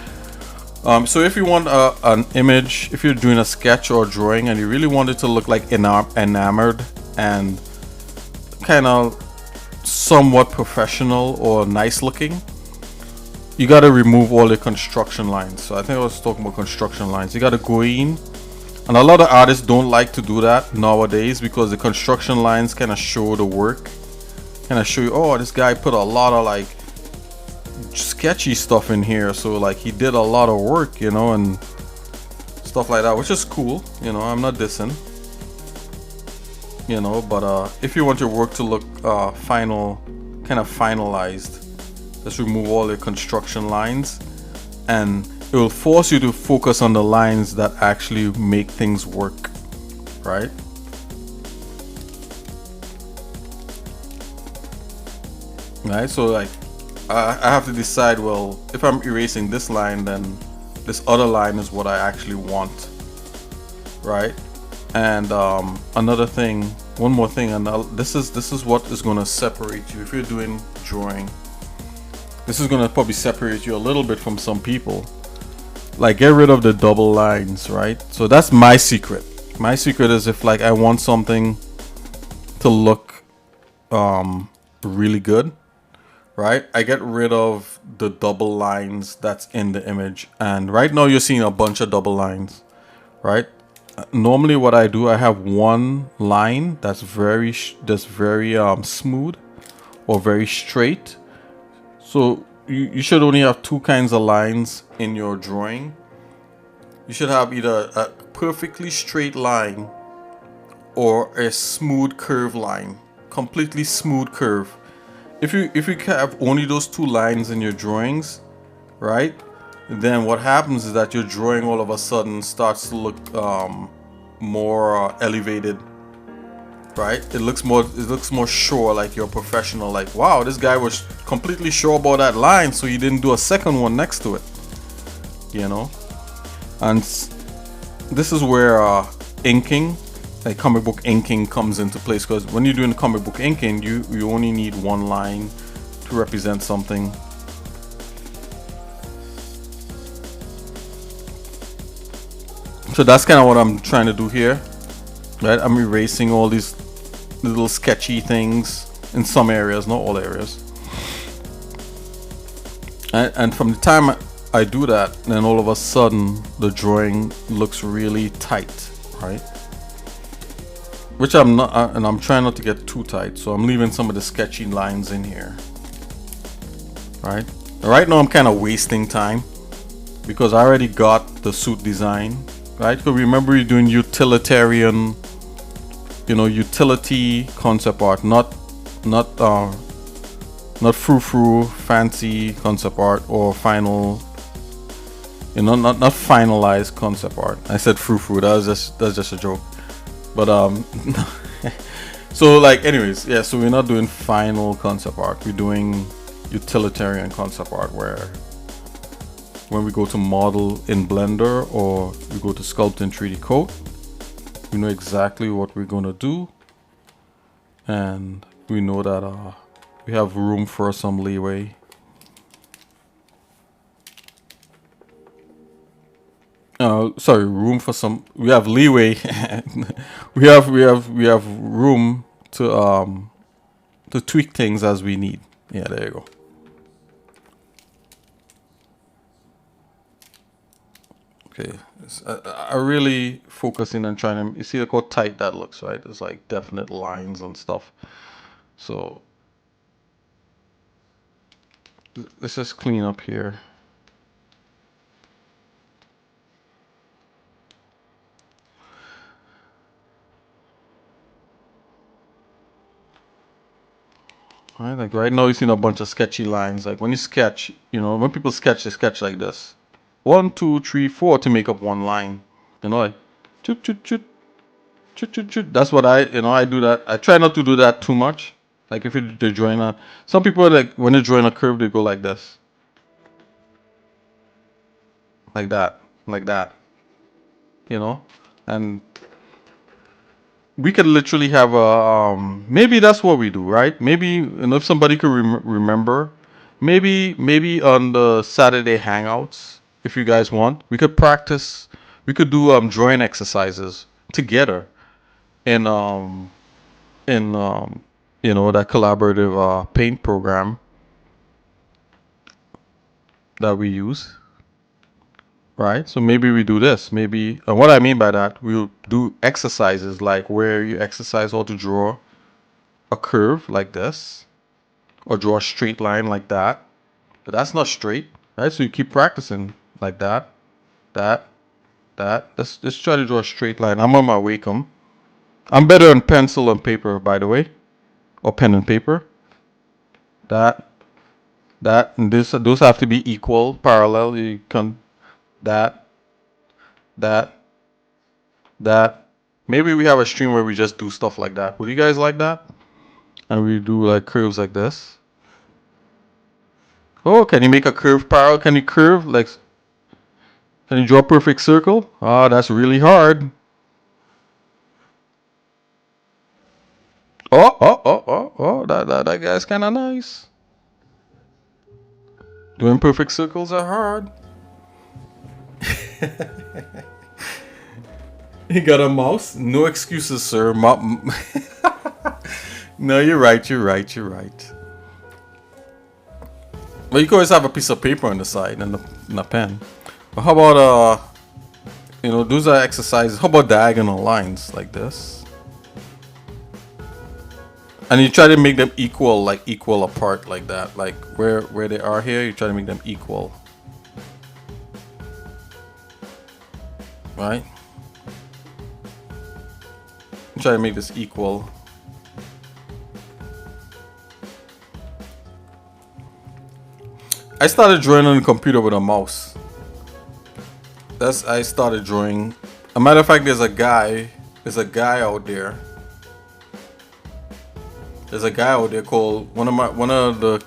So if you want an image, if you're doing a sketch or a drawing and you really want it to look like enamored and kind of somewhat professional or nice looking, you got to remove all the construction lines. So I think I was talking about construction lines. You got to go in, and a lot of artists don't like to do that nowadays because the construction lines kind of show the work. Kind of show you, oh, this guy put a lot of like sketchy stuff in here, so like he did a lot of work, you know, and stuff like that, which is cool. You know, I'm not dissing, you know, but if you want your work to look kind of finalized, just remove all the construction lines, and it will force you to focus on the lines that actually make things work, right? Right, so like I have to decide, well, if I'm erasing this line, then this other line is what I actually want, right? And another thing, one more thing, and this is what is going to separate you if you're doing drawing. This is going to probably separate you a little bit from some people. Like, get rid of the double lines, right? So that's my secret. My secret is, if like I want something to look really good, right, I get rid of the double lines that's in the image. And right now you're seeing a bunch of double lines, right? Normally what I do, I have one line that's very smooth or very straight. So you should only have two kinds of lines in your drawing. You should have either a perfectly straight line or a smooth curve line, completely smooth curve. If you have only those two lines in your drawings, right, then what happens is that your drawing all of a sudden starts to look more elevated, right? It looks more sure, like you're a professional. Like, wow, this guy was completely sure about that line, so he didn't do a second one next to it, you know. And this is where inking, like comic book inking, comes into place, because when you're doing comic book inking, you only need one line to represent something. So that's kind of what I'm trying to do here, right? I'm erasing all these little sketchy things in some areas, not all areas. And from the time I do that, then all of a sudden the drawing looks really tight, right? which I'm not, and I'm trying not to get too tight, so I'm leaving some of the sketchy lines in here. Right now I'm kind of wasting time because I already got the suit design, right? Because remember, you're doing utilitarian, utility concept art, not frou-frou fancy concept art or final, not finalized concept art. I said frou-frou, that's just a joke. But so like, anyways, yeah, so we're not doing final concept art, we're doing utilitarian concept art, where when we go to model in Blender or we go to sculpt in 3D Code, we know exactly what we're going to do, and we know that we have room for some leeway. Room for some. We have leeway. we have room to tweak things as we need. Yeah, there you go. Okay, I really focusing on trying to. You see, look how tight that looks, right? There's like definite lines and stuff. So let's just clean up here. Right, like right now you're seeing a bunch of sketchy lines. Like when you sketch, when people sketch, they sketch like this. 1, 2, 3, 4 to make up one line. Like chut chut chut chut chut chut. That's what I do that. I try not to do that too much. Like if they're drawing some people, like when they're drawing a curve, they go like this. Like that. Like that. And we could literally have a maybe that's what we do, right? Maybe, if somebody could remember, maybe on the Saturday hangouts, if you guys want, we could practice. We could do drawing exercises together in that collaborative paint program that we use, right? So maybe we do this. Maybe, and what I mean by that, we'll do exercises like where you exercise how to draw a curve like this, or draw a straight line like that. But that's not straight, right? So you keep practicing like that, that, that. Let's try to draw a straight line. I'm on my Wacom. I'm better on pencil and paper, by the way, or pen and paper. That, and this. Those have to be equal, parallel. You can that, that, that. Maybe we have a stream where we just do stuff like that. Would you guys like that? And we do like curves like this. Oh, can you make a curve parallel? Can you curve like? Can you draw a perfect circle? Ah, that's really hard. Oh, that guy's kind of nice. Doing perfect circles are hard. He got a mouse? No excuses, sir. No, you're right. But you can always have a piece of paper on the side and a pen. But how about those are exercises. How about diagonal lines like this? And you try to make them equal apart like that. Like where they are here, you try to make them equal. Right? You try to make this equal. I started drawing on the computer with a mouse. I started drawing. A matter of fact, there's a guy out there. There's a guy out there called one of the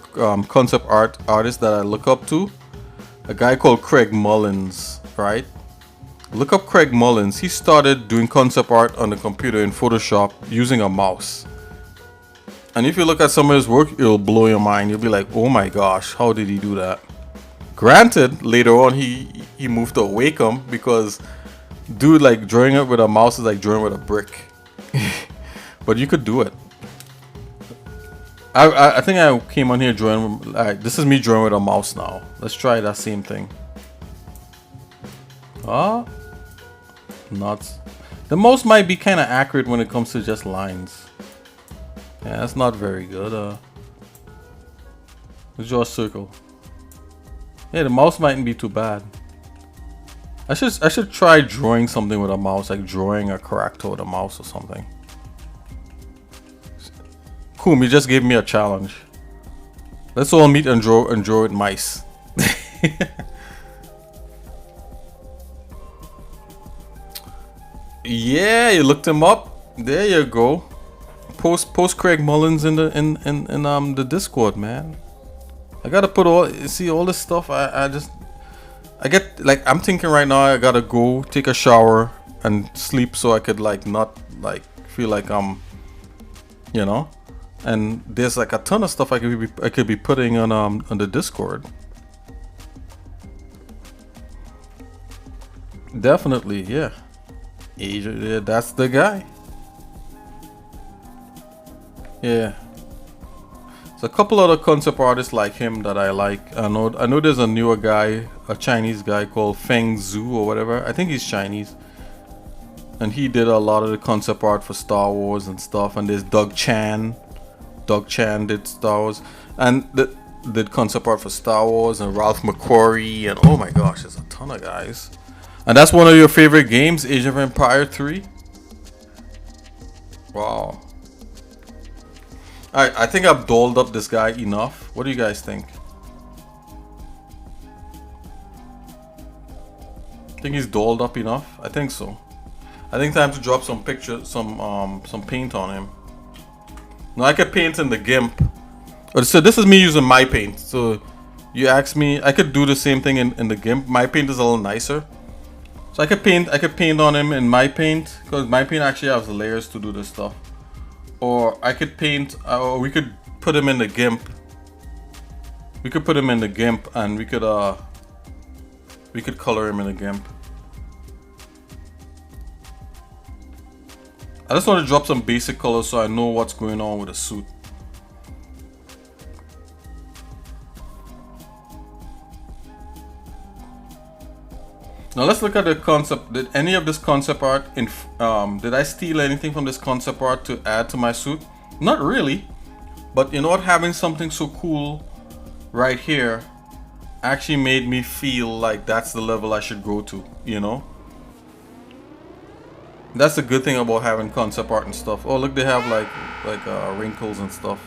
concept art artists that I look up to. A guy called Craig Mullins, right? Look up Craig Mullins. He started doing concept art on the computer in Photoshop using a mouse. And if you look at some of his work, it'll blow your mind. You'll be like, oh my gosh, how did he do that? Granted, later on he moved to a Wacom because dude, like drawing it with a mouse is like drawing with a brick. But you could do it. I think I came on here drawing. Alright, this is me drawing with a mouse now. Let's try that same thing. Nuts. The mouse might be kind of accurate when it comes to just lines. Yeah, that's not very good. Let's draw a circle. Yeah, the mouse mightn't be too bad. I should try drawing something with a mouse, like drawing a character with a mouse or something. Cool, you just gave me a challenge. Let's all meet and draw with mice. Yeah, you looked him up. There you go. Post Craig Mullins in the Discord, man. I gotta put all this stuff. I get like, I'm thinking right now I gotta go take a shower and sleep so I could like not like feel like you know. And there's like a ton of stuff I could be putting on the Discord. Definitely, yeah. Asia, yeah, that's the guy. Yeah. There's a couple other concept artists like him that I like. I know there's a newer guy, a Chinese guy called Feng Zhu or whatever. I think he's Chinese. And he did a lot of the concept art for Star Wars and stuff. And there's Doug Chan. Doug Chan did Star Wars. And did concept art for Star Wars, and Ralph McQuarrie, and oh my gosh, there's a ton of guys. And that's one of your favorite games, Age of Empire 3? Wow. Alright, I think I've dolled up this guy enough. What do you guys think? Think he's dolled up enough? I think so. I think time to drop some pictures, some paint on him. Now I could paint in the Gimp. So this is me using my paint. So you asked me, I could do the same thing in the Gimp. My paint is a little nicer. So I could paint on him in my paint, because my paint actually has layers to do this stuff. Or I could paint, or we could put him in the Gimp. We could put him in the Gimp, and we could color him in the Gimp. I just want to drop some basic colors so I know what's going on with the suit. Now let's look at the concept. Did any of this concept art did I steal anything from this concept art to add to my suit? Not really. But you know what, having something so cool right here actually made me feel like that's the level I should go to, you know? That's the good thing about having concept art and stuff. Oh look, they have like wrinkles and stuff.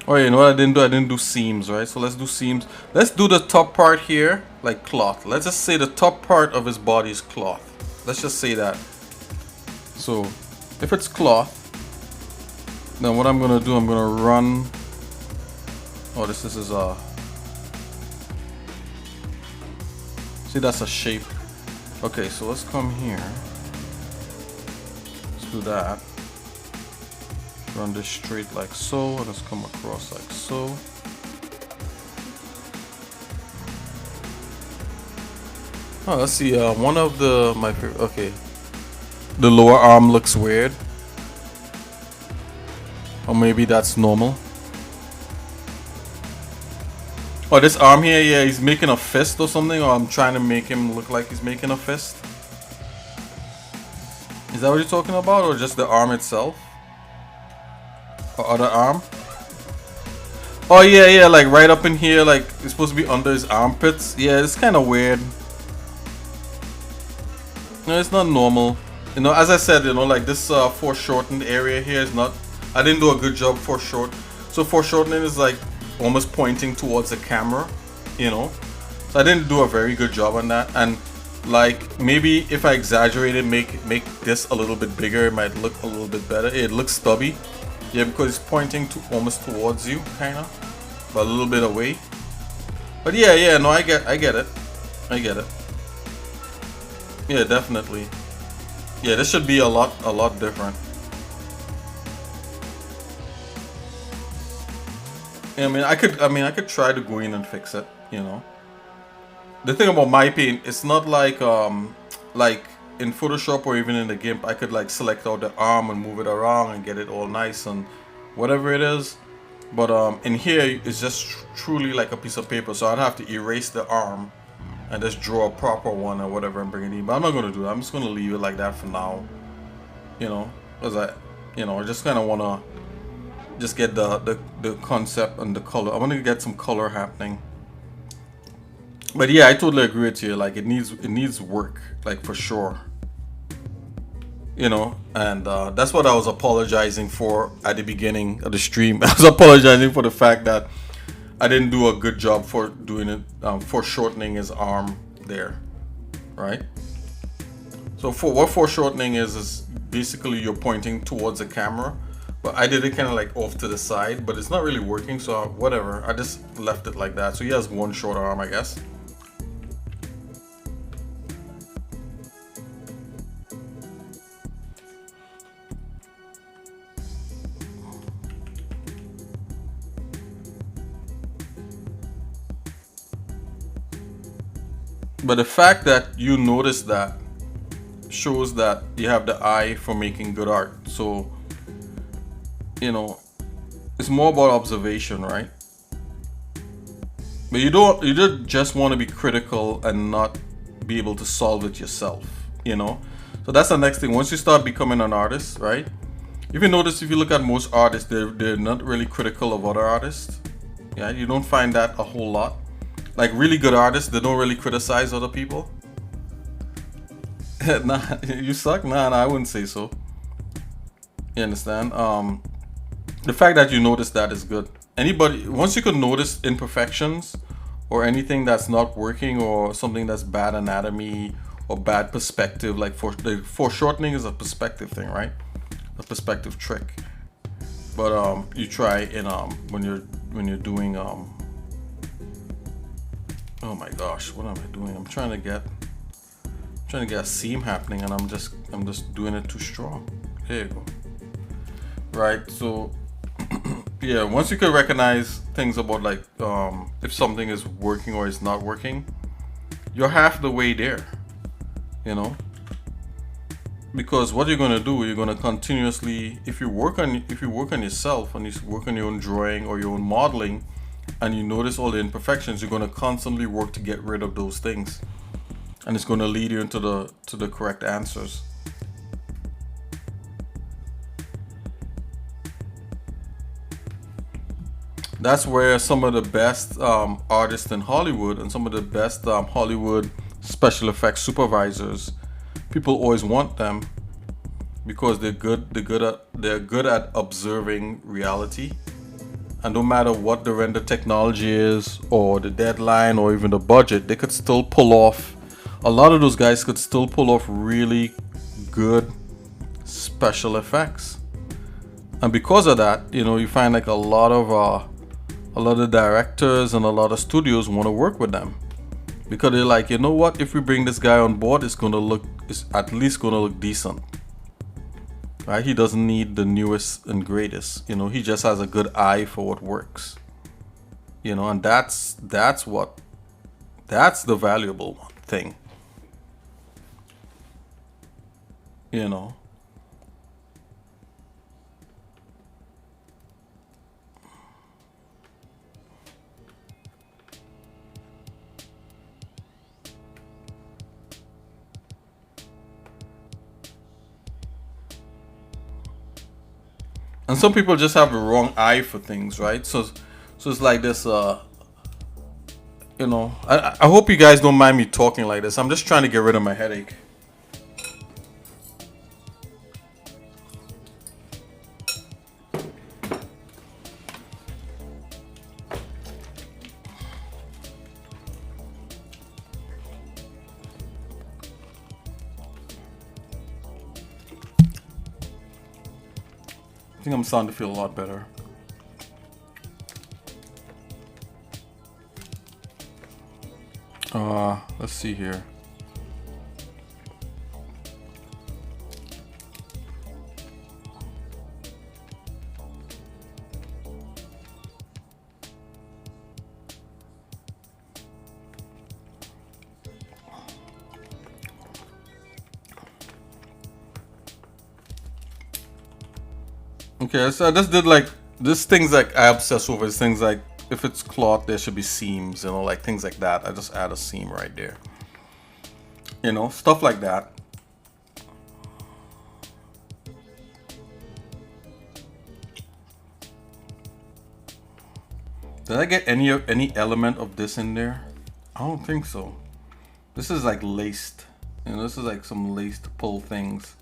Oh, you know what I didn't do? I didn't do seams, right? So let's do seams. Let's do the top part here, like cloth. Let's just say the top part of his body is cloth. Let's just say that. So if it's cloth, then what I'm gonna do, I'm gonna run. Oh, this is see, that's a shape. Okay, so let's come here. Let's do that. Run this straight like so, and let's come across like so. Oh, let's see. One of my favorite. Okay, the lower arm looks weird, or maybe that's normal. Oh, this arm here, yeah, he's making a fist or something, or I'm trying to make him look like he's making a fist. Is that what you're talking about, or just the arm itself? Or other arm? Oh yeah, like right up in here, like it's supposed to be under his armpits. Yeah, it's kind of weird. No, it's not normal. You know, as I said, you know, like this foreshortened area here is not. I didn't do a good job foreshortening. So foreshortening is like almost pointing towards the camera, you know. So I didn't do a very good job on that. And like maybe if I exaggerated, make this a little bit bigger, it might look a little bit better. It looks stubby. Yeah, because it's pointing to almost towards you, kind of, but a little bit away. But yeah, no, I get it. Yeah, definitely. Yeah, this should be a lot different. Yeah, I mean, I could try to go in and fix it, you know. The thing about my paint, it's not like in Photoshop or even in the Gimp, I could like select out the arm and move it around and get it all nice and whatever it is. But in here, it's just truly like a piece of paper. So I'd have to erase the arm and just draw a proper one or whatever and bring it in. But I'm not going to do that. I'm just going to leave it like that for now. you know, because I just kind of want to just get the concept and the color. I want to get some color happening. But yeah, I totally agree with you. Like it needs work, like for sure. And that's what I was apologizing for at the beginning of the stream. I was apologizing for the fact that I didn't do a good job for doing it, for shortening his arm there, right? So for what foreshortening is basically you're pointing towards the camera, but I did it kind of like off to the side, but it's not really working, so whatever. I just left it like that. So he has one short arm, I guess. But the fact that you notice that shows that you have the eye for making good art. So, it's more about observation, right? But you don't just want to be critical and not be able to solve it yourself. So that's the next thing. Once you start becoming an artist, right? If you notice, if you look at most artists, they're not really critical of other artists. Yeah, you don't find that a whole lot. Like really good artists, they don't really criticize other people. Nah, you suck? Nah, I wouldn't say so. You understand? The fact that you notice that is good. Once you can notice imperfections or anything that's not working or something that's bad anatomy or bad perspective, like foreshortening is a perspective thing, right? A perspective trick. But you try in when you're doing oh my gosh, what am I doing? I'm trying to get a seam happening, and I'm just doing it too strong. There you go. Right. So yeah, once you can recognize things about like if something is working or is not working, you're half the way there. Because what you're gonna do, you're gonna continuously, if you work on yourself and you work on your own drawing or your own modeling, and you notice all the imperfections, you're going to constantly work to get rid of those things, and it's going to lead you into the correct answers. That's where some of the best artists in Hollywood and some of the best Hollywood special effects supervisors, people always want them because they're good at observing reality. And no matter what the render technology is or the deadline or even the budget, they could still pull off, a lot of those guys could still pull off really good special effects. And because of that, you find like a lot of directors and a lot of studios want to work with them, because they're like, what, if we bring this guy on board, it's at least going to look decent. Right? He doesn't need the newest and greatest. He just has a good eye for what works. And that's the valuable thing. And some people just have the wrong eye for things, right? So it's like this, I hope you guys don't mind me talking like this. I'm just trying to get rid of my headache. I think I'm starting to feel a lot better. Let's see here. Okay, so I just did like this things like I obsess over is things like if it's cloth, there should be seams, like things like that. I just add a seam right there. Stuff like that. Did I get any element of this in there? I don't think so. This is like laced. You know, this is like some laced pull things.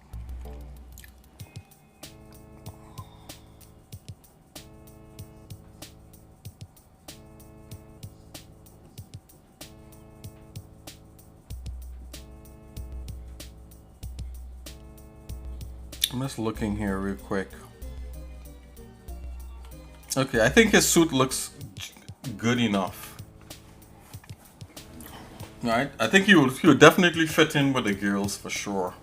I'm just looking here real quick. Okay, I think his suit looks good enough. Right? I think he would definitely fit in with the girls for sure.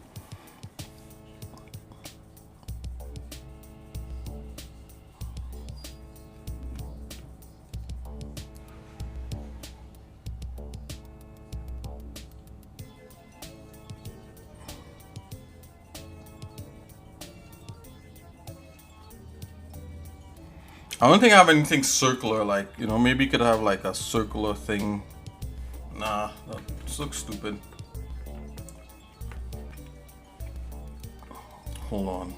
I don't think I have anything circular, like, you know, maybe you could have like a circular thing. Nah, that looks stupid. Hold on.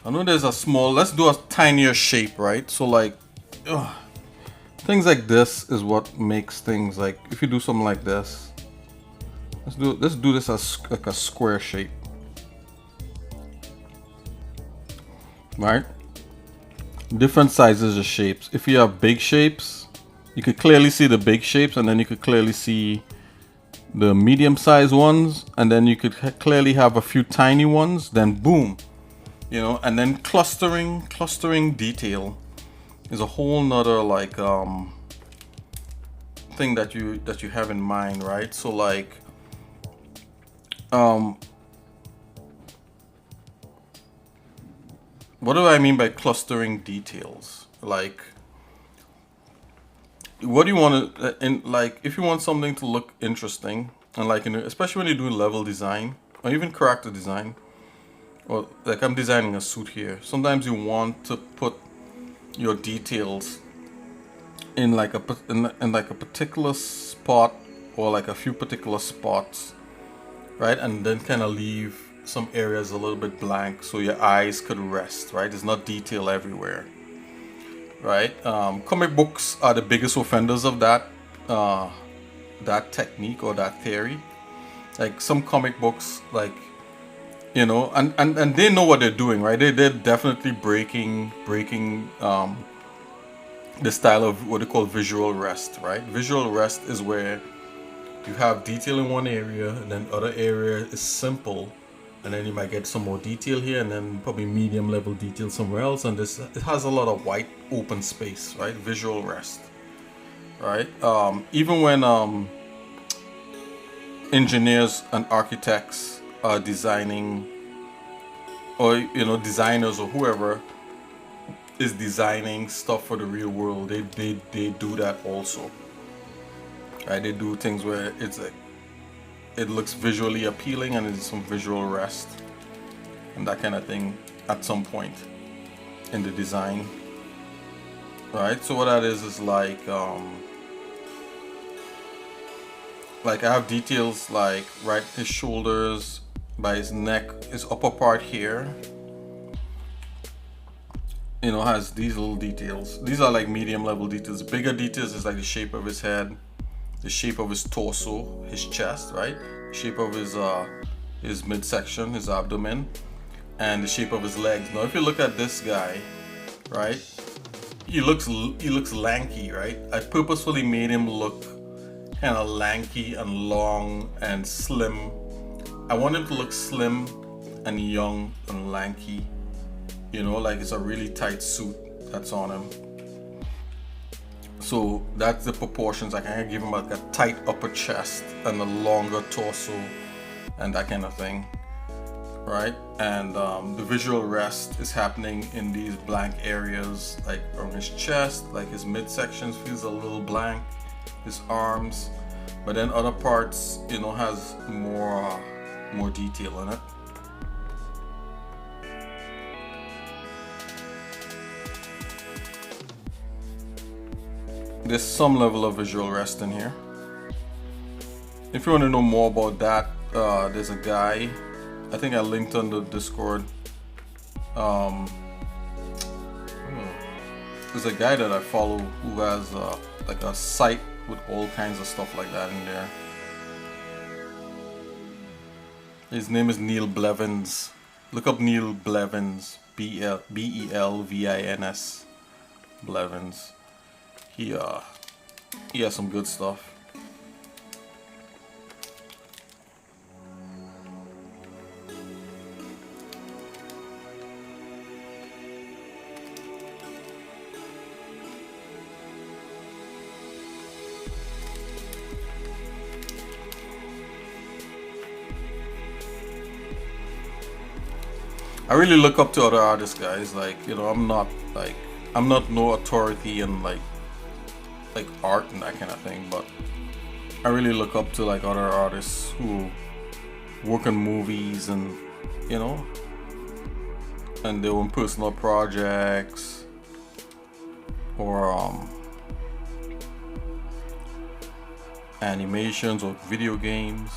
I know there's a small, let's do a tinier shape, right? So like, things like this is what makes things like, if you do something like this, let's do this as like a square shape. Right? Different sizes of shapes. If you have big shapes, you could clearly see the big shapes, and then you could clearly see the medium-sized ones, and then you could clearly have a few tiny ones. Then boom, you know. And then clustering detail is a whole nother like thing that you have in mind, right? So like what do I mean by clustering details? Like, what do you want to, in like, if you want something to look interesting, and like, especially when you do level design or even character design, or like I'm designing a suit here. Sometimes you want to put your details in like in like a particular spot, or like a few particular spots, right? And then kind of leave some areas a little bit blank so your eyes could rest, right? There's not detail everywhere, right? Comic books are the biggest offenders of that that technique or that theory. Like some comic books, like, you know, and they know what they're doing, right? They're definitely breaking the style of what they call visual rest, right? Visual rest is where you have detail in one area, and then other area is simple, and then you might get some more detail here, and then probably medium level detail somewhere else, and this, it has a lot of white open space, right? Visual rest, right? Even when engineers and architects are designing, or, you know, designers or whoever is designing stuff for the real world, they do that also, right? They do things where it's like, it looks visually appealing and it's some visual rest and that kind of thing at some point in the design, right? So what that is like I have details like right his shoulders, by his neck, his upper part here, you know, has these little details. These are like medium level details. Bigger details is like the shape of his head, the shape of his torso, his chest, right? Shape of his midsection, his abdomen, and the shape of his legs. Now, if you look at this guy, right, he looks lanky, right? I purposefully made him look kind of lanky and long and slim. I want him to look slim and young and lanky, you know, like it's a really tight suit that's on him. So that's the proportions. I can give him like a tight upper chest and a longer torso and that kind of thing, right? And the visual rest is happening in these blank areas, like from his chest, like his midsection feels a little blank, his arms, but then other parts, you know, has more detail in it. There's some level of visual rest in here. If you want to know more about that, there's a guy, I think I linked on the Discord. there's a guy that I follow who has like a site with all kinds of stuff like that in there. His name is Neil Blevins. Look up Neil Blevins. Belvins. Blevins. He has some good stuff. I really look up to other artists, guys. Like, you know, I'm not no authority in like art and that kind of thing, but I really look up to like other artists who work on movies and, you know, and their own personal projects, or animations or video games.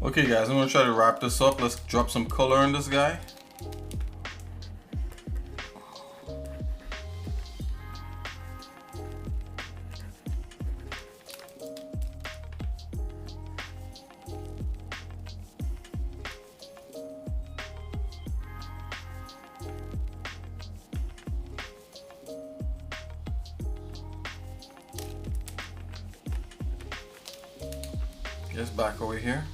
Okay guys, I'm gonna try to wrap this up. Let's drop some color on this guy. Guys, back over here.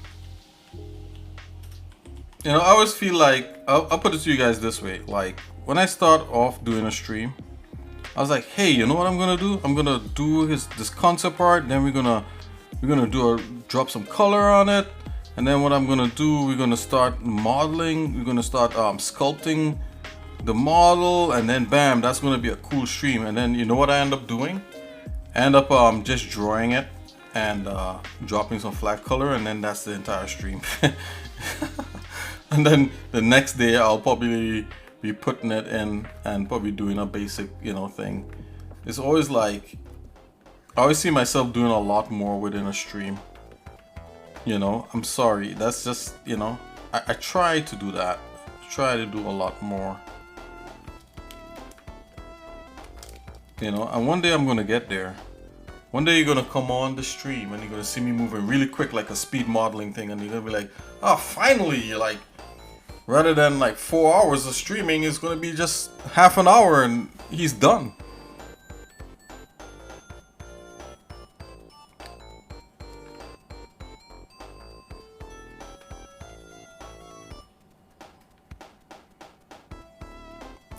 You know, I always feel like, I'll put it to you guys this way. Like, when I start off doing a stream, I was like, hey, you know what I'm gonna do? I'm gonna do this concept art, then we're gonna drop some color on it, and then what I'm gonna do, we're gonna start modeling, we're gonna start sculpting the model, and then bam, that's gonna be a cool stream. And then you know what I end up doing? I end up just drawing it and dropping some flat color, and then that's the entire stream. And then the next day I'll probably be putting it in and probably doing a basic, you know, thing. It's always like, I always see myself doing a lot more within a stream. You know, I'm sorry, that's just, you know, I try to do that. Try to do a lot more. You know, and one day I'm gonna get there. One day you're gonna come on the stream and you're gonna see me moving really quick like a speed modeling thing, and you're gonna be like, oh, finally, you're like, rather than like 4 hours of streaming, it's gonna be just half an hour and he's done.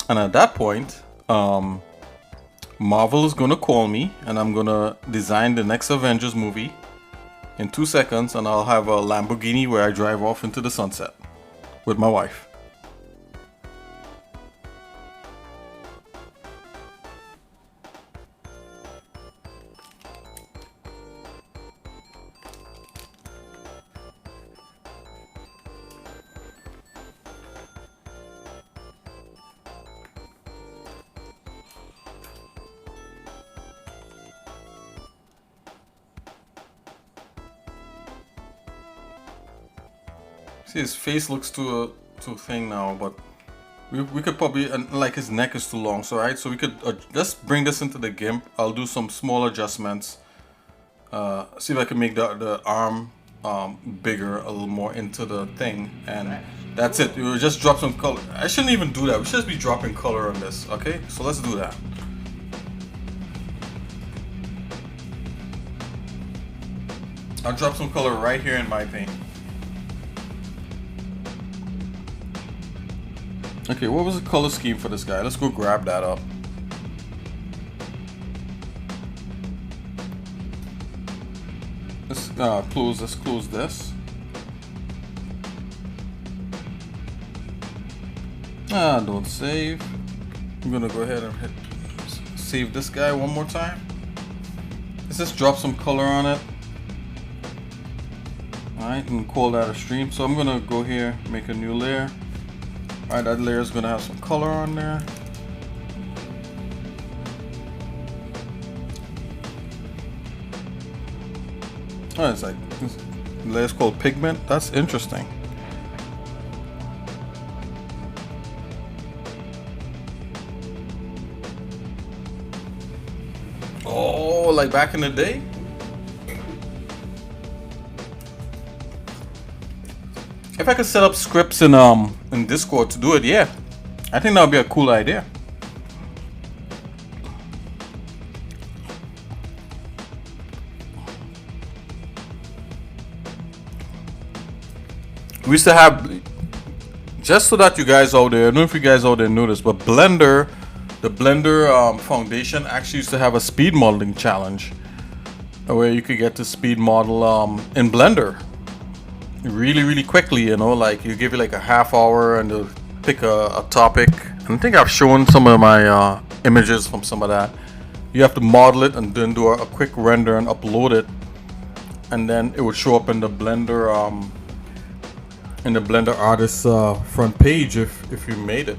And at that point, Marvel is gonna call me and I'm gonna design the next Avengers movie in 2 seconds, and I'll have a Lamborghini where I drive off into the sunset with my wife. See, his face looks too thing now, but we could probably, and like his neck is too long, so right, so we could just bring this into the Gimp. I'll do some small adjustments, see if I can make the arm bigger, a little more into the thing, and that's it. We will just drop some color. I shouldn't even do that. We should just be dropping color on this. Okay, so let's do that. I'll drop some color right here in my paint. Okay, what was the color scheme for this guy? Let's go grab that up. Let's close this. Don't save. I'm gonna go ahead and save this guy one more time. Let's just drop some color on it. Alright, and call that a stream. So I'm gonna go here, make a new layer. Alright, that layer is gonna have some color on there. Oh, it's like this layer's called pigment. That's interesting. Oh, like back in the day? If I could set up scripts in Discord to do it, yeah. I think that would be a cool idea. We used to have, just so that you guys out there, I don't know if you guys out there know this, but Blender, the Blender Foundation actually used to have a speed modeling challenge where you could get to speed model in Blender really quickly, you know, like you give it like a half hour and they'll pick a topic. And I think I've shown some of my images from some of that. You have to model it and then do a quick render and upload it, and then it would show up in the Blender artist front page if you made it.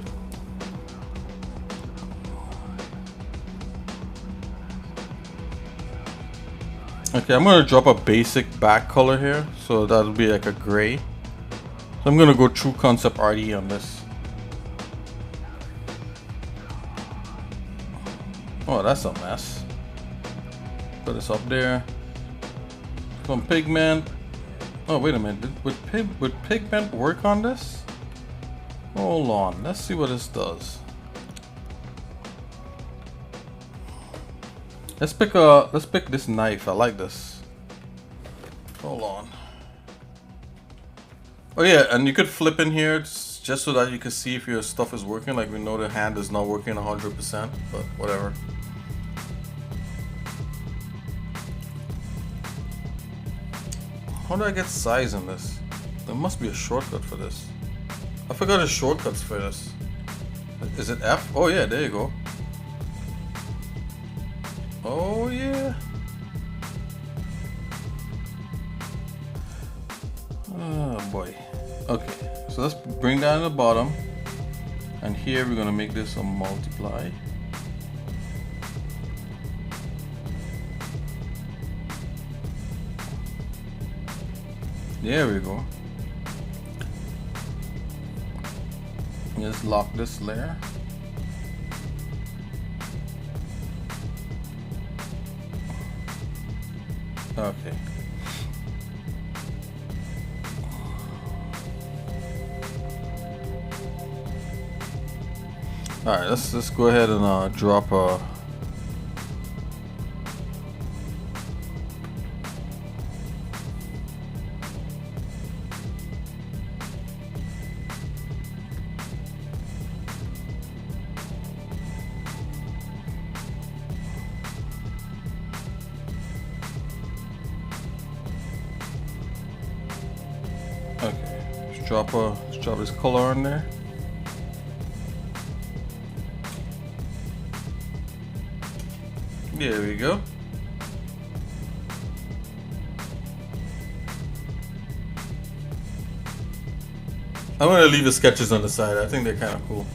Okay, I'm gonna drop a basic back color here, so that'll be like a gray. So I'm gonna go True Concept RD on this. Oh, that's a mess. Put this up there. Some pigment. Oh, wait a minute. Would pigment work on this? Hold on. Let's see what this does. Let's pick this knife. I like this. Hold on. Oh yeah, and you could flip in here just so that you can see if your stuff is working. Like, we know the hand is not working 100%, but whatever. How do I get size in this? There must be a shortcut for this. I forgot the shortcuts for this. Is it F? Oh yeah, there you go. Oh yeah. Oh boy. Okay, so let's bring down the bottom. And here we're gonna make this a multiply. There we go. Just lock this layer. Okay. All right, let's go ahead and drop a. Okay, let's drop this color on there. There we go. I'm gonna leave the sketches on the side. I think they're kind of cool.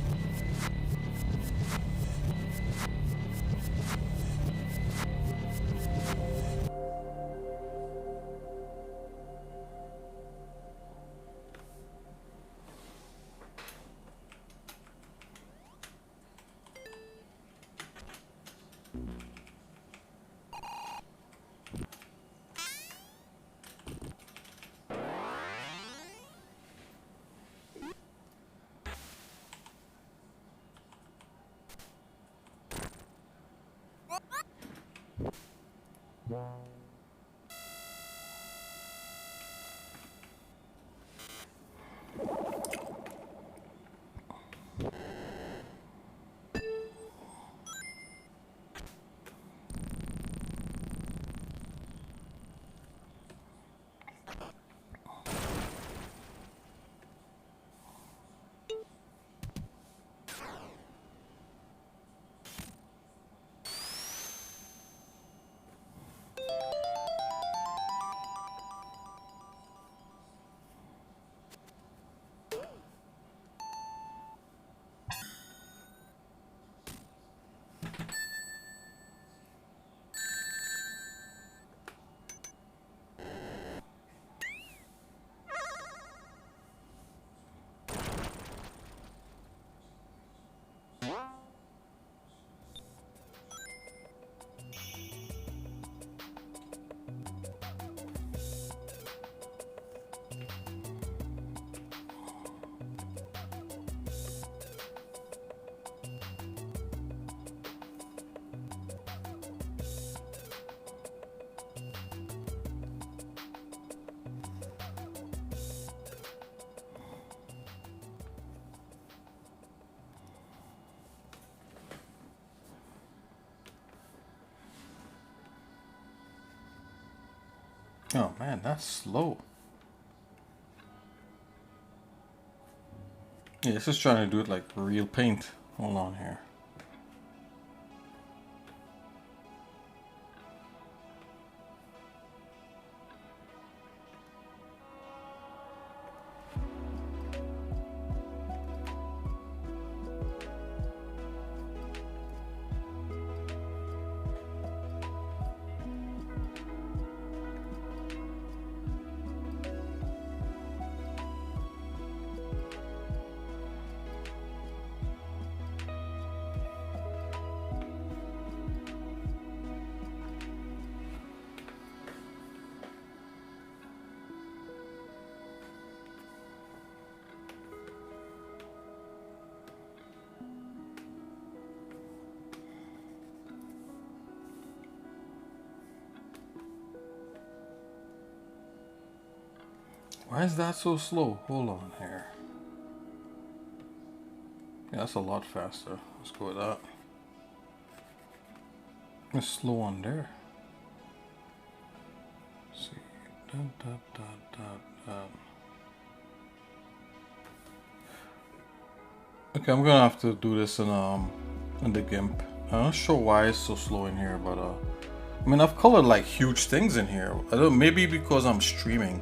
Oh man, that's slow. Yeah, it's just trying to do it like real paint. Hold on here. Why is that so slow? Hold on here. Yeah, that's a lot faster. Let's go with that. It's slow on there. Let's see. Dun, dun, dun, dun, dun. Okay, I'm gonna have to do this in the Gimp. I'm not sure why it's so slow in here, but I mean I've colored like huge things in here. I don't, maybe because I'm streaming.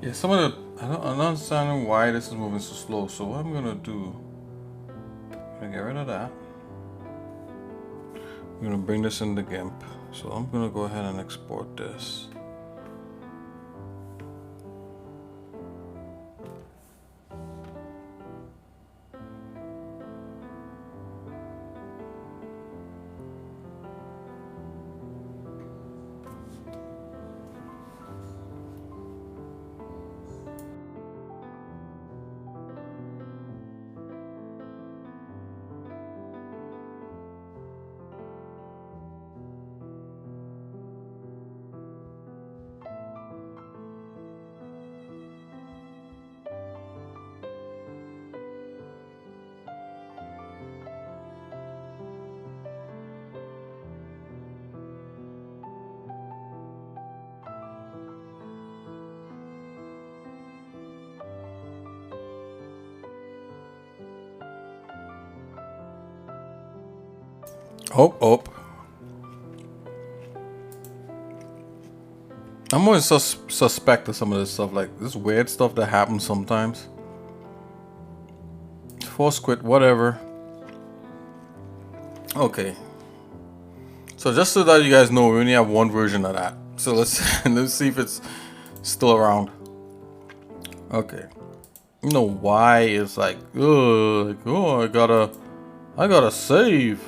Yeah, some of the I'm not understanding why this is moving so slow. So what I'm gonna do, I'm gonna get rid of that. I'm gonna bring this in the Gimp. So I'm gonna go ahead and export this. Oh. I'm always suspect of some of this stuff, like this weird stuff that happens sometimes. Force quit, whatever. Okay. So just so that you guys know, we only have one version of that. So let's see if it's still around. Okay. You know why it's like, ugh, oh, I gotta save.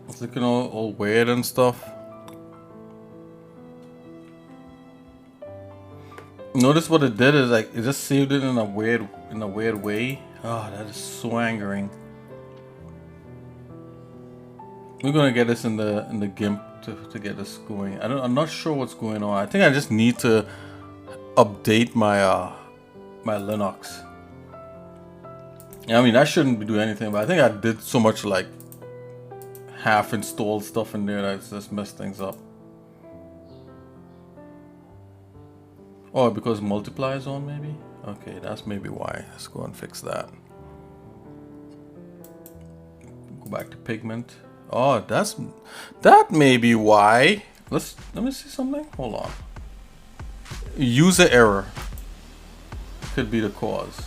It's looking all weird and stuff. Notice what it did is like it just saved it in a weird way. Oh, that is so angering. We're gonna get this in the Gimp to get this going. I'm not sure what's going on. I think I just need to update my my Linux. I mean, I shouldn't be doing anything, but I think I did so much like half installed stuff in there that it's just messed things up. Oh, because multiply is on maybe? Okay, that's maybe why. Let's go and fix that. Go back to pigment. Oh, that may be why. Let me see something. Hold on. User error could be the cause.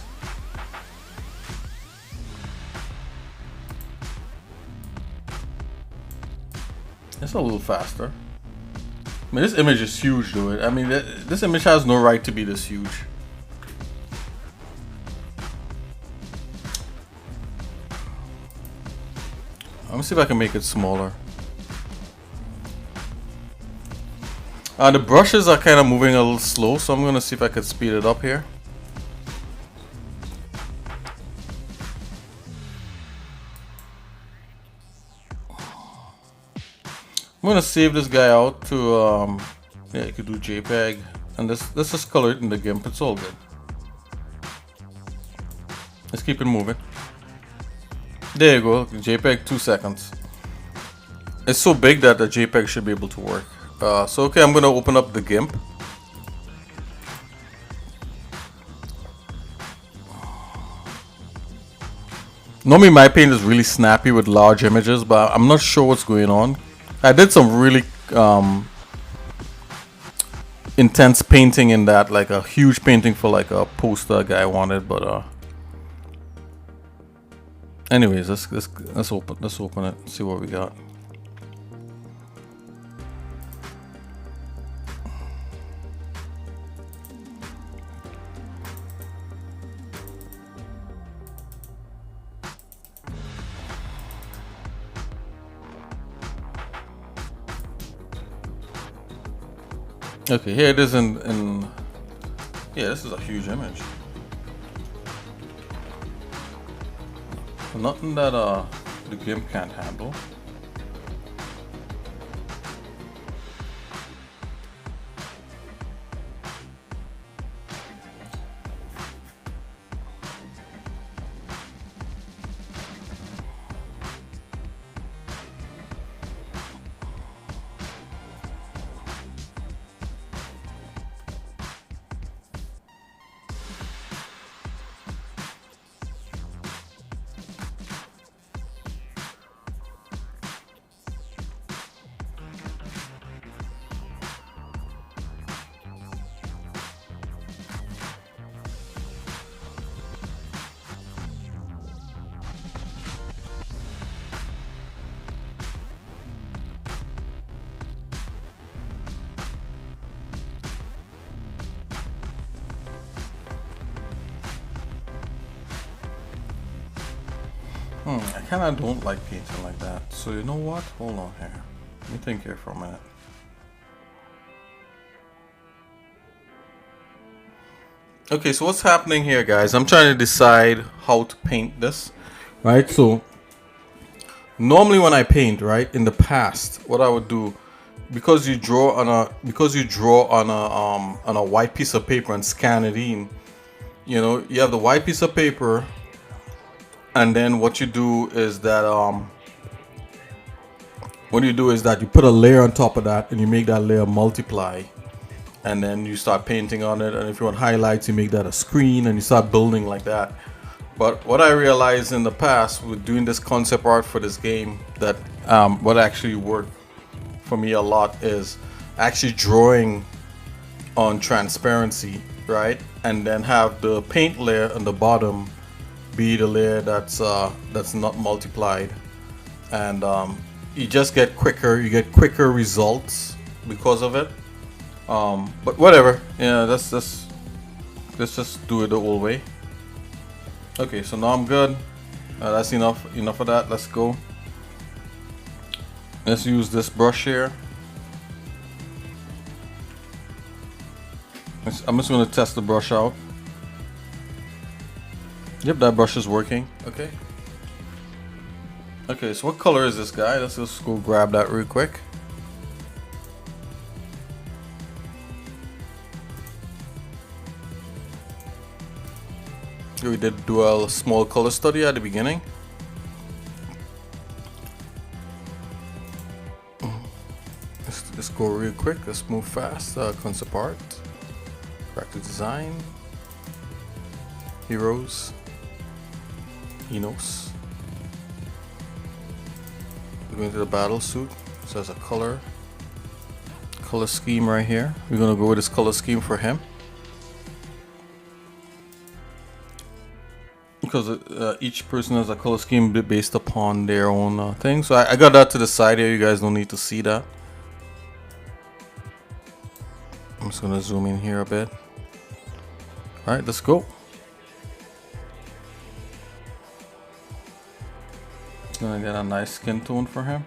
It's a little faster. I mean, this image is huge, dude. I mean, this image has no right to be this huge. Let me see if I can make it smaller. The brushes are kind of moving a little slow, so I'm gonna see if I can speed it up here. I'm gonna save this guy out to yeah, you could do JPEG, and this is colored in the Gimp. It's all good. Let's keep it moving. There you go, JPEG 2 seconds. It's so big that the JPEG should be able to work. So okay, I'm gonna open up the Gimp. Normally my paint is really snappy with large images, but I'm not sure what's going on. I did some really intense painting in that, like a huge painting for like a poster guy wanted, but anyways, let's open it and see what we got. Okay, here it is in yeah, this is a huge image. Nothing that the Gimp can't handle. I kinda don't like painting like that. So you know what? Hold on here. Let me think here for a minute. Okay, so what's happening here, guys? I'm trying to decide how to paint this, right? So normally when I paint, right, in the past, what I would do, because you draw on a white piece of paper and scan it in, you know, you have the white piece of paper. And then what you do is that you put a layer on top of that and you make that layer multiply, and then you start painting on it. And if you want highlights, you make that a screen and you start building like that. But what I realized in the past with doing this concept art for this game, that what actually worked for me a lot is actually drawing on transparency, right? And then have the paint layer on the bottom be the layer that's not multiplied, and you just get quicker. You get quicker results because of it. But whatever. Yeah, let's just do it the old way. Okay, so now I'm good. That's enough of that. Let's go. Let's use this brush here. I'm just going to test the brush out. Yep, that brush is working. Okay. Okay, so what color is this guy? Let's just go grab that real quick. We did do a small color study at the beginning. Let's go real quick. Let's move fast. Concept art, graphic design, heroes, Enos. We're going to the battle suit. So there's a color scheme right here. We're gonna go with this color scheme for him, because each person has a color scheme based upon their own thing. So I got that to the side here. You guys don't need to see that. I'm just gonna zoom in here a bit. All right, let's go. Gonna get a nice skin tone for him.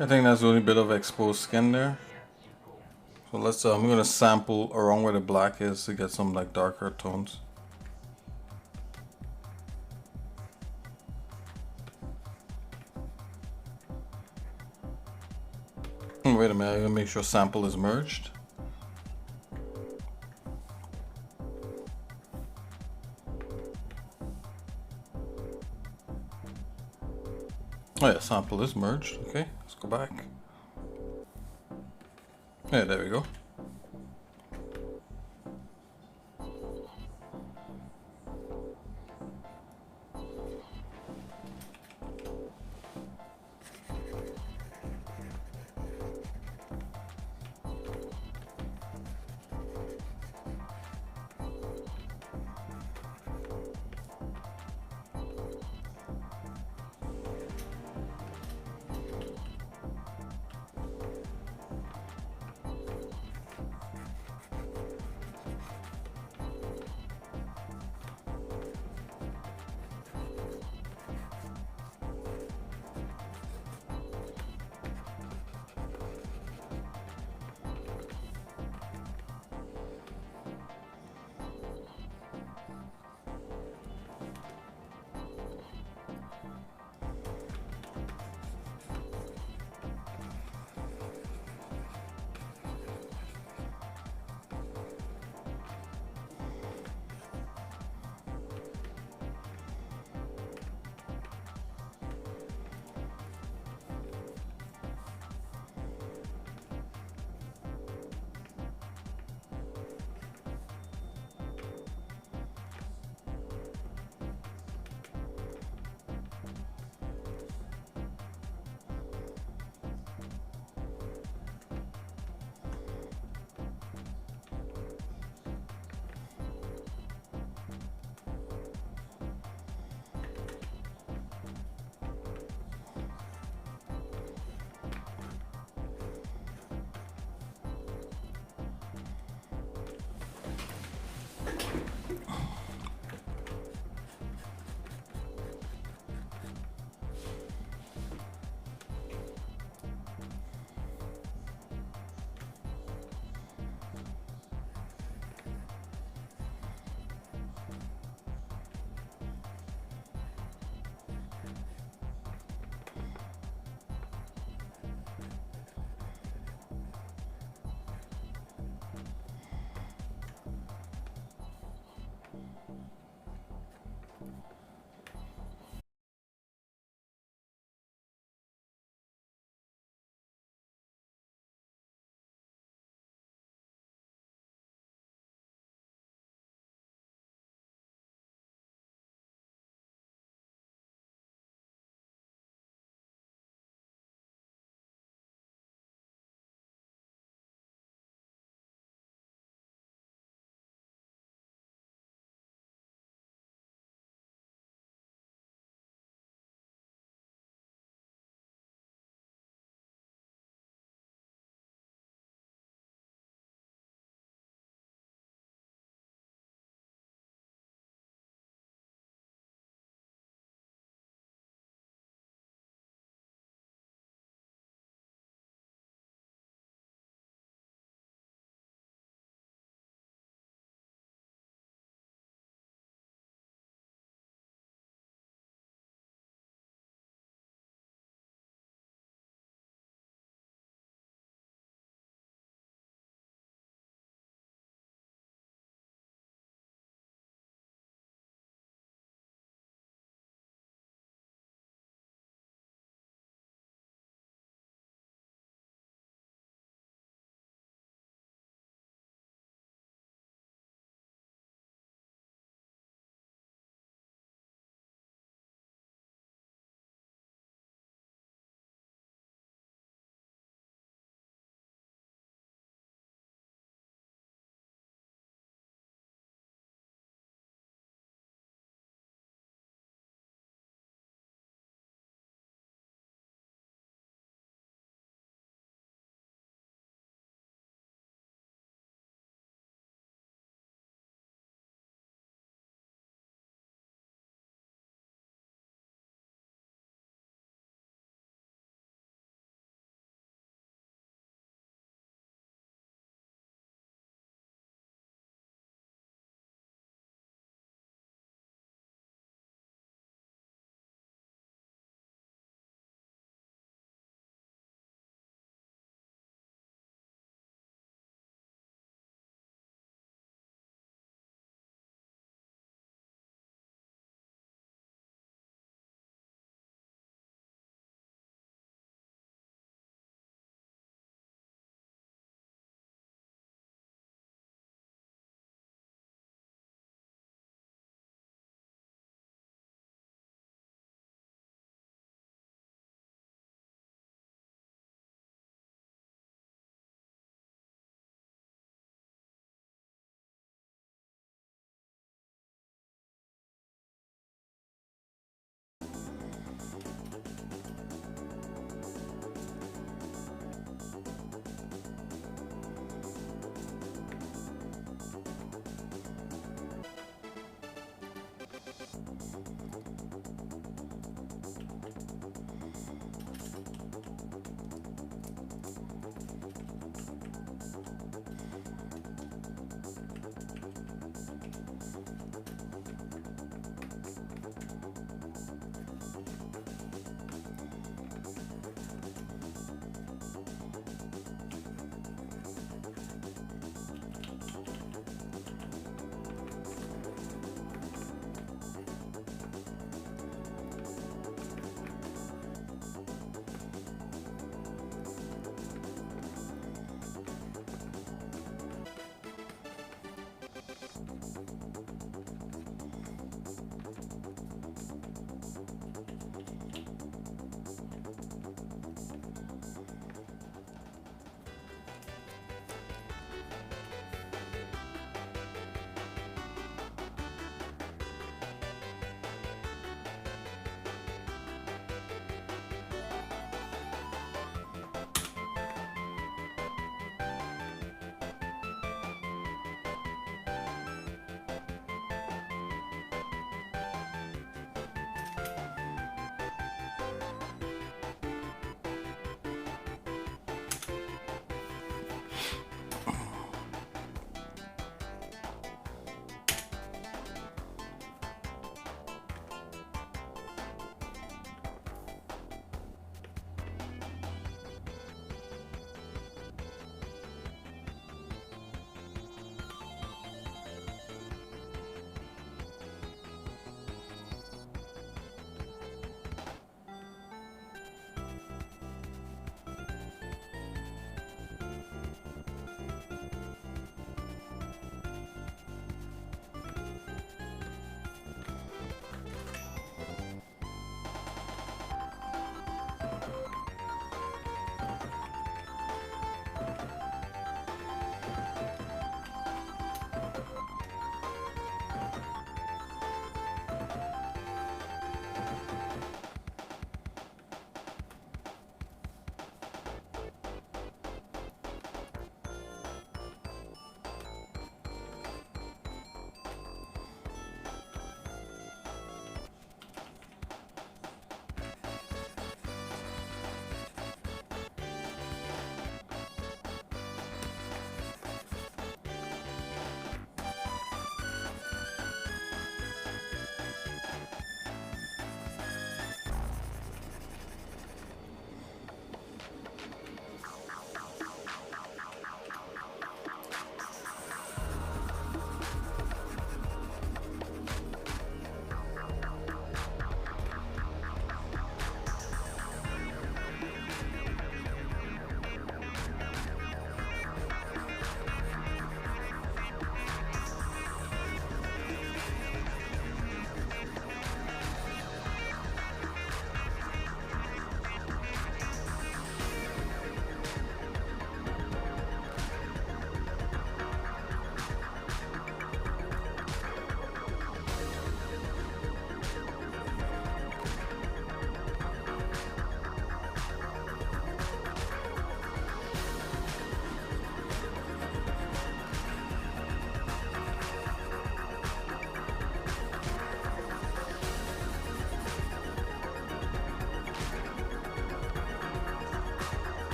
I think that's the only bit of exposed skin there. So let's I'm gonna sample around where the black is to get some like darker tones. Wait a minute, I'm gonna make sure sample is merged. Oh yeah, sample is merged. Okay, let's go back. Yeah, there we go.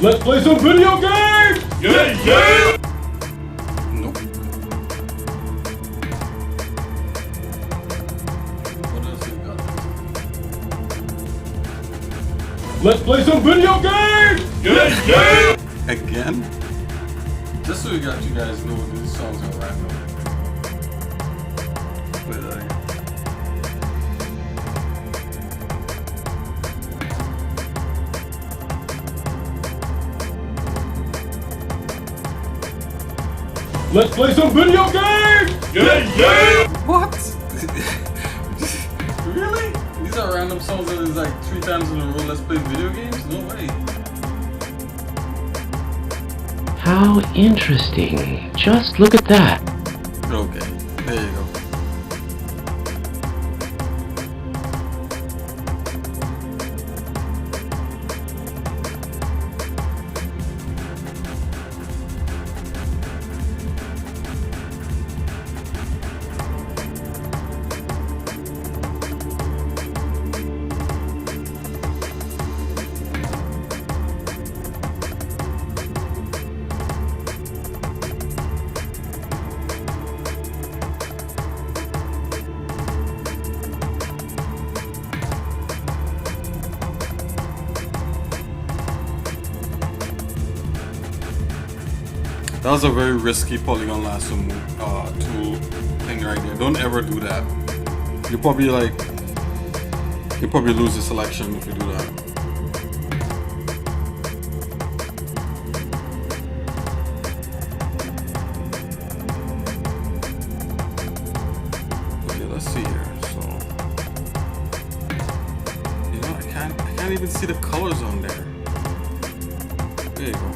Let's play some video games! Yeah, yeah! Nope. What else you got? Let's play some video games! Yeah, yeah! Again? Just so you guys know these songs are random. Play that again. Let's play some video games! Yeah, yeah! What? Really? These are random songs that is like 3 times in a row. Let's play video games? No way. How interesting. Just look at that. Okay, there you go. That was a very risky polygon lasso tool thing right there. Don't ever do that. You probably lose the selection if you do that. Okay, let's see here. So, you know, I can't even see the colors on there. There you go.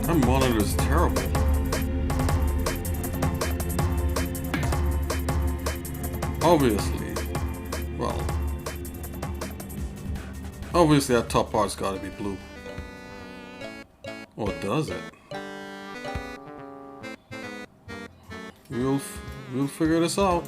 That monitor is terrible. Obviously, well, obviously that top part's gotta be blue. Or does it? We'll figure this out.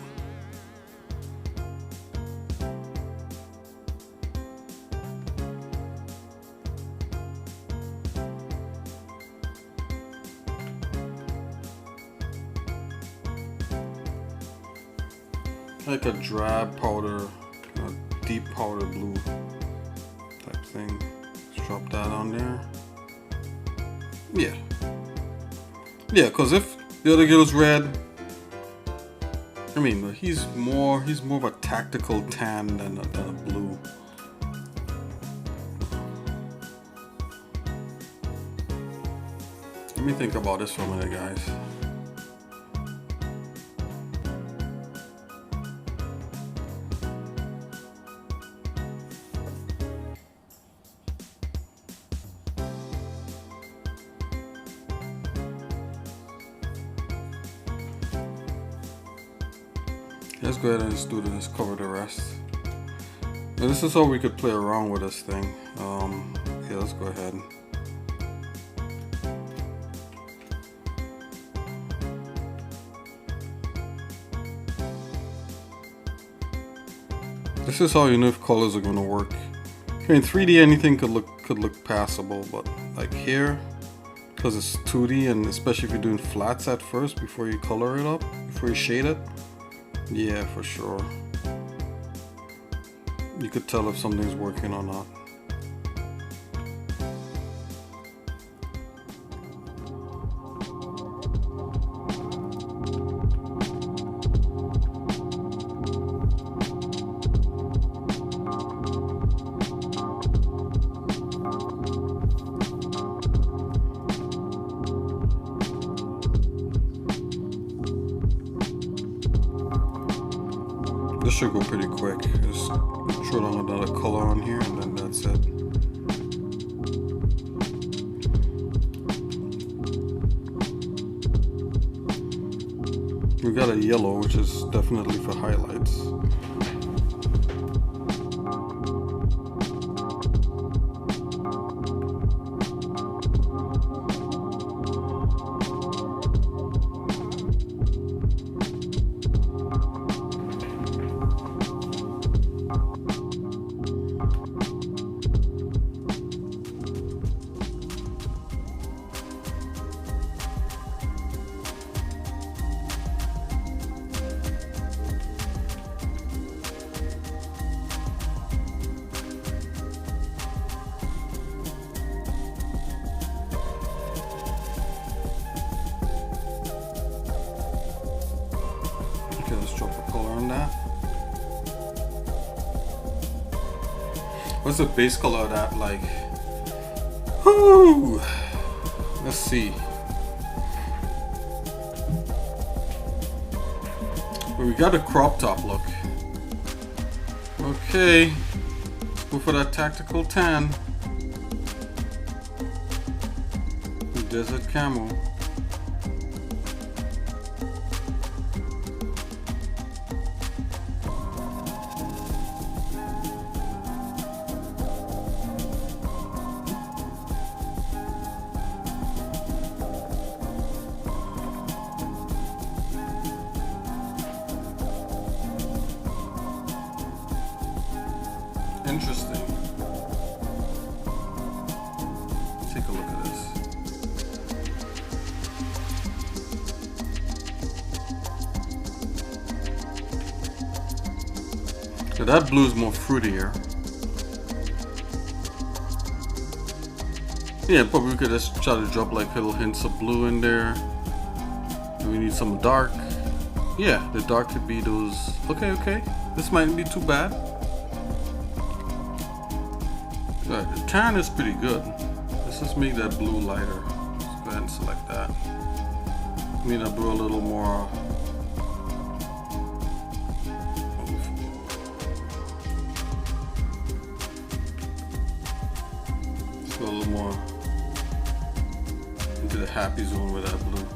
Like a drab powder, a deep powder blue type thing. Let's drop that on there. Yeah. Yeah, because if the other girl's red, I mean, he's more of a tactical tan than a blue. Let me think about this for a minute, guys. Let's go ahead and just do this, cover the rest. Now this is how we could play around with this thing. Yeah, let's go ahead. This is how you know if colors are gonna work. In 3D, anything could look passable, but like here, because it's 2D, and especially if you're doing flats at first before you color it up, before you shade it. Yeah, for sure. You could tell if something's working or not. This should go pretty quick. Just throw down another color on here and then that's it. We got a yellow, which is definitely for highlights. What's the base color of that like? Whoo! Let's see. Well, we got a crop top look. Okay, let's go for that tactical tan. Desert camo. Interesting. Take a look at this. So that blue is more fruitier. Yeah, probably we could just try to drop like little hints of blue in there. And we need some dark. Yeah, the dark could be those. Okay, okay. This mightn't be too bad. Right, the tan is pretty good. Let's just make that blue lighter. Let's go ahead and select that. Make that blue a little more. Let's go a little more into the happy zone with that blue.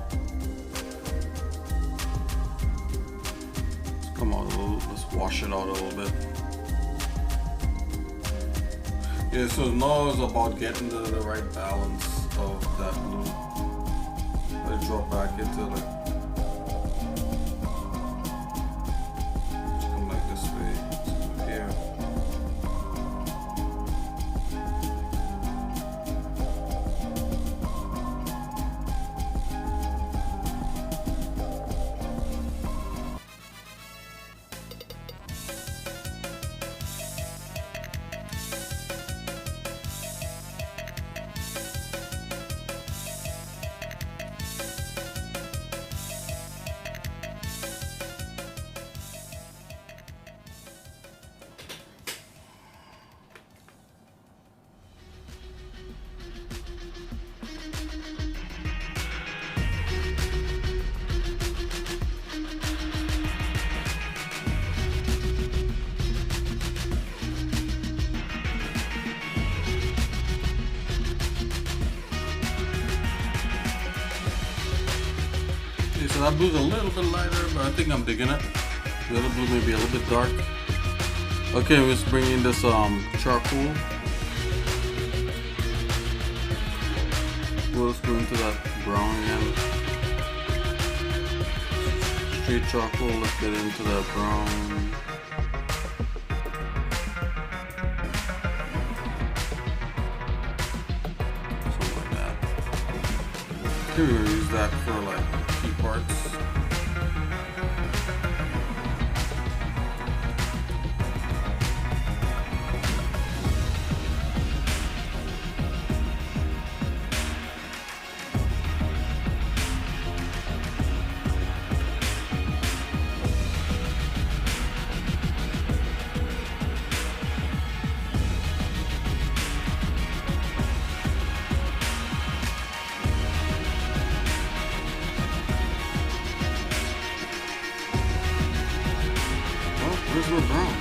Let's come out a little. Let's wash it out a little bit. Yeah, so now it's about getting the right balance of that blue. Let it drop back into like, come like this way, so here. So that blue's a little bit lighter, but I think I'm digging it. The other blue may be a little bit dark. Okay, let's bring in this charcoal. We'll just go into that brown again. Straight charcoal, let's get into that brown. Something like that. Here we're gonna use that for like key parts. Where's my brown?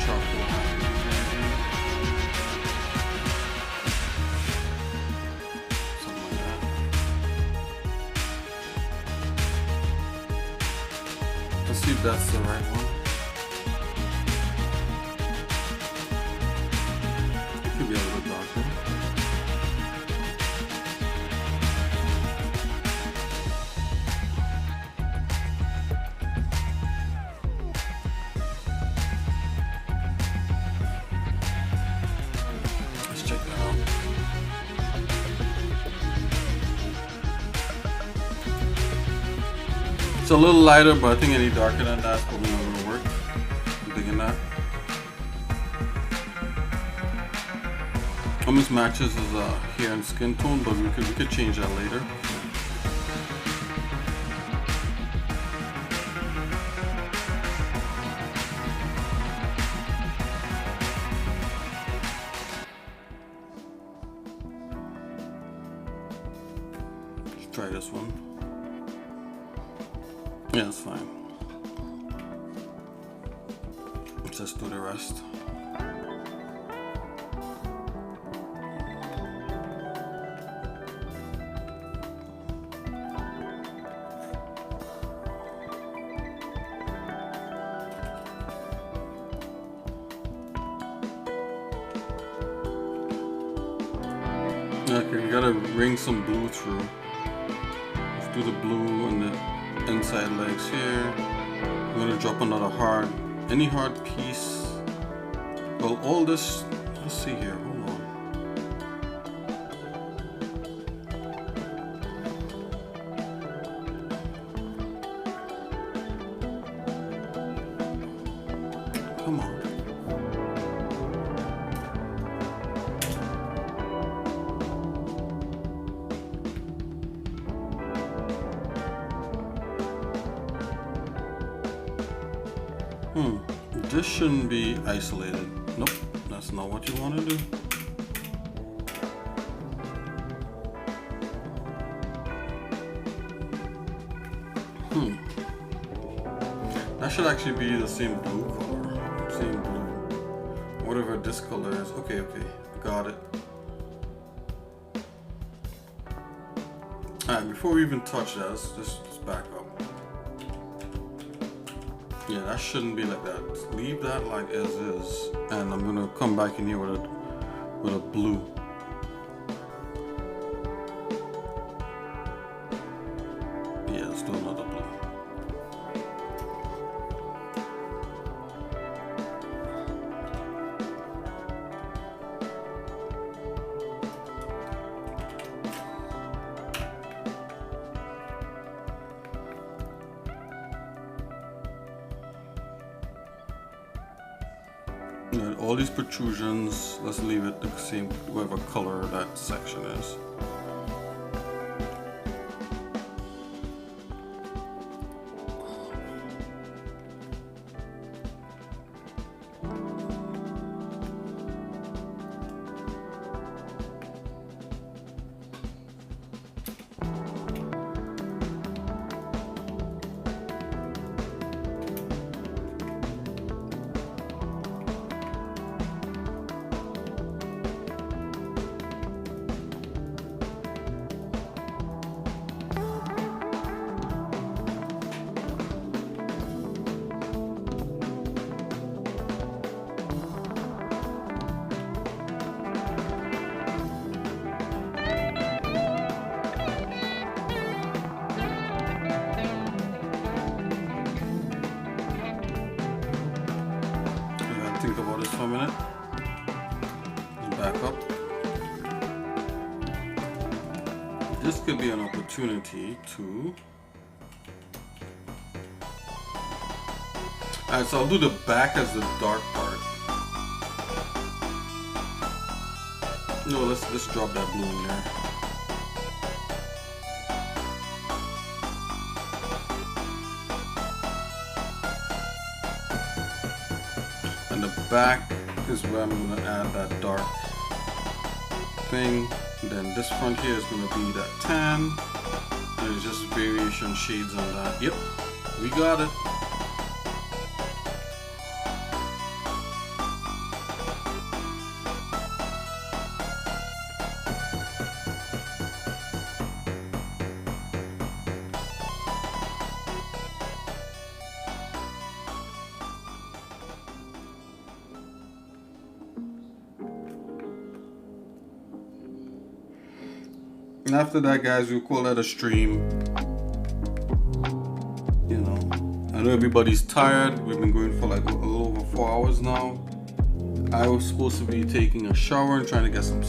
Chocolate. Something like that. Let's see if that's the right one. It could be a little darker. It's a little lighter, but I think any darker than that's probably not going to work. I'm digging that. Almost matches his hair and skin tone, but we could change that later. try this one. Yeah, it's fine. Let's just do the rest. Okay, we gotta ring some blue through. Let's do the blue on the inside legs here. I'm gonna drop another hard, any hard piece. Well, all this, let's see here, hold on. Come on. This shouldn't be isolated. Nope, that's not what you want to do. That should actually be the same blue color. Same blue. Whatever this color is. Okay, got it. Alright, before we even touch that, let's just back up. Yeah, that shouldn't be like that. Leave that like as is, and I'm gonna come back in here with a blue. Yeah, let's do another blue. And all these protrusions, let's leave it the same, whatever color that section is. Think about this for a minute. Back up. This could be an opportunity to. Alright, so I'll do the back as the dark part. No, let's drop that blue in there. And the back is where I'm going to add that dark thing. And then this front here is going to be that tan. And it's just variation shades on that. Yep, we got it. And after that, guys, we'll call that a stream. You know, I know everybody's tired. We've been going for like a little over 4 hours now. I was supposed to be taking a shower and trying to get some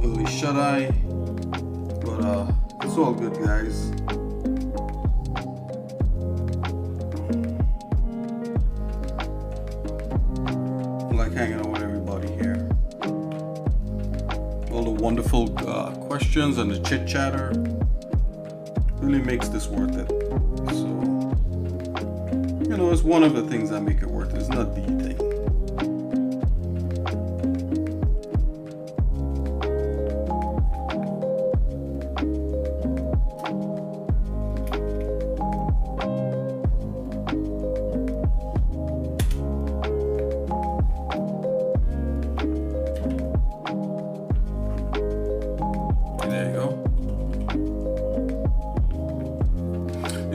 early shut-eye. But it's all good, guys. I like hanging out with everybody here. All the wonderful questions and the chit chatter really makes this worth it. So, you know, it's one of the things that make it worth it. It's not the thing.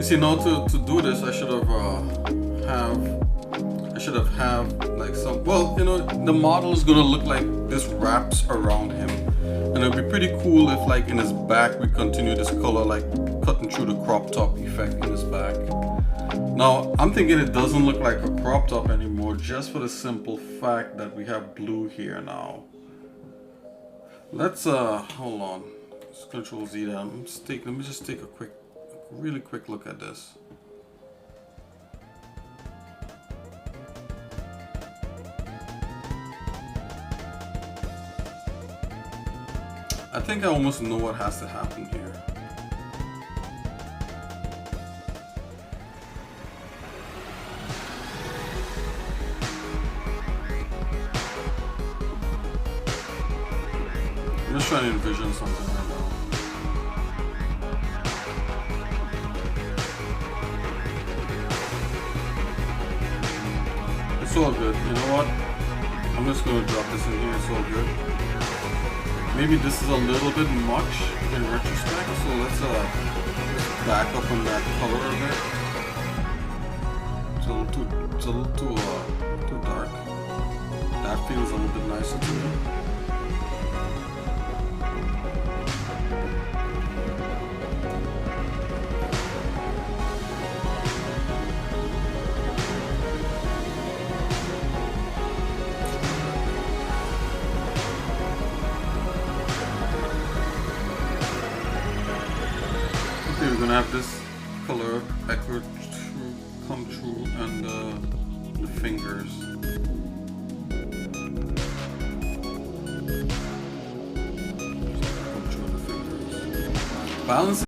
You see, now to do this, I should have like some. Well, you know, the model is gonna look like this wraps around him, and it'd be pretty cool if, like, in his back, we continue this color, like cutting through the crop top effect in his back. Now, I'm thinking it doesn't look like a crop top anymore, just for the simple fact that we have blue here now. Let's hold on. Let's Control Z down. Let me just take a really quick look at this. I think I almost know what has to happen here. I'm just trying to envision something right now. It's all good. You know what? I'm just going to drop this in here. It's all good. Maybe this is a little bit much in retrospect, so let's back up on that color a bit. It's a little too dark. That feels a little bit nicer to me. We're gonna have this color come through, and the fingers. Come through the fingers. Balance.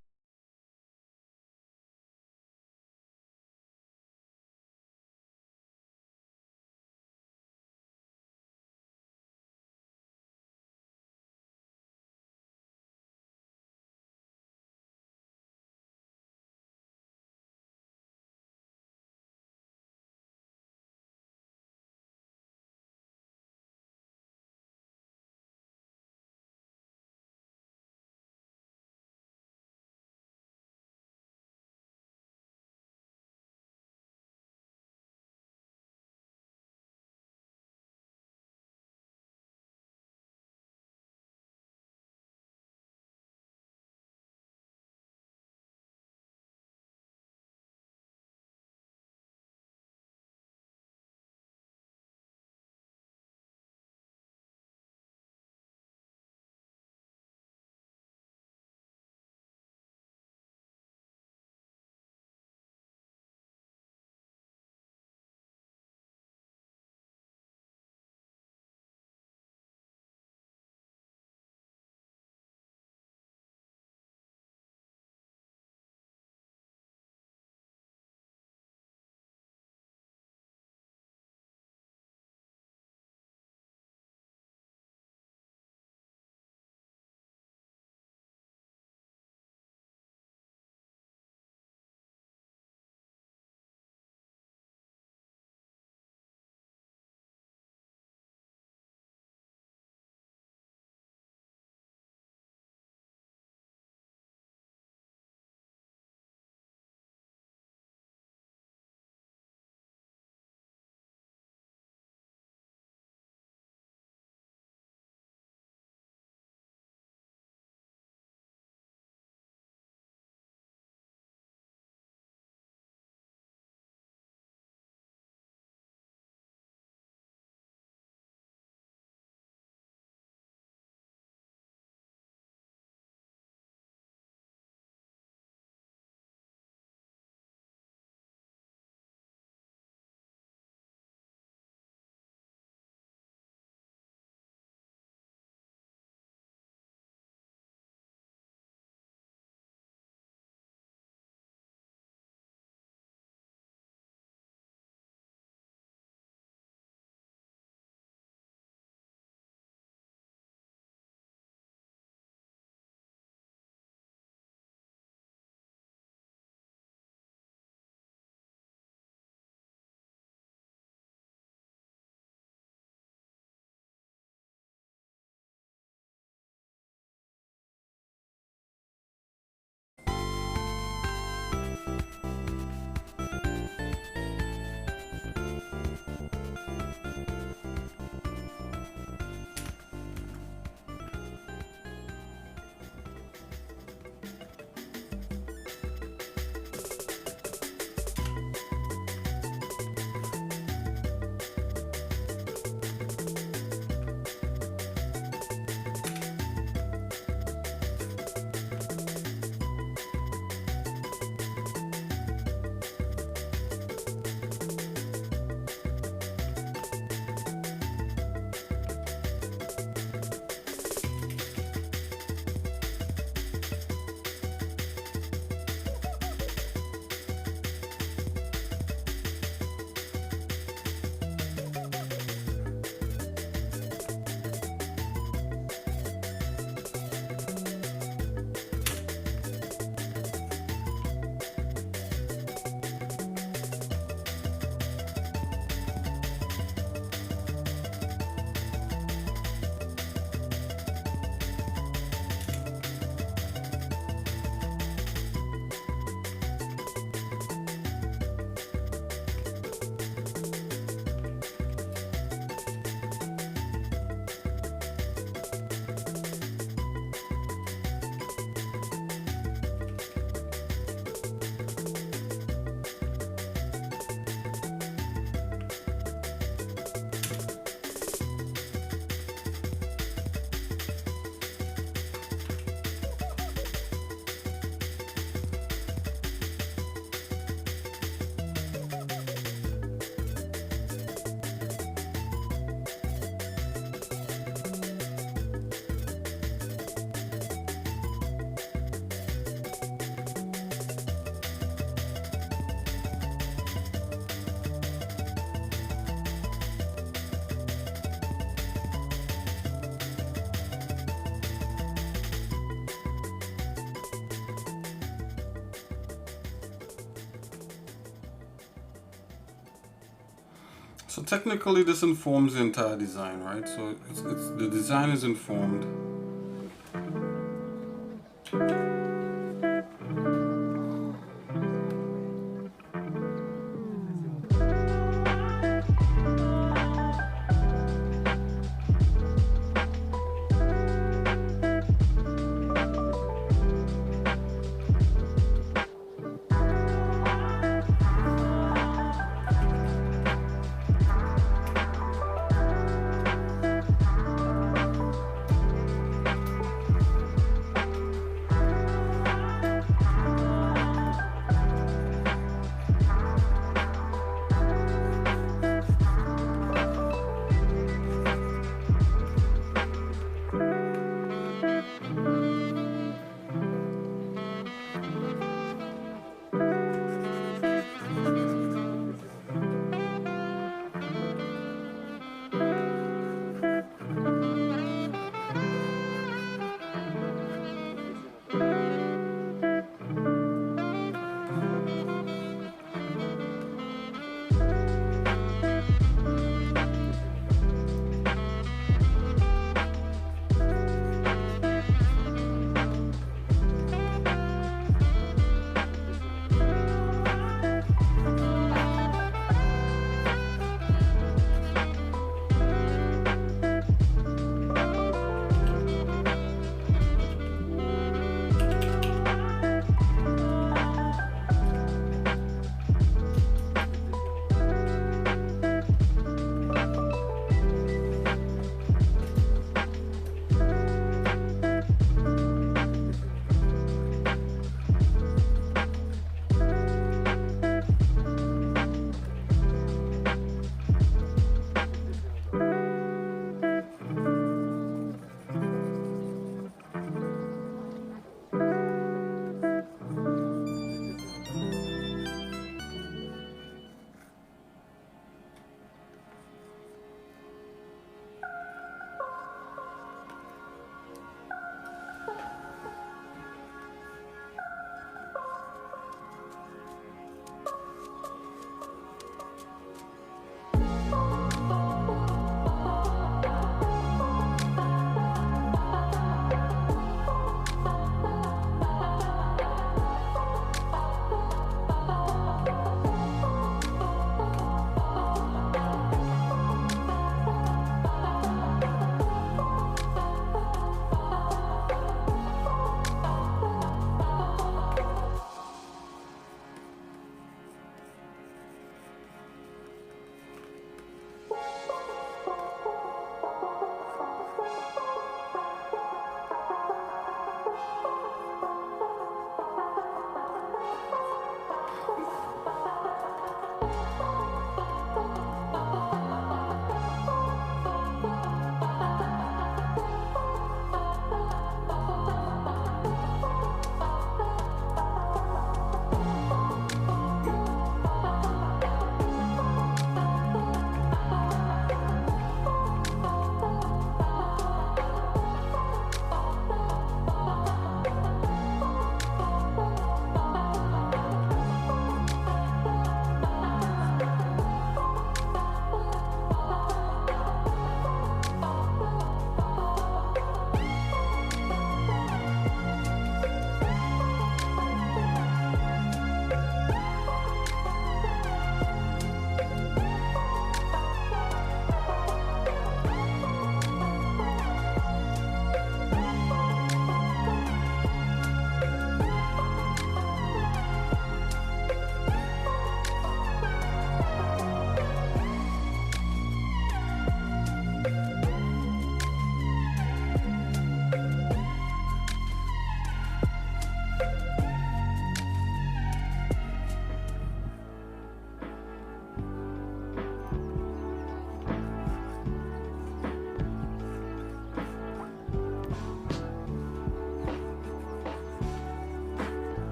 So technically this informs the entire design, right? So it's the design is informed.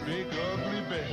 big ugly bear.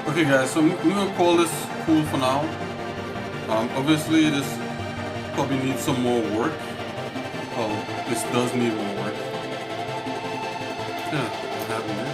Okay guys, so I'm gonna call this cool for now. Obviously this probably needs some more work. Oh, this does need more work. Yeah, what happened there?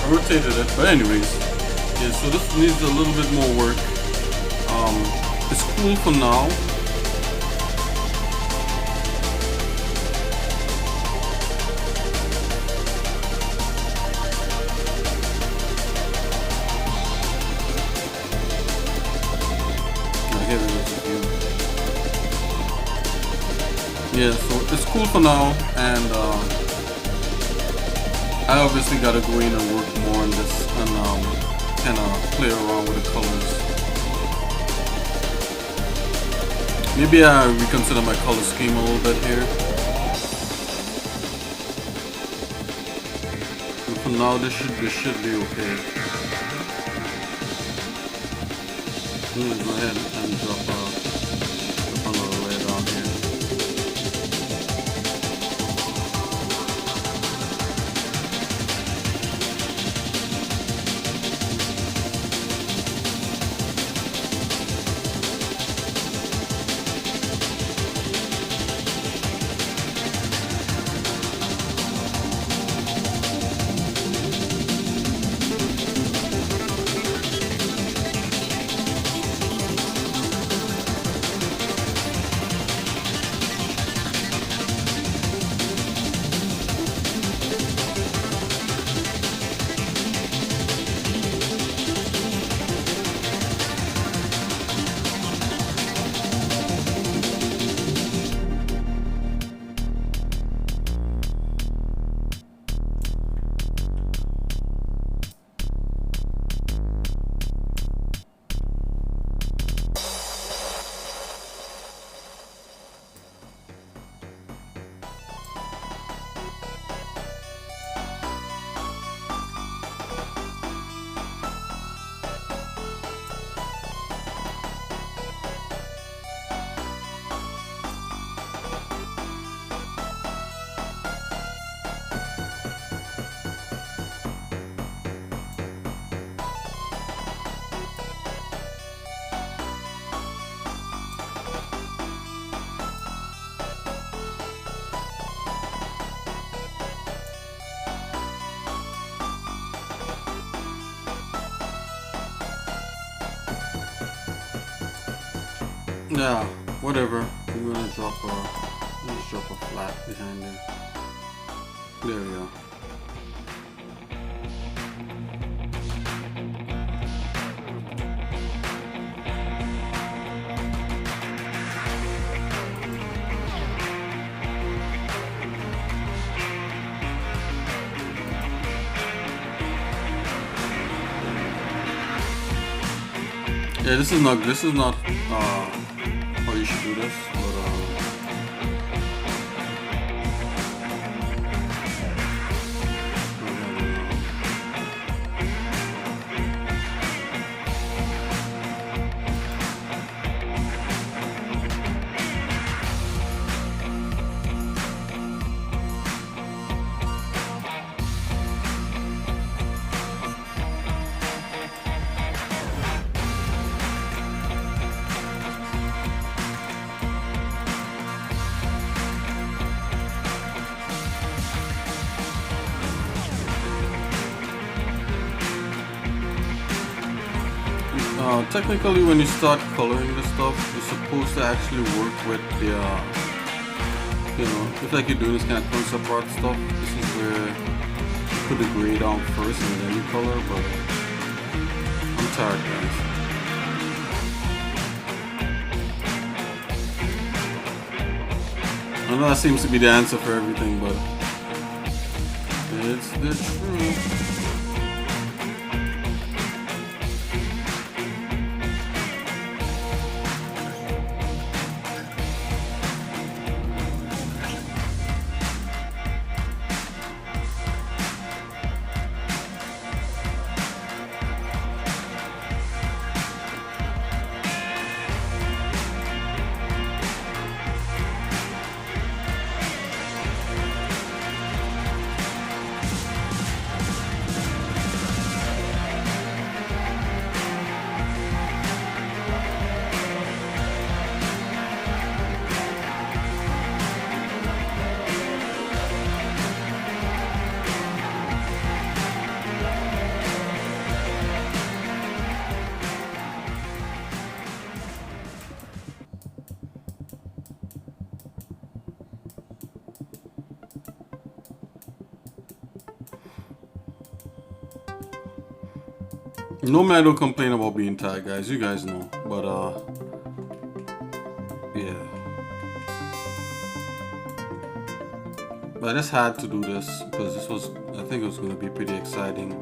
rotated it, but anyways, yeah. So this needs a little bit more work. It's cool for now. Here it is again. Yeah, so it's cool for now, and I obviously gotta go in and work more on this and kind of play around with the colors. Maybe I reconsider my color scheme a little bit here. And for now, this should be okay. I'm gonna go ahead and drop another layer down here. Yeah, whatever. I'm gonna drop let's drop a flat behind it. There we go. Yeah, this is not how you should do this, but technically, when you start coloring this stuff, you're supposed to actually work with the, you know, if like you're doing this kind of concept art stuff, this is where you put the gray down first and then you color, but I'm tired, guys. I know that seems to be the answer for everything, but it's the truth. Normally I don't complain about being tired, guys. You guys know, but yeah. But I just had to do this because this was, I think it was going to be pretty exciting.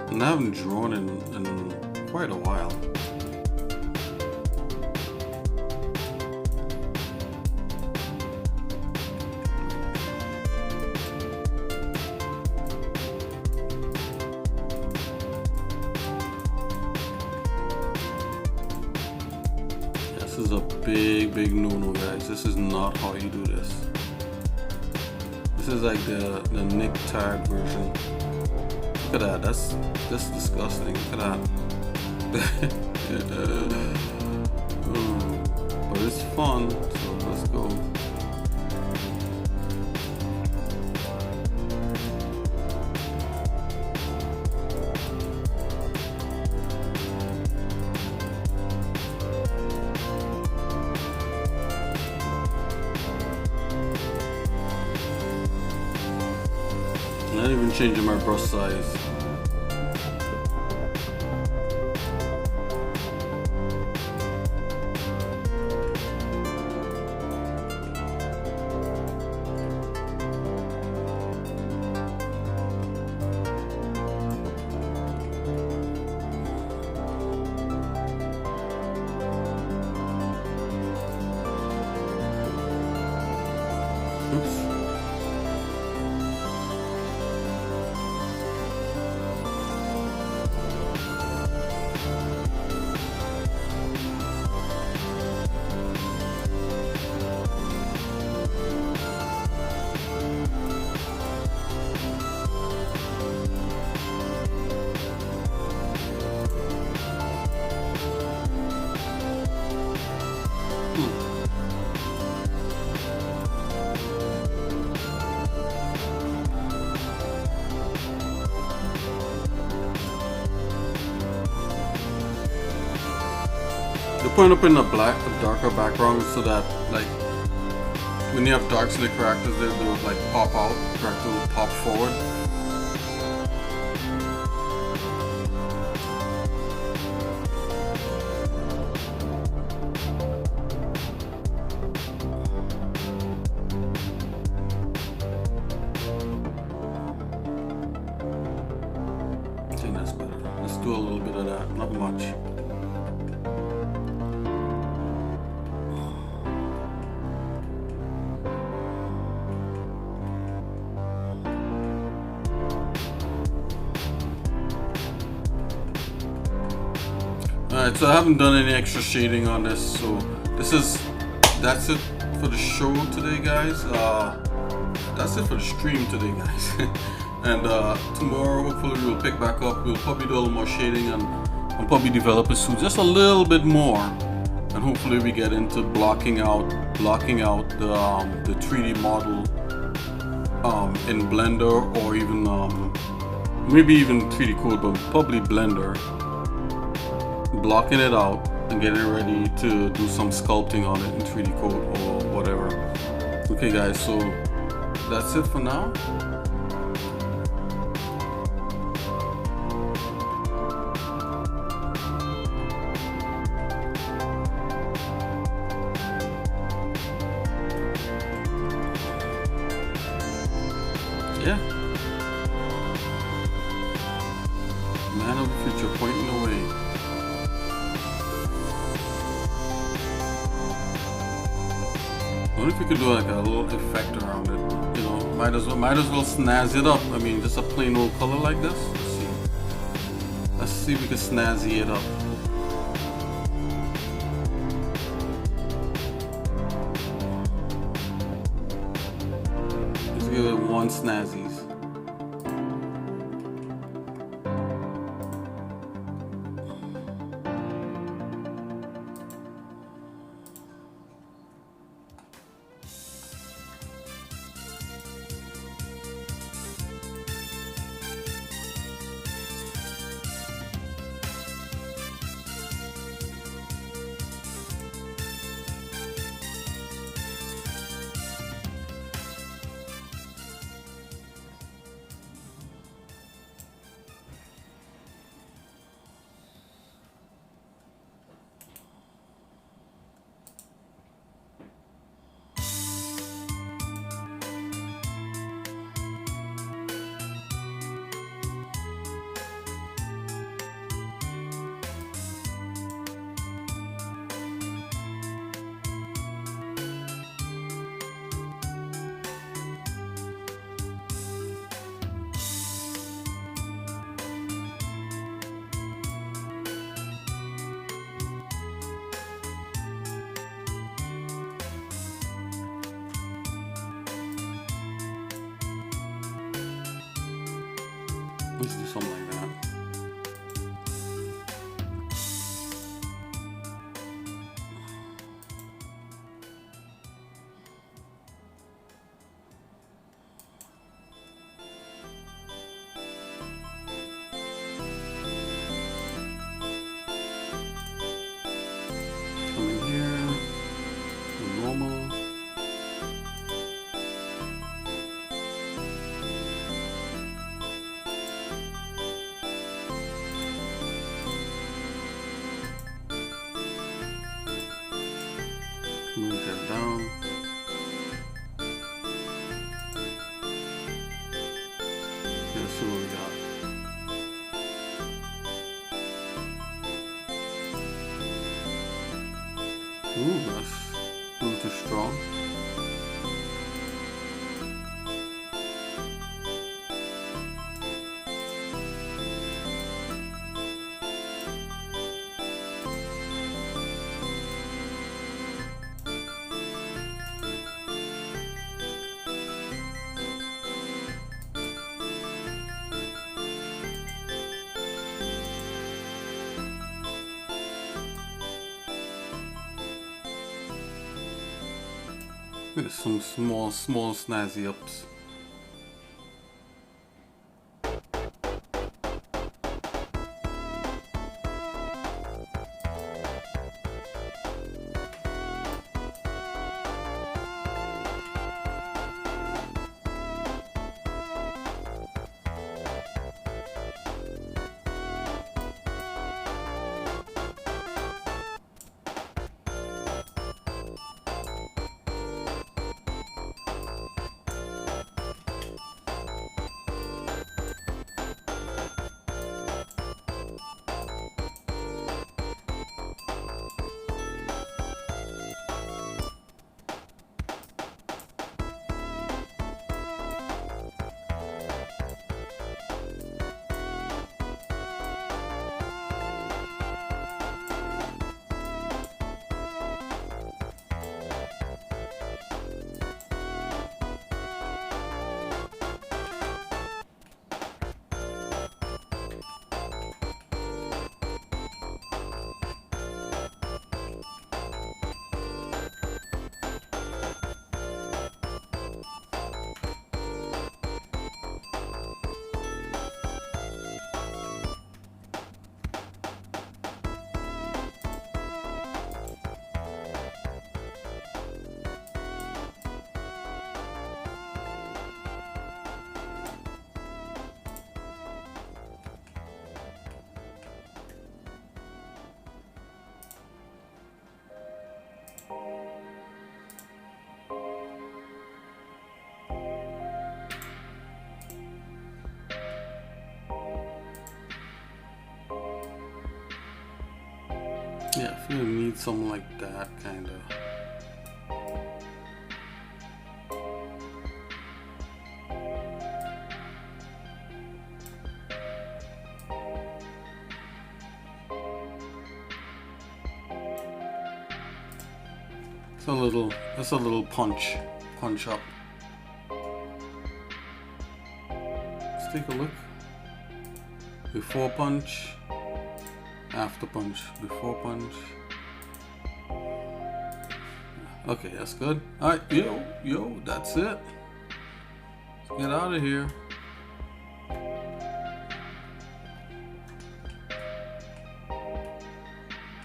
And I haven't drawn in quite a while. This is a big no-no, guys. This is not how you do this. This is like the Nick Tag version. Look at that. That's disgusting. Look at that. But it's fun, so let's go. I'm not even changing my brush size. Oops. They're putting up in a darker background so that, like, when you have darks in the characters, they will like pop out. The character will pop forward. I think that's better. Let's do a little bit of that, not much. Alright, so I haven't done any extra shading on this, so that's it for the show today, guys. That's it for the stream today, guys. And tomorrow, hopefully, we'll pick back up. We'll probably do a little more shading and probably develop a suit just a little bit more. And hopefully, we get into blocking out the 3D model in Blender, or even maybe even 3D Code, but probably Blender. Blocking it out and getting ready to do some sculpting on it in 3D Code or whatever. Okay, guys, so that's it for now. Yeah. Man of the future pointing away. I wonder if we could do like a little effect around it. You know, might as well snazz it up. I mean, just a plain old color like this. Let's see if we can snazzy it up. Let's give it one snazzies. Let's do something like that. Come in here, do normal. Move that down. Let's see what we got. Ooh, that's a little too strong. There's some small snazzy ups. Yeah, I feel you need something like that, kind of. That's a little punch up. Let's take a look. Before punch, after punch, before punch. Okay, that's good. Alright, yo, that's it. Let's get out of here.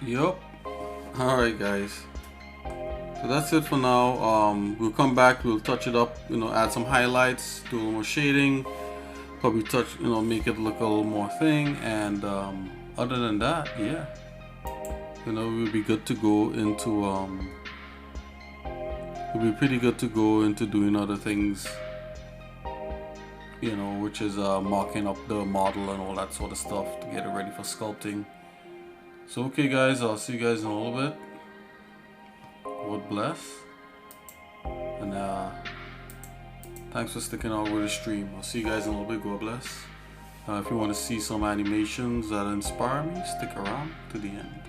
Yup. Alright, guys. So that's it for now. We'll come back, we'll touch it up, add some highlights, do a little more shading, probably make it look a little more thing, and other than that, yeah, we'll be good to go into we'll be pretty good to go into doing other things, which is marking up the model and all that sort of stuff to get it ready for sculpting. So okay guys, I'll see you guys in a little bit. God bless, and thanks for sticking out with the stream. I'll see you guys in a little bit. God bless. If you want to see some animations that inspire me, stick around to the end.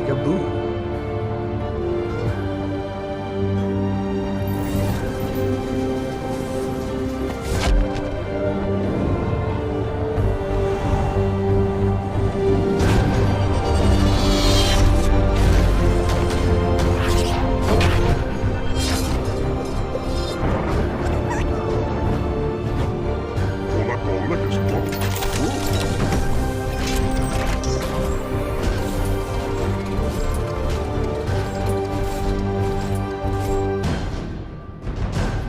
Peekaboo.